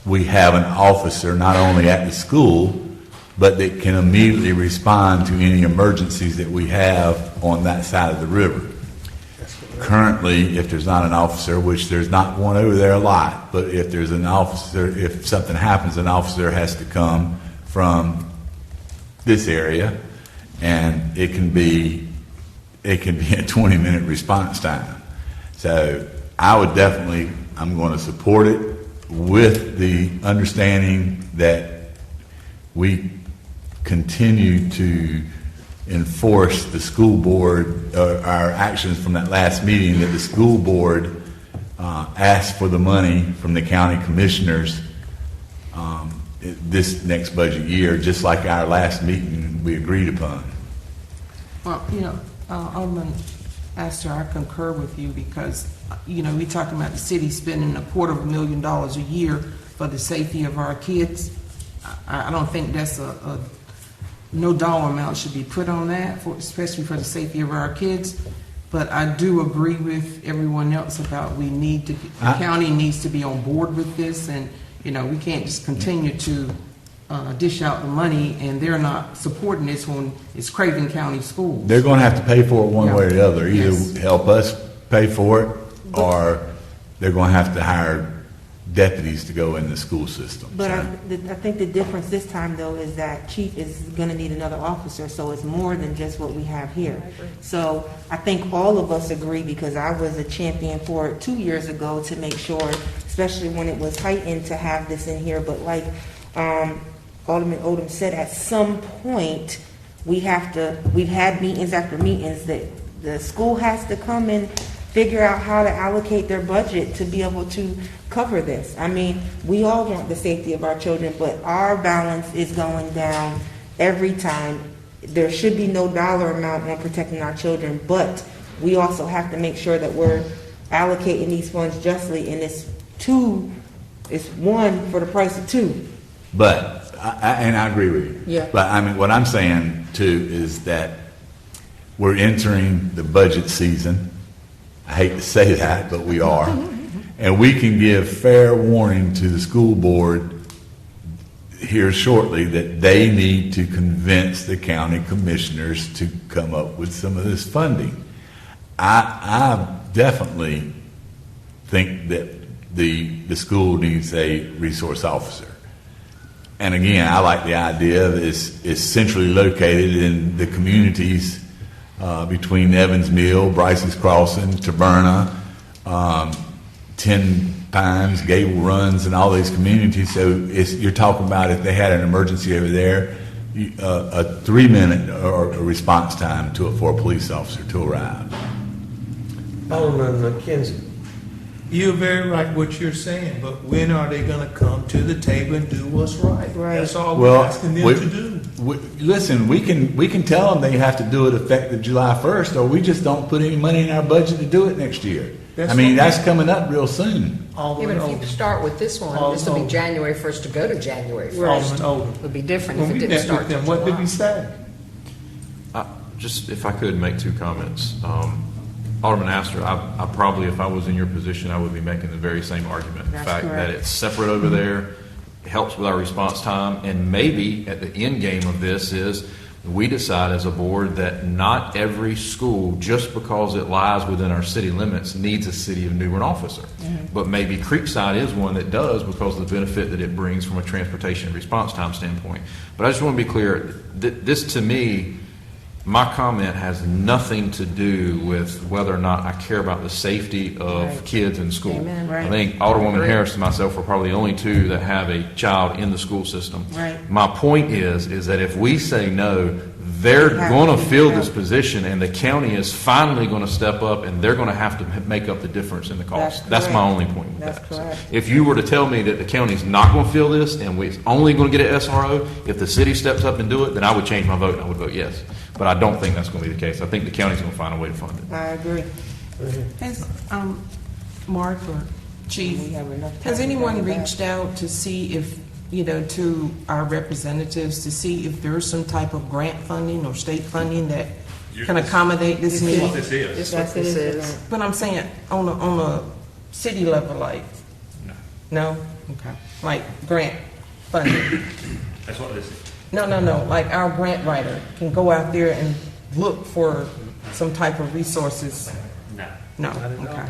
we have an officer not only at the school, but that can immediately respond to any emergencies that we have on that side of the river. Currently, if there's not an officer, which there's not one over there a lot, but if there's an officer, if something happens, an officer has to come from this area, and it can be a 20-minute response time. So I would definitely, I'm going to support it with the understanding that we continue to enforce the school board, our actions from that last meeting, that the school board asked for the money from the county commissioners this next budget year, just like our last meeting we agreed upon. Well, Alderman Astor, I concur with you because, we're talking about the city spending $250,000 a year for the safety of our kids. I don't think that's no dollar amount should be put on that, especially for the safety of our kids. But I do agree with everyone else about the county needs to be on board with this, and we can't just continue to dish out the money and they're not supporting this when it's Craven County Schools. They're going to have to pay for it one way or the other. Either help us pay for it, or they're going to have to hire deputies to go in the school system. But I think the difference this time, though, is that chief is going to need another officer, so it's more than just what we have here. So I think all of us agree, because I was a champion for it 2 years ago to make sure, especially when it was heightened, to have this in here. But like Alderman Odham said, at some point we've had meetings after meetings that the school has to come and figure out how to allocate their budget to be able to cover this. I mean, we all want the safety of our children, but our balance is going down every time. There should be no dollar amount on protecting our children, but we also have to make sure that we're allocating these funds justly, and it's one for the price of two. But, and I agree with you. Yeah. But I mean, what I'm saying too is that we're entering the budget season. I hate to say that, but we are. And we can give fair warning to the school board here shortly that they need to convince the county commissioners to come up with some of this funding. I definitely think that the school needs a resource officer. And again, I like the idea that it's centrally located in the communities between Evans Mill, Bryce's Crossing, Taberna, 10 Pines, Gable Runs, and all these communities. So you're talking about, if they had an emergency over there, a 3-minute or a response time for a police officer to arrive. Alderman McKenzie. You're very right what you're saying, but when are they going to come to the table and do what's right? That's all we're asking them to do. Listen, we can tell them they have to do it effective July 1st, or we just don't put any money in our budget to do it next year. That's coming up real soon. Even if you start with this one, this will be January 1st to go to January 1st. Alderman Odham. It would be different When if it we didn't met start with them, till what did July. we say? Just if I could make two comments. Alderman Astor, I probably, if I was in your position, I would be making the very same argument. The fact that it's separate over there helps with our response time, and maybe at the end game of this is we decide as a board that not every school, just because it lies within our city limits, needs a City of New Bern officer. But maybe Creekside is one that does, because of the benefit that it brings from a transportation response time standpoint. But I just want to be clear, this to me, my comment has nothing to do with whether or not I care about the safety of kids in school. Amen. I think Alderwoman Harris and myself are probably the only two that have a child in the school system. Right. My point is that if we say no, they're going to fill this position, and the county is finally going to step up, and they're going to have to make up the difference in the cost. That's my only point with that. Correct. If you were to tell me that the county's not going to fill this, and we're only going to get an SRO, if the city steps up and do it, then I would change my vote, and I would vote yes. But I don't think that's going to be the case. I think the county's going to find a way to fund it. I agree. Has, Mark or Chief, We have enough time has to anyone go back. reached out to see if, to our representatives, to see if there's some type of grant funding or state funding that can accommodate this need? This is. This is what this is. But I'm saying on a city level, like, no? Okay. Like grant funding. That's what this is. No, like our grant writer can go out there and look for some type of resources. No, No, okay.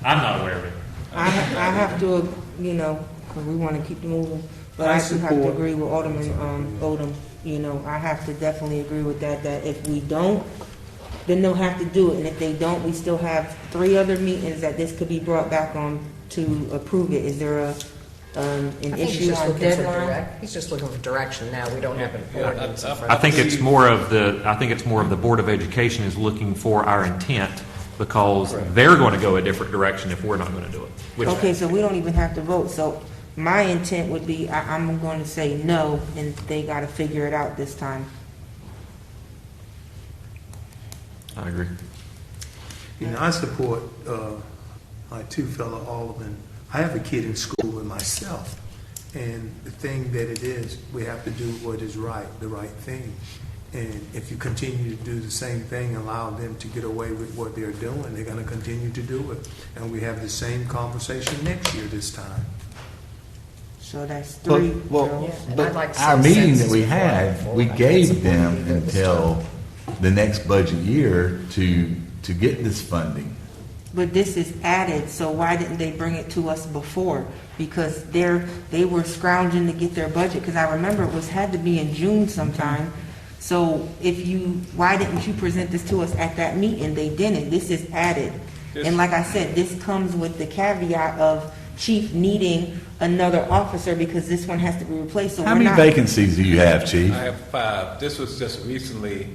I'm not aware of it. I have to, you know, because we want to keep moving, but I do have to support. agree with Alderman Odham. You know, I have to definitely agree with that if we don't, then they'll have to do it. And if they don't, we still have 3 other meetings that this could be brought back on to approve it. Is there an I think he's issue just on looking for deadline? He's just looking for direction now. We don't have an ordinance in front I of think us. it's more of the Board of Education is looking for our intent because they're going to go a different direction if we're not going to do it. Which- Okay, so we don't even have to vote. So my intent would be, I'm going to say no, and they got to figure it out this time. I agree. You know, I support my 2 fellow aldermen. I have a kid in school with myself, and the thing that it is, we have to do what is right, the right thing. And if you continue to do the same thing, allow them to get away with what they're doing, they're going to continue to do it. And we have the same conversation next year this time. So that's 3. Well, Yeah, and but I'd like to see our a meeting census that we before I had, move we forward. I gave think them it's important to do this until the next budget year to get this funding. But this is added, so why didn't they bring it to us before? Because they were scrounging to get their budget, because I remember it had to be in June sometime. So why didn't you present this to us at that meeting? They didn't. This is added. And like I said, this comes with the caveat of chief needing another officer because this one has to be replaced. So How we're many not- vacancies do you have, Chief? I have 5. This was just recently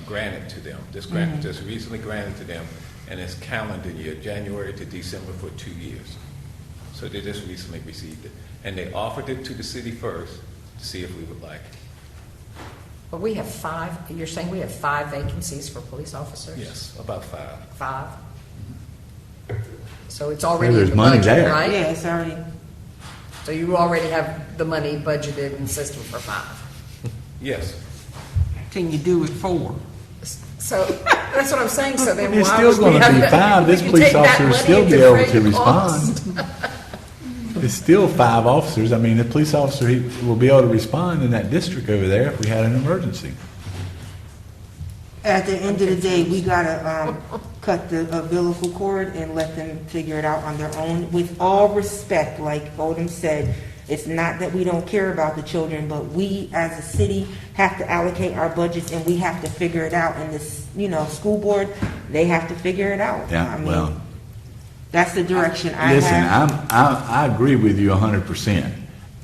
granted to them. This grant was just recently granted to them, and it's calendar year, January to December for 2 years. So they just recently received it. And they offered it to the city first to see if we would like it. But we have 5, you're saying we have 5 vacancies for police officers? Yes, about 5. 5? So it's already Yeah, in there's the money budget, there. right? Yeah, it's already, So you already have the money budgeted in the system for 5? Yes. Can you do it 4? So that's what I'm saying, so then It's why still would we going to have be that- 5. This we can police take that officer will money still and be able defray to the cost. respond. It's still 5 officers. I mean, the police officer he will be able to respond in that district over there if we had an emergency. at the end of the day, we gotta cut the umbilical cord and let them figure it out on their own. With all respect, like Odham said, it's not that we don't care about the children, but we as a city have to allocate our budgets and we have to figure it out. And this, school board, they have to figure it out. Yeah, I mean, well, that's the direction I listen, have. I agree with you 100%.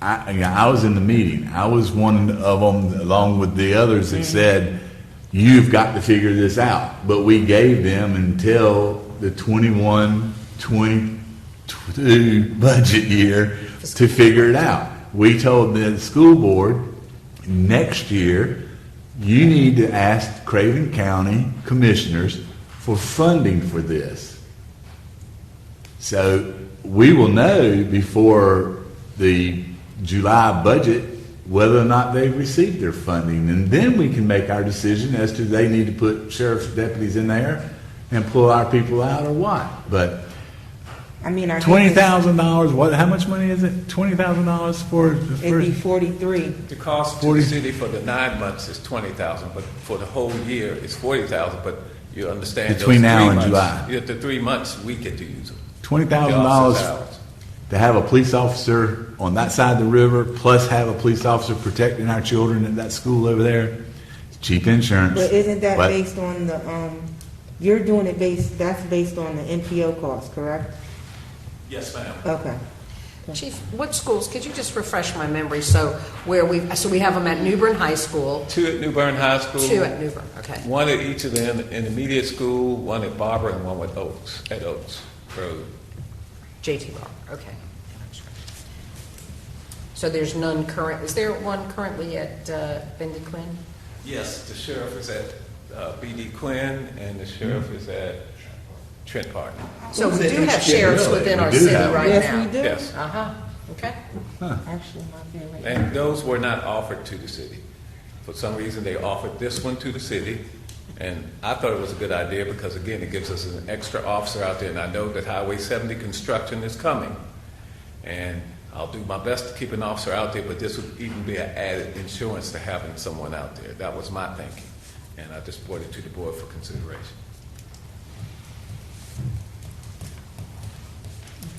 I was in the meeting. I was one of them, along with the others that said, you've got to figure this out. But we gave them until the 21-22 budget year to figure it out. We told the school board, next year, you need to ask Craven County commissioners for funding for this. So we will know before the July budget whether or not they've received their funding. And then we can make our decision as to they need to put sheriff's deputies in there and pull our people out or what. But I mean, I $20,000, how much money is it? $20,000 for the It'd be first? 43. The cost to the city for the 9 months is $20,000, but for the whole year, it's $40,000, but you understand. Between those 3 now and months, July. Yeah, the 3 months, we get to use them. $20,000 to have a police officer on that side of the river, plus have a police officer protecting our children at that school over there. It's cheap insurance. But isn't that But based on the, you're doing it that's based on the NPO cost, correct? Yes, ma'am. Okay. Chief, what schools, could you just refresh my memory, so we have them at New Bern High School, 2 at New Bern High School. 2 at New Bern, okay. 1 at each of them, intermediate school, 1 at Barber, and 1 at Oaks Road. JT Bar, okay. So there's none current, is there one currently at Bendy Quinn? Yes, the sheriff is at B.D. Quinn, and the sheriff is at Trent Park. So we do have sheriffs within our We do city have right Yes, now? we do. Yes. Uh-huh, okay. Actually, my favorite. And those were not offered to the city. For some reason, they offered this one to the city, and I thought it was a good idea because, again, it gives us an extra officer out there, and I know that Highway 70 construction is coming. And I'll do my best to keep an officer out there, but this would even be an added insurance to having someone out there. That was my thinking, and I just brought it to the board for consideration.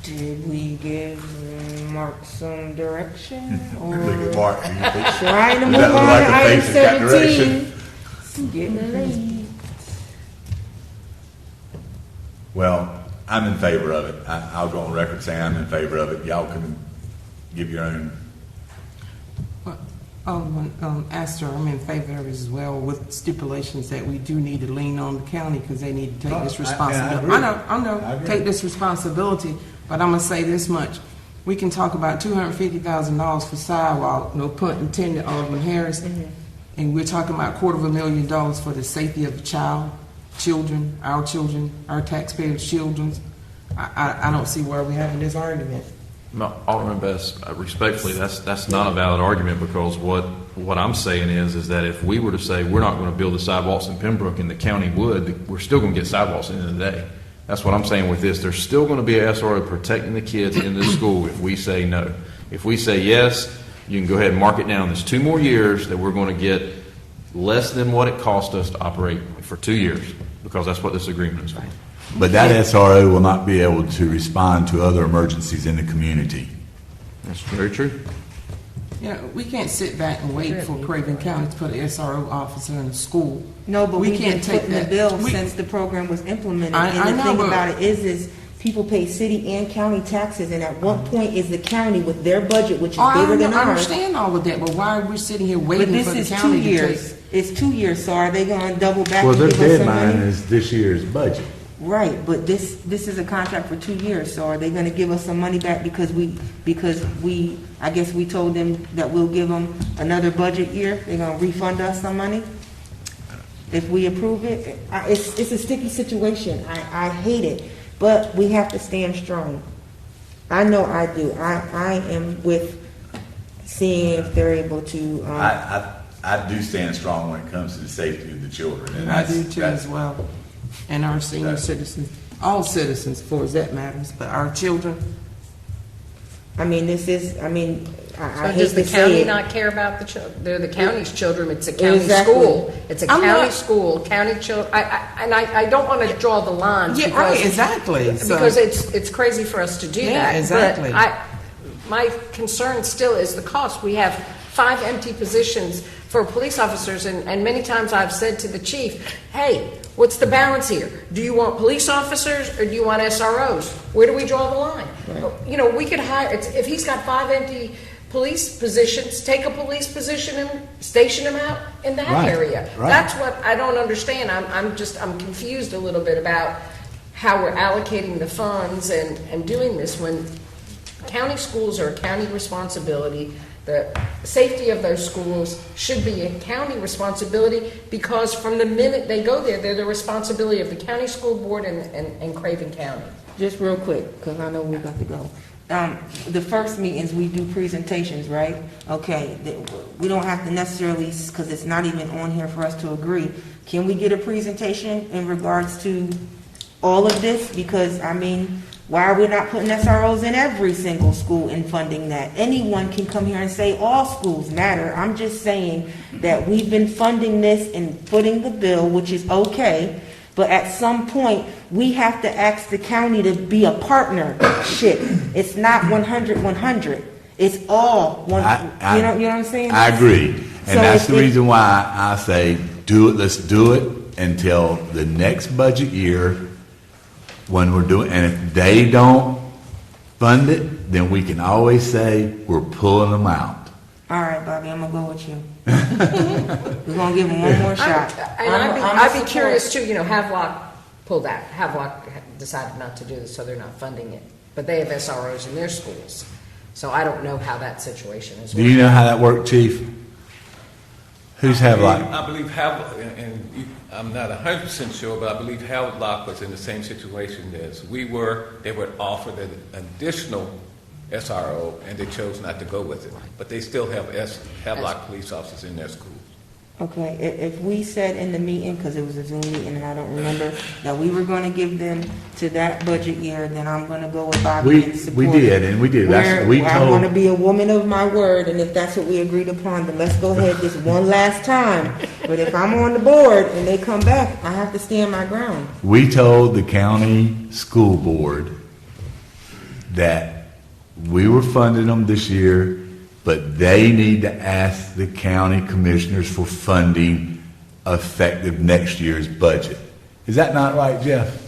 Did we give Mark some direction? Or Look at Mark. trying to Does move that look on like to a item face that's got 17? It's getting late. Well, I'm in favor of it. I'll go on record saying I'm in favor of it. Y'all can give your own. Astor, I'm in favor of it as well, with stipulations that we do need to lean on the county because they need to take this responsibility. I know, take this responsibility, but I'm gonna say this much. We can talk about $250,000 for sidewalk, no pun intended, Alderman Harris, and we're talking about $250,000 for the safety of the children, our taxpayers' children. I don't see where we're having this argument. No, Alderman Best, respectfully, that's not a valid argument, because what I'm saying is that if we were to say we're not going to build the sidewalks in Pembroke and the county would, we're still going to get sidewalks at the end of the day. That's what I'm saying with this. There's still going to be an SRO protecting the kids in the school if we say no. If we say yes, you can go ahead and mark it down. There's 2 more years that we're going to get less than what it cost us to operate for 2 years, because that's what this agreement is for. But that SRO will not be able to respond to other emergencies in the community. That's very true. We can't sit back and wait for Craven County to put an SRO officer in a school. No, but we can't take put in the that. bill since the program was implemented. I And the know, thing but- about it is people pay city and county taxes, and at what point is the county with their budget, which is bigger than I ours? understand all of that, but why are we sitting here But waiting for this the is 2 county to take? years. It's 2 years, so are they gonna double back Well, and their give us some deadline money? is this year's budget. Right, but this is a contract for 2 years, so are they gonna give us some money back because I guess we told them that we'll give them another budget year? They're gonna refund us some money if we approve it? It's a sticky situation. I hate it, but we have to stand strong. I know I do. I am with seeing if they're able to, I do stand strong when it comes to the safety of the children. And I that's- do too that's- as well. And our senior citizens, all citizens, for as that matters, but our children. I mean, this is, I mean, I So hate does the to county say it. not care about the children? They're the county's children, it's a county Exactly. school. It's a I'm county not- school, county children, I don't want to draw the lines. Yeah, because- right, exactly. So- Because it's crazy for us to do Yeah, that. exactly. But my concern still is the cost. We have 5 empty positions for police officers, and many times I've said to the chief, hey, what's the balance here? Do you want police officers or do you want SROs? Where do we draw the line? You know, we could hire, if he's got 5 empty police positions, take a police position and station him out in that Right, area. right. That's what I don't understand. I'm confused a little bit about how we're allocating the funds and doing this when county schools are a county responsibility. The safety of those schools should be a county responsibility, because from the minute they go there, they're the responsibility of the county school board and Craven County. Just real quick, because I know we got to go. The first meetings, we do presentations, right? Okay, we don't have to necessarily, because it's not even on here for us to agree. Can we get a presentation in regards to all of this? Because, I mean, why are we not putting SROs in every single school and funding that? Anyone can come here and say all schools matter. I'm just saying that we've been funding this and footing the bill, which is okay, but at some point, we have to ask the county to be a partnership. It's not 100-100. It's all one. You know what I'm saying? I agree. And So that's the if- reason why I say do it. Let's do it until the next budget year when we're doing, and if they don't fund it, then we can always say we're pulling them out. All right, Bobby, I'm gonna go with you. We're gonna give them one more shot. I'd be curious too, Havelock pulled out. Havelock decided not to do this, so they're not funding it. But they have SROs in their schools. So I don't know how that situation is. Do you know how that worked, Chief? Who's Havelock? I believe Havelock, and I'm not 100% sure, but I believe Havelock was in the same situation as we were. They were offered an additional SRO, and they chose not to go with it. But they still have Havelock police officers in their schools. Okay, if we said in the meeting, because it was a Zoom meeting and I don't remember, that we were going to give them to that budget year, then I'm going to go with Bobby and support We did, and we did. Where We I want to told, be a woman of my word, and if that's what we agreed upon, then let's go ahead this one last time. But if I'm on the board and they come back, I have to stand my ground. we told the county school board that we were funding them this year, but they need to ask the county commissioners for funding effective next year's budget. Is that not right, Jeff?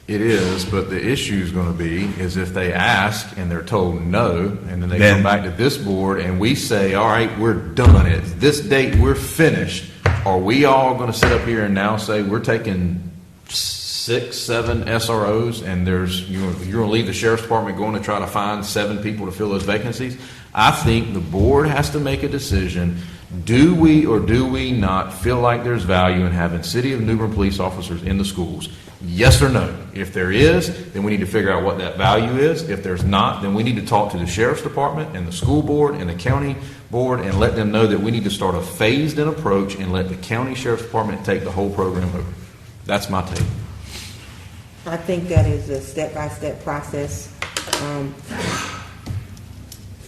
It is, but the issue is going to be is if they ask and they're told no, and then they Then- come back to this board and we say, all right, we're done at this date, we're finished. Are we all going to sit up here and now say we're taking 6, 7 SROs and you're going to leave the sheriff's department going to try to find 7 people to fill those vacancies? I think the board has to make a decision. Do we or do we not feel like there's value in having City of New Bern police officers in the schools? Yes or no? If there is, then we need to figure out what that value is. If there's not, then we need to talk to the sheriff's department and the school board and the county board and let them know that we need to start a phased-in approach and let the county sheriff's department take the whole program over. That's my take. I think that is a step-by-step process.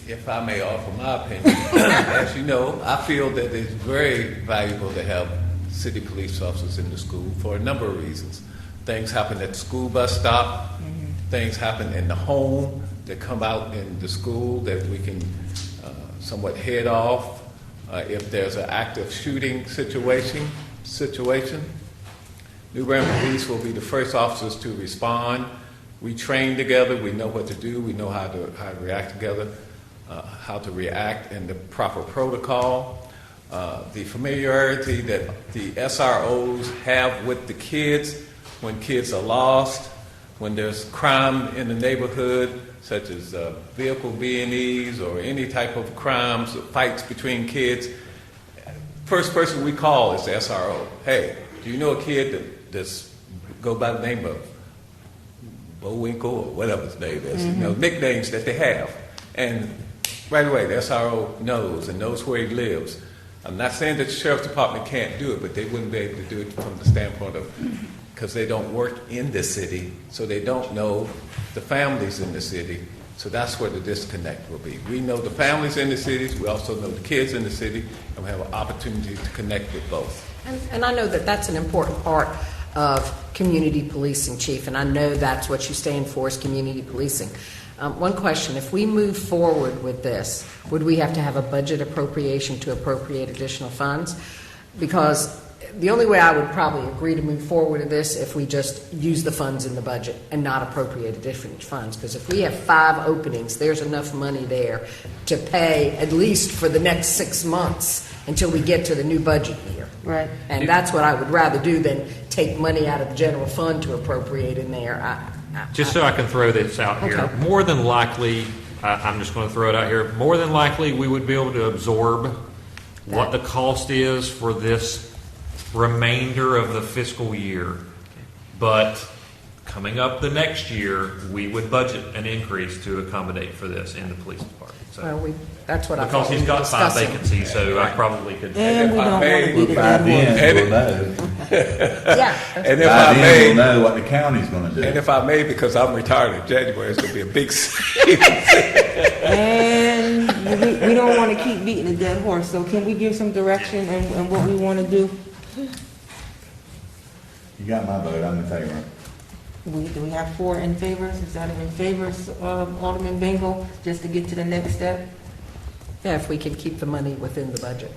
If I may offer my opinion, as you know, I feel that it's very valuable to have city police officers in the school for a number of reasons. Things happen at the school bus stop, things happen in the home that come out in the school that we can somewhat head off. If there's an active shooting situation, New Bern Police will be the first officers to respond. We train together, we know what to do, we know how to react together. How to react in the proper protocol, the familiarity that the SROs have with the kids when kids are lost, when there's crime in the neighborhood, such as vehicle B&Es or any type of crimes, fights between kids. First person we call is the SRO. Hey, do you know a kid that's go by the name of Bullwinkle or whatever his name is? You know, nicknames that they have. And right away, the SRO knows where he lives. I'm not saying that the sheriff's department can't do it, but they wouldn't be able to do it from the standpoint of, because they don't work in the city, so they don't know the families in the city. So that's where the disconnect will be. We know the families in the cities, we also know the kids in the city, and we have an opportunity to connect with both. And I know that that's an important part of community policing, Chief, and I know that's what you stand for is community policing. One question, if we move forward with this, would we have to have a budget appropriation to appropriate additional funds? Because the only way I would probably agree to move forward with this if we just use the funds in the budget and not appropriate additional funds. Because if we have 5 openings, there's enough money there to pay at least for the next 6 months until we get to the new budget year. Right. And that's what I would rather do than take money out of the general fund to appropriate in there. Just so I can throw this out here, Okay. more than likely, I'm just going to throw it out here, more than likely we would be able to absorb what the cost is for this remainder of the fiscal year. But coming up the next year, we would budget an increase to accommodate for this in the police department. So, Well, that's what I because thought he's we were got 5 discussing. vacancies, so I probably could. And we if I don't want may, to be the By dead horse. then, we'll know. Yeah. And if By I then, may, we'll know what the county's going to do. and if I may, because I'm retired in January, it's going to be a big savings. And we don't want to keep beating a dead horse, so can we give some direction and what we want to do? You got my vote, I'm in favor. Do we have 4 in favor? Is that in favor, Alderman Bingle, just to get to the next step? Yeah, if we can keep the money within the budget.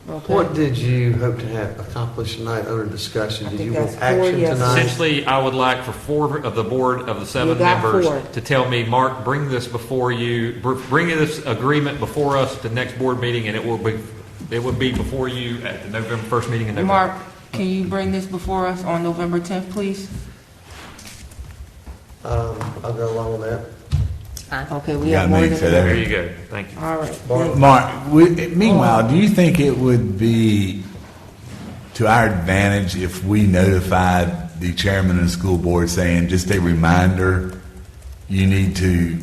Okay. What did you hope to have accomplished tonight under discussion? I Did think you want that's 4 action yeses. tonight? Essentially, I would like for 4 of the board of the 7 You got members 4. to tell me, Mark, bring this before you, bring this agreement before us at the next board meeting, and it would be before you at the November 1st meeting in November. Mark, can you bring this before us on November 10th, please? I'll go along with that. Okay, we Yeah, have more me, than so There enough. you go. Thank you. All right. Mark, meanwhile, do you think it would be to our advantage if we notified the chairman of the school board saying, just a reminder, you need to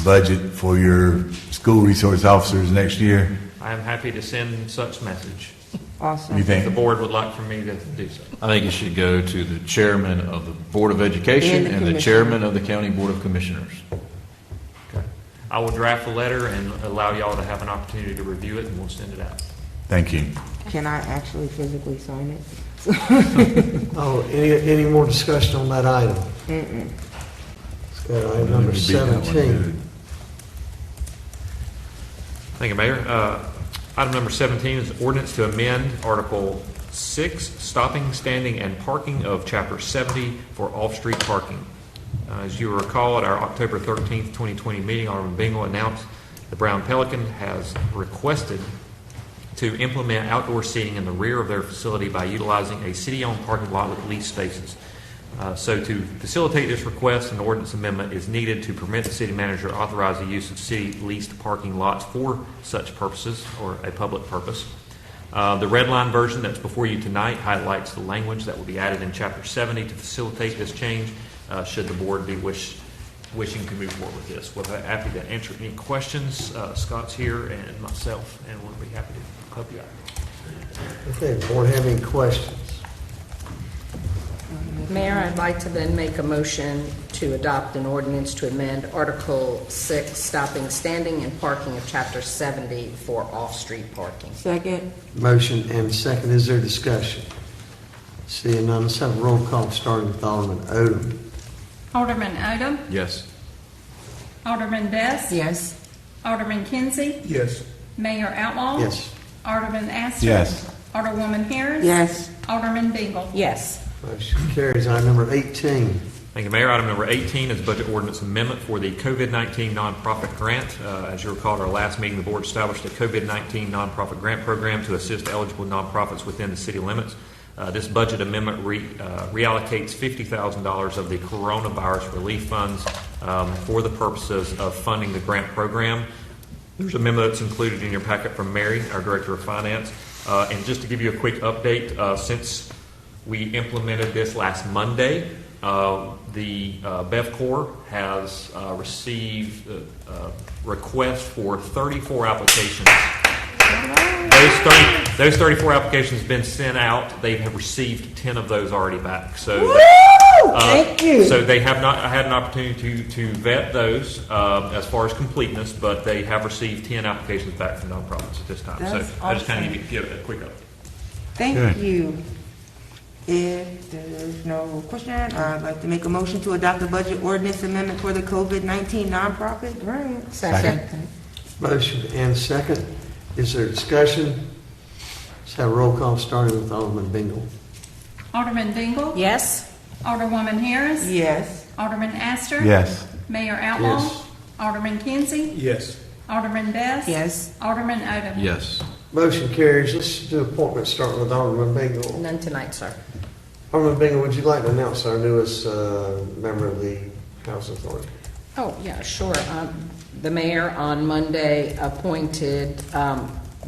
budget for your school resource officers next year? I am happy to send such message. Awesome. You If the think? board would like for me to do so. I think it should go to the chairman of the Board of Education And the and the commissioner. chairman of the County Board of Commissioners. I will draft the letter and allow y'all to have an opportunity to review it, and we'll send it out. Thank you. Can I actually physically sign it? Oh, any more discussion on that item? Mm-mm. Let's go to item number Let me beat that one 17. good. Thank you, Mayor. Item number 17 is ordinance to amend Article 6, stopping, standing, and parking of Chapter 70 for off-street parking. As you recall, at our October 13th, 2020 meeting, Alderman Bingle announced the Brown Pelican has requested to implement outdoor seating in the rear of their facility by utilizing a city-owned parking lot with leased spaces. So to facilitate this request, an ordinance amendment is needed to permit the city manager to authorize the use of city-leased parking lots for such purposes or a public purpose. The red line version that's before you tonight highlights the language that will be added in Chapter 70 to facilitate this change, should the board be wishing to move forward with this. We're happy to answer any questions. Scott's here and myself, and we'll be happy to help you out. Okay, board have any questions? Mayor, I'd like to then make a motion to adopt an ordinance to amend Article 6, stopping, standing, and parking of Chapter 70 for off-street parking. Second. Motion and second. Is there discussion? Seeing none, let's have a roll call starting with Alderman Odham. Alderman Odham. Yes. Alderman Best. Yes. Alderman Kinsey. Yes. Mayor Outlaw. Yes. Alderman Astor. Yes. Alderwoman Harris. Yes. Alderman Bingle. Yes. Motion carries. Item number 18. Thank you, Mayor. Item number 18 is budget ordinance amendment for the COVID-19 nonprofit grant. As you recall, at our last meeting, the board established a COVID-19 nonprofit grant program to assist eligible nonprofits within the city limits. This budget amendment reallocates $50,000 of the coronavirus relief funds for the purposes of funding the grant program. There's a memo that's included in your packet from Mary, our Director of Finance. And just to give you a quick update, since we implemented this last Monday, the BevCorps has received requests for 34 applications. Those 34 applications have been sent out. They have received 10 of those already back. So, Thank you. So they have not had an opportunity to vet those as far as completeness, but they have received 10 applications back from nonprofits at this time. That's so I just kind awesome. of give it a quick update. Thank Good. you. If there's no question, I'd like to make a motion to adopt the budget ordinance amendment for the COVID-19 nonprofit grant. Second. Motion and second. Is there discussion? Let's have a roll call starting with Alderman Bingle. Alderman Bingle. Yes. Alderwoman Harris. Yes. Alderman Astor. Yes. Mayor Outlaw. Yes. Alderman Kinsey. Yes. Alderman Best. Yes. Alderman Odham. Yes. Motion carries. Let's do appointments starting with Alderman Bingle. None tonight, sir. Alderman Bingle, would you like to announce our newest member of the Housing Authority? Oh, yeah, sure. The mayor on Monday appointed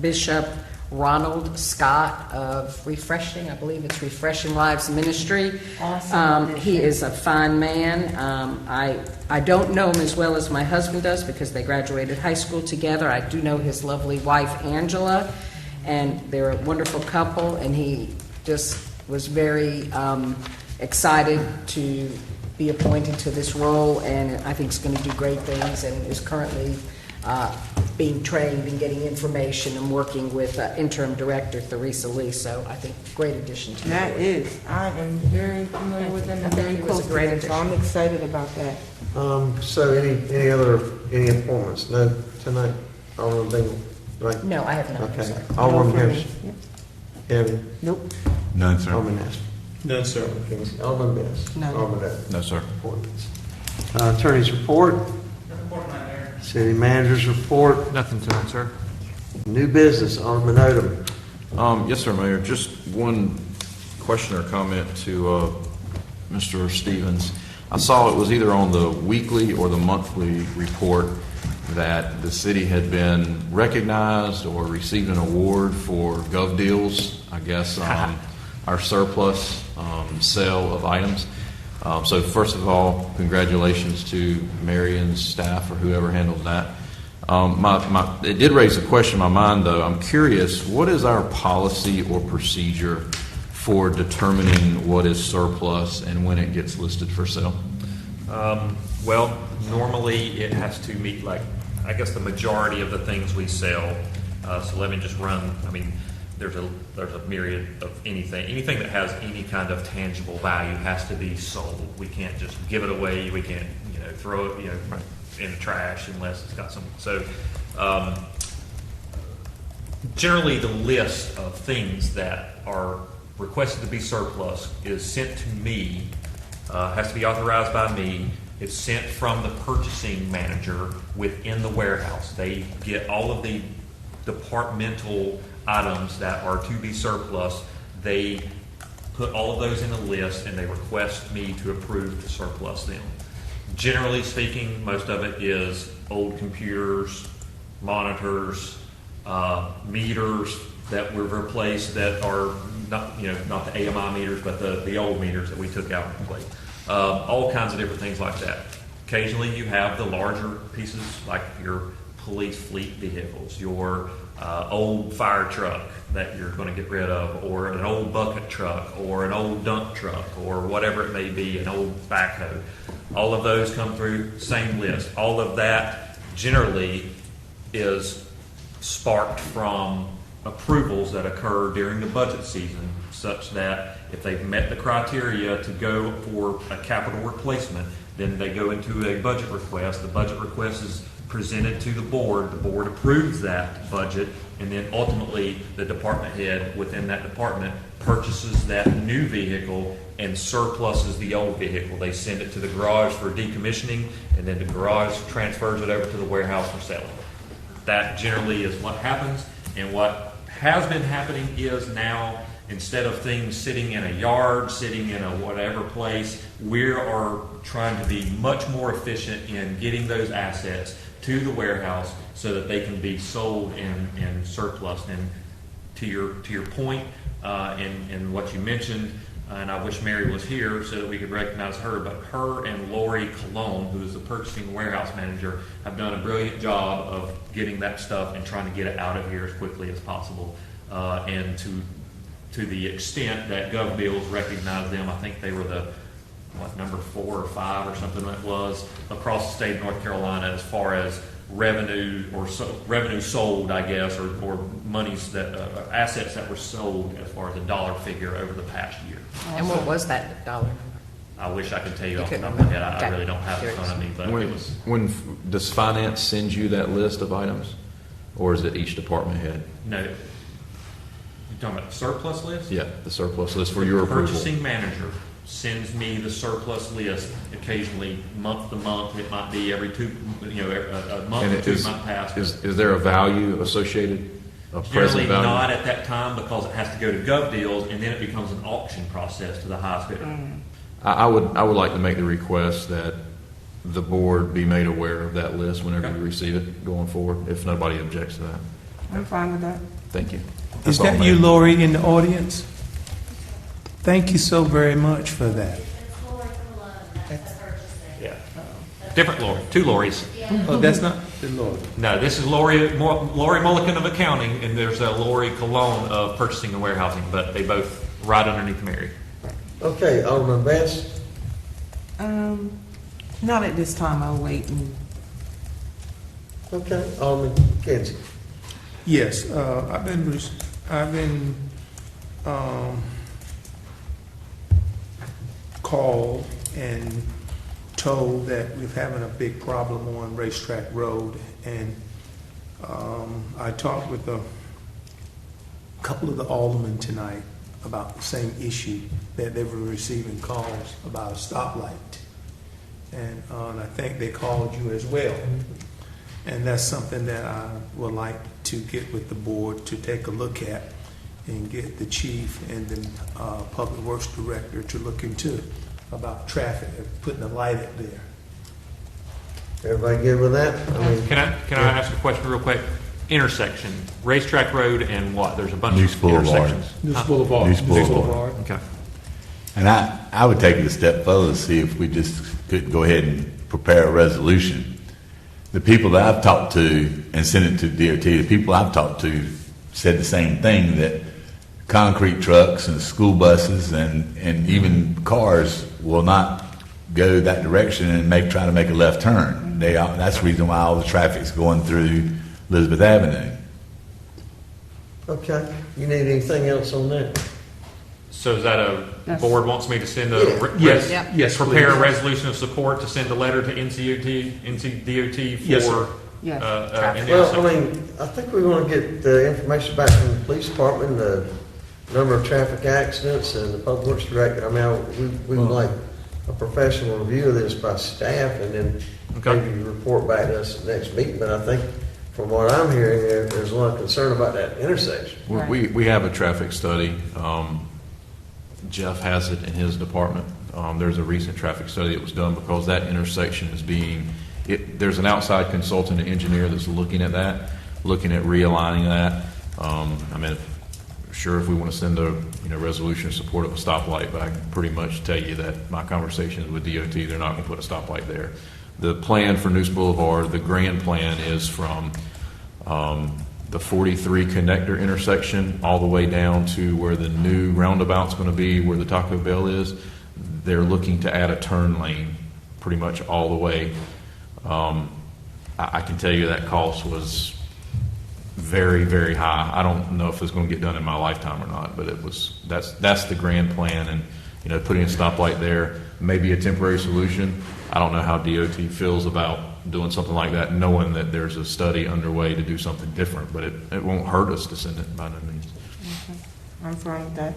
Bishop Ronald Scott of Refreshing, I believe it's Refreshing Lives Ministry. Awesome. He is a fine man. I don't know him as well as my husband does because they graduated high school together. I do know his lovely wife, Angela, and they're a wonderful couple, and he just was very excited to be appointed to this role, and I think he's going to do great things and is currently being trained and getting information and working with interim director Theresa Lee. So I think great addition to the That board. is. I am very familiar with them I and think very he was close a to great them, so I'm excited about that. So any appointments? No, tonight, Alderman Bingle, right? No, I have none. Okay. Sorry. Alderman No for me. Harris. Kevin? Nope. None, sir. Alderman Astor. None, sir. Alderman Best. No. Alderman Odham. No, sir. Appointments. Attorney's report. City manager's report. Nothing tonight, sir. New business, Alderman Odham. Yes, sir, Mayor. Just one question or comment to Mr. Stevens. I saw it was either on the weekly or the monthly report that the city had been recognized or received an award for Gov Deals, I guess, our surplus sale of items. So first of all, congratulations to Mary and staff or whoever handled that. It did raise a question in my mind, though. I'm curious, what is our policy or procedure for determining what is surplus and when it gets listed for sale? Well, normally it has to meet, like, I guess the majority of the things we sell. So let me just run, I mean, there's a myriad of anything that has any kind of tangible value has to be sold. We can't just give it away. We can't, throw it, in the trash unless it's got some. So generally the list of things that are requested to be surplus is sent to me, has to be authorized by me. It's sent from the purchasing manager within the warehouse. They get all of the departmental items that are to be surplus. They put all of those in a list and they request me to approve to surplus them. Generally speaking, most of it is old computers, monitors, meters that were replaced that are not the AMI meters, but the old meters that we took out and replaced. All kinds of different things like that. Occasionally you have the larger pieces like your police fleet vehicles, your old fire truck that you're going to get rid of, or an old bucket truck, or an old dump truck, or whatever it may be, an old backhoe. All of those come through, same list. All of that generally is sparked from approvals that occur during the budget season, such that if they've met the criteria to go for a capital replacement, then they go into a budget request. The budget request is presented to the board approves that budget, and then ultimately the department head within that department purchases that new vehicle and surpluses the old vehicle. They send it to the garage for decommissioning, and then the garage transfers it over to the warehouse for selling. That generally is what happens, and what has been happening is now, instead of things sitting in a yard, sitting in a whatever place, we are trying to be much more efficient in getting those assets to the warehouse so that they can be sold and surplus. And to your point, and what you mentioned, and I wish Mary was here so that we could recognize her, but her and Lori Colon, who is the purchasing warehouse manager, have done a brilliant job of getting that stuff and trying to get it out of here as quickly as possible. And to the extent that GovBills recognized them, I think they were the number 4 or 5 or something it was across the state of North Carolina as far as revenue or revenue sold, I guess, or monies that assets that were sold as far as a dollar figure over the past year. And what was that dollar number? I wish I could tell you off the top of my head. I really don't have it in front of me, but it was. When does finance send you that list of items, or is it each department head? No. You're talking about the surplus list? Yeah, the surplus list for your approval. Purchasing manager sends me the surplus list occasionally, month to month. It might be every a month or 2 month pass. Is there a value associated? A present Generally value? not at that time, because it has to go to GovDeals, and then it becomes an auction process to the highest bidder. I would like to make the request that the board be made aware of that list whenever you receive it going forward, if nobody objects to that. I'm fine with that. Thank you. Is That's all, that you, Mayor. Lori, in the audience? Thank you so very much for that. Yeah. Different Lori, 2 Loris. Oh, that's not the Lori. No, this is Lori Mulligan of accounting, and there's a Lori Colon of purchasing and warehousing, but they both right underneath Mary. Okay, Alderman Bass. Not at this time. I'll wait. Okay, Alderman Kinsey. Yes, I've been called and told that we're having a big problem on Racetrack Road, and I talked with a couple of the aldermen tonight about the same issue, that they were receiving calls about a stoplight, and I think they called you as well. And that's something that I would like to get with the board to take a look at and get the chief and the public works director to look into about traffic, putting a light up there. Everybody good with that? Can I ask a question real quick? Intersection, Racetrack Road and what? There's a bunch Neuse of Boulevard. intersections. Neuse Boulevard. Neuse Boulevard. Okay. And I would take it a step further to see if we just could go ahead and prepare a resolution the people that I've talked to and sent it to DOT, the people I've talked to said the same thing, that concrete trucks and school buses and even cars will not go that direction and try to make a left turn. That's the reason why all the traffic's going through Elizabeth Avenue. Okay, you need anything else on that? So is that the board wants me to send Yes, yes, prepare please. a resolution of support to send a letter to NCDOT for? Yes, sir. Yes. Well, I mean, I think we want to get the information back from the police department, the number of traffic accidents, and the public works director. I mean, we would like a professional review of this by staff, and then maybe report back to us at the next meeting. But I think, from what I'm hearing, there's a lot of concern about that intersection. We have a traffic study. Jeff has it in his department. There's a recent traffic study that was done because that intersection is there's an outside consultant and engineer that's looking at realigning that. I mean, sure, if we want to send a resolution in support of a stoplight, but I can pretty much tell you that my conversations with DOT, they're not going to put a stoplight there. The plan for Noose Boulevard, the grand plan is from the 43 connector intersection all the way down to where the new roundabout's going to be, where the Taco Bell is. They're looking to add a turn lane pretty much all the way. I can tell you that cost was very, very high. I don't know if it's going to get done in my lifetime or not, but that's the grand plan. And putting a stoplight there may be a temporary solution. I don't know how DOT feels about doing something like that, knowing that there's a study underway to do something different, but it won't hurt us to send it by no means. I'm fine with that.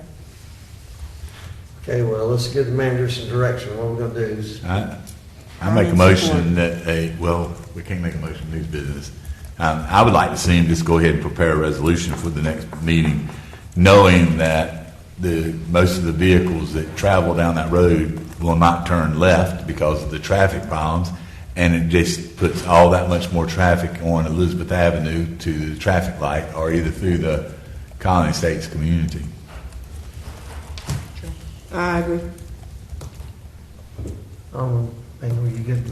Okay, well, let's give the manager some direction. What we're going to do is... I make a motion that we can't make a motion to do business. I would like to see him just go ahead and prepare a resolution for the next meeting, knowing that most of the vehicles that travel down that road will not turn left because of the traffic problems, and it just puts all that much more traffic on Elizabeth Avenue to the traffic light, or either through the Colony Estates community. I agree. Were you good?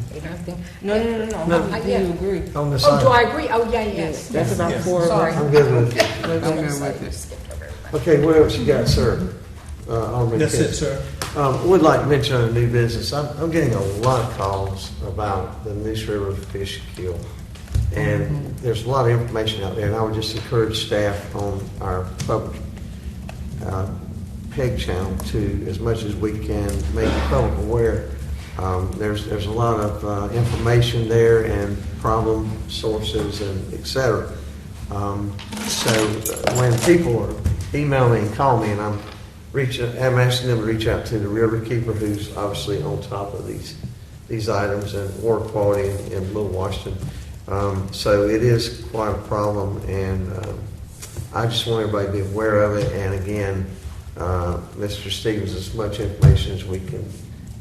No. Do you agree? On this Oh, item? do I agree? Oh, yeah, yes. That's about four. Sorry. I'm good with it. We're good with it. Skipped over everybody. Okay, what else you got, sir? Alderman That's Kidd. it, sir. Would like to mention on a new business. I'm getting a lot of calls about the Moose River fish kill. And there's a lot of information out there, and I would just encourage staff on our public PEG channel to, as much as we can, make the public aware. There's a lot of information there and problem sources and et cetera. So when people are emailing and calling me, and I'm asking them to reach out to the riverkeeper, who's obviously on top of these items and water quality in Little Washington. So it is quite a problem, and I just want everybody to be aware of it. And again, Mr. Stevens, as much information as we can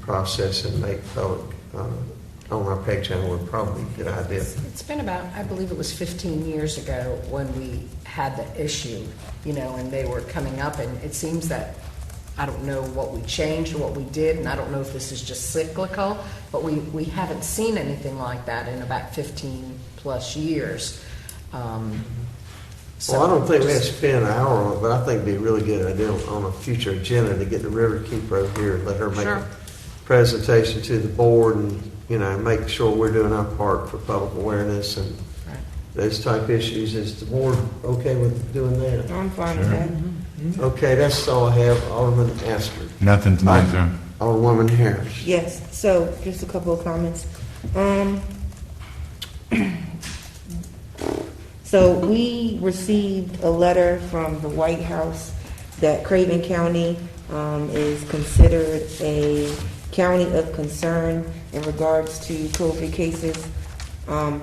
process and make public on our PEG channel would probably be a good idea. It's been about, I believe it was 15 years ago when we had the issue, and they were coming up, and it seems that, I don't know what we changed or what we did, and I don't know if this is just cyclical, but we haven't seen anything like that in about 15 plus years. Well, I don't think we have to spend an hour on it, but I think it'd be a really good idea on a future agenda to get the riverkeeper over here and let her make a presentation to the board, and make sure we're doing our part for public awareness and those type issues. Is the board okay with doing that? I'm fine with that. Okay, that's all I have. Alderman Astor. Nothing tonight, sir. Alderwoman Harris. Yes, so just a couple of comments. So we received a letter from the White House that Craven County is considered a county of concern in regards to COVID cases.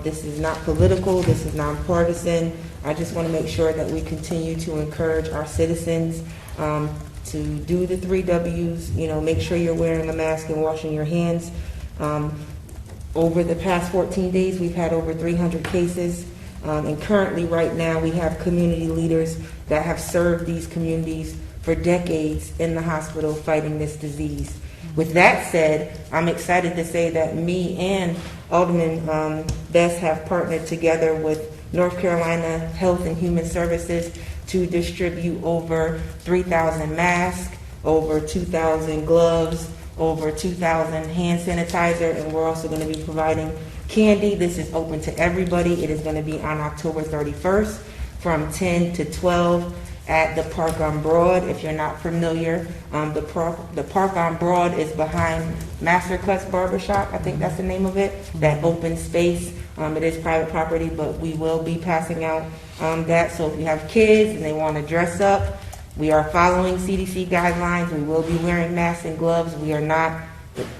This is not political, this is nonpartisan. I just want to make sure that we continue to encourage our citizens to do the 3 W's, make sure you're wearing a mask and washing your hands. Over the past 14 days, we've had over 300 cases. And currently, right now, we have community leaders that have served these communities for decades in the hospital fighting this disease. With that said, I'm excited to say that me and Alderman Best have partnered together with North Carolina Health and Human Services to distribute over 3,000 masks, over 2,000 gloves, over 2,000 hand sanitizer, and we're also going to be providing candy. This is open to everybody. It is going to be on October 31st from 10 to 12 at the Park on Broad. If you're not familiar, the Park on Broad is behind Master Cuts Barbershop. I think that's the name of it, that open space. It is private property, but we will be passing out that. So if you have kids and they want to dress up, we are following CDC guidelines. We will be wearing masks and gloves. We are not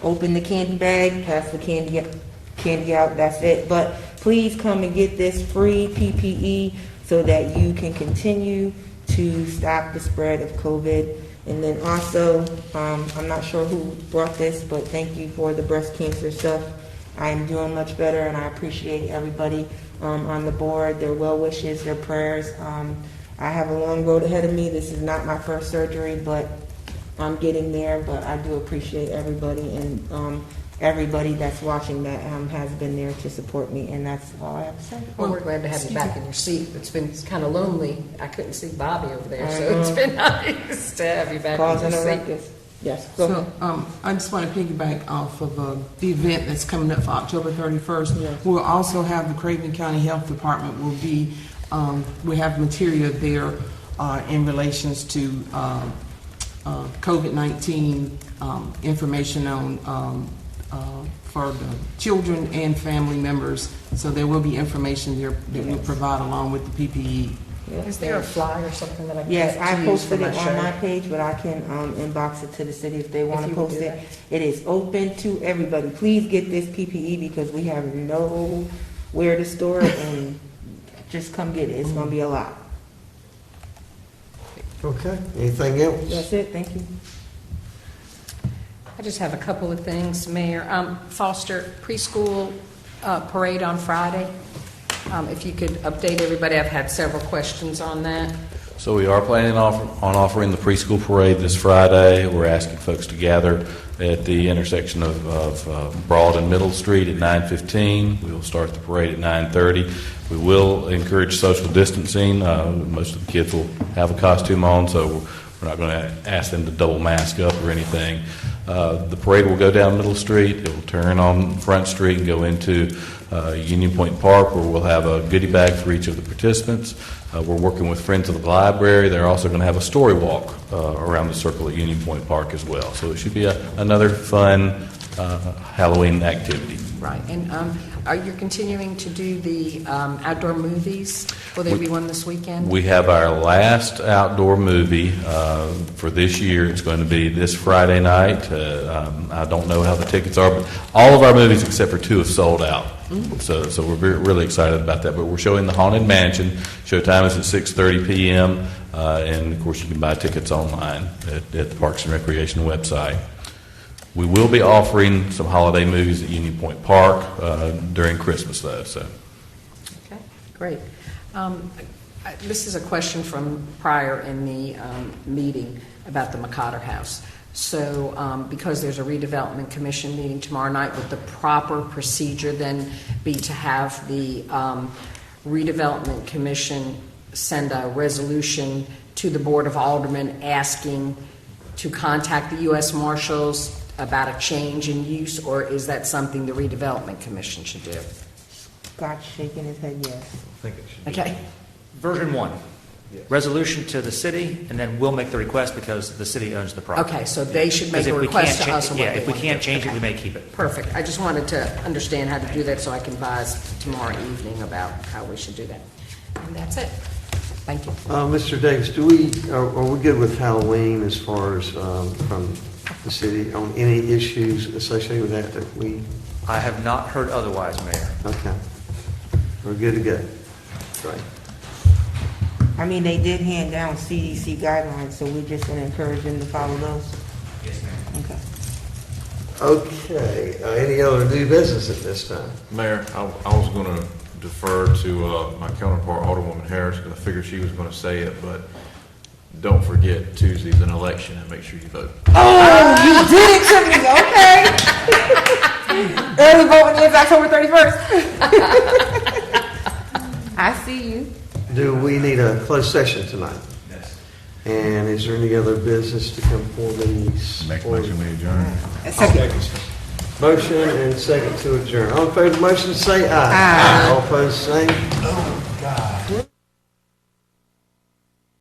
open the candy bag, pass the candy out, that's it. But please come and get this free PPE so that you can continue to stop the spread of COVID. And then also, I'm not sure who brought this, but thank you for the breast cancer stuff. I am doing much better, and I appreciate everybody on the board, their well wishes, their prayers. I have a long road ahead of me. This is not my first surgery, but I'm getting there. But I do appreciate everybody, and everybody that's watching that has been there to support me, and that's all I have to say. Well, we're glad to have you back in your seat. It's been kind of lonely. I couldn't see Bobby over there, so it's been nice to have you back in your seat. Yes. So I just want to piggyback off of the event that's coming up for October 31st. Yes. We'll also have the Craven County Health Department will be, we have material there in relations to COVID-19 information on for the children and family members. So there will be information there that we'll provide along with the PPE. Is there a fly or something that I can Yes, get I to use for posted my it on show? my page, but I can inbox it to the city if they want If to you would post do it. It is open to everybody. Please get this PPE because we have nowhere to store it, and just come get it. It's going to be a lot. Okay, anything else? That's it. Thank you. I just have a couple of things, Mayor. Foster preschool parade on Friday. If you could update everybody, I've had several questions on that. So we are planning on offering the preschool parade this Friday. We're asking folks to gather at the intersection of Broad and Middle Street at 9:15. We will start the parade at 9:30. We will encourage social distancing. Most of the kids will have a costume on, so we're not going to ask them to double mask up or anything. The parade will go down Middle Street. It will turn on Front Street and go into Union Point Park, where we'll have a goodie bag for each of the participants. We're working with Friends of the Library. They're also going to have a story walk around the circle at Union Point Park as well. So it should be another fun Halloween activity. Right, and are you continuing to do the outdoor movies? Will there be one this weekend? We have our last outdoor movie for this year. It's going to be this Friday night. I don't know how the tickets are, but all of our movies except for 2 have sold out. So we're really excited about that. But we're showing The Haunted Mansion. Showtime is at 6:30 p.m. And, of course, you can buy tickets online at the Parks and Recreation website. We will be offering some holiday movies at Union Point Park during Christmas, though. So. Okay, great. This is a question from prior in the meeting about the McCotter House. So because there's a redevelopment commission meeting tomorrow night, would the proper procedure then be to have the redevelopment commission send a resolution to the Board of Aldermen asking to contact the U.S. Marshals about a change in use, or is that something the redevelopment commission should do? Scott's shaking his head yes. I think it should be. Okay. Version 1, resolution to the city, and then we'll make the request because the city owns the property. Okay, so they should make Because a if we request can't to us on what yeah, they if we want to can't do. change it, Okay. we may keep it. Perfect. I just wanted to understand how to do that so I can advise tomorrow evening about how we should do that. And that's it. Thank you. Mr. Davis, are we good with Halloween as far as from the city on any issues associated with that we? I have not heard otherwise, Mayor. Okay. We're good to go. Great. I mean, they did hand down CDC guidelines, so we're just going to encourage them to follow those. Yes, ma'am. Okay. Okay. Any other new business at this time? Mayor, I was going to defer to my counterpart, Alderwoman Harris, because I figured she was going to say it, but don't forget Tuesday's an election and make sure you vote. Oh, You did it to me, okay? Early voting ends October 31st. I see you. Do we need a closed session tonight? Yes. And is there any other business to come before these? Make a motion, we adjourn. Second. Motion and second to adjourn. All in favor of the motion, say aye. Aye. All opposed, same.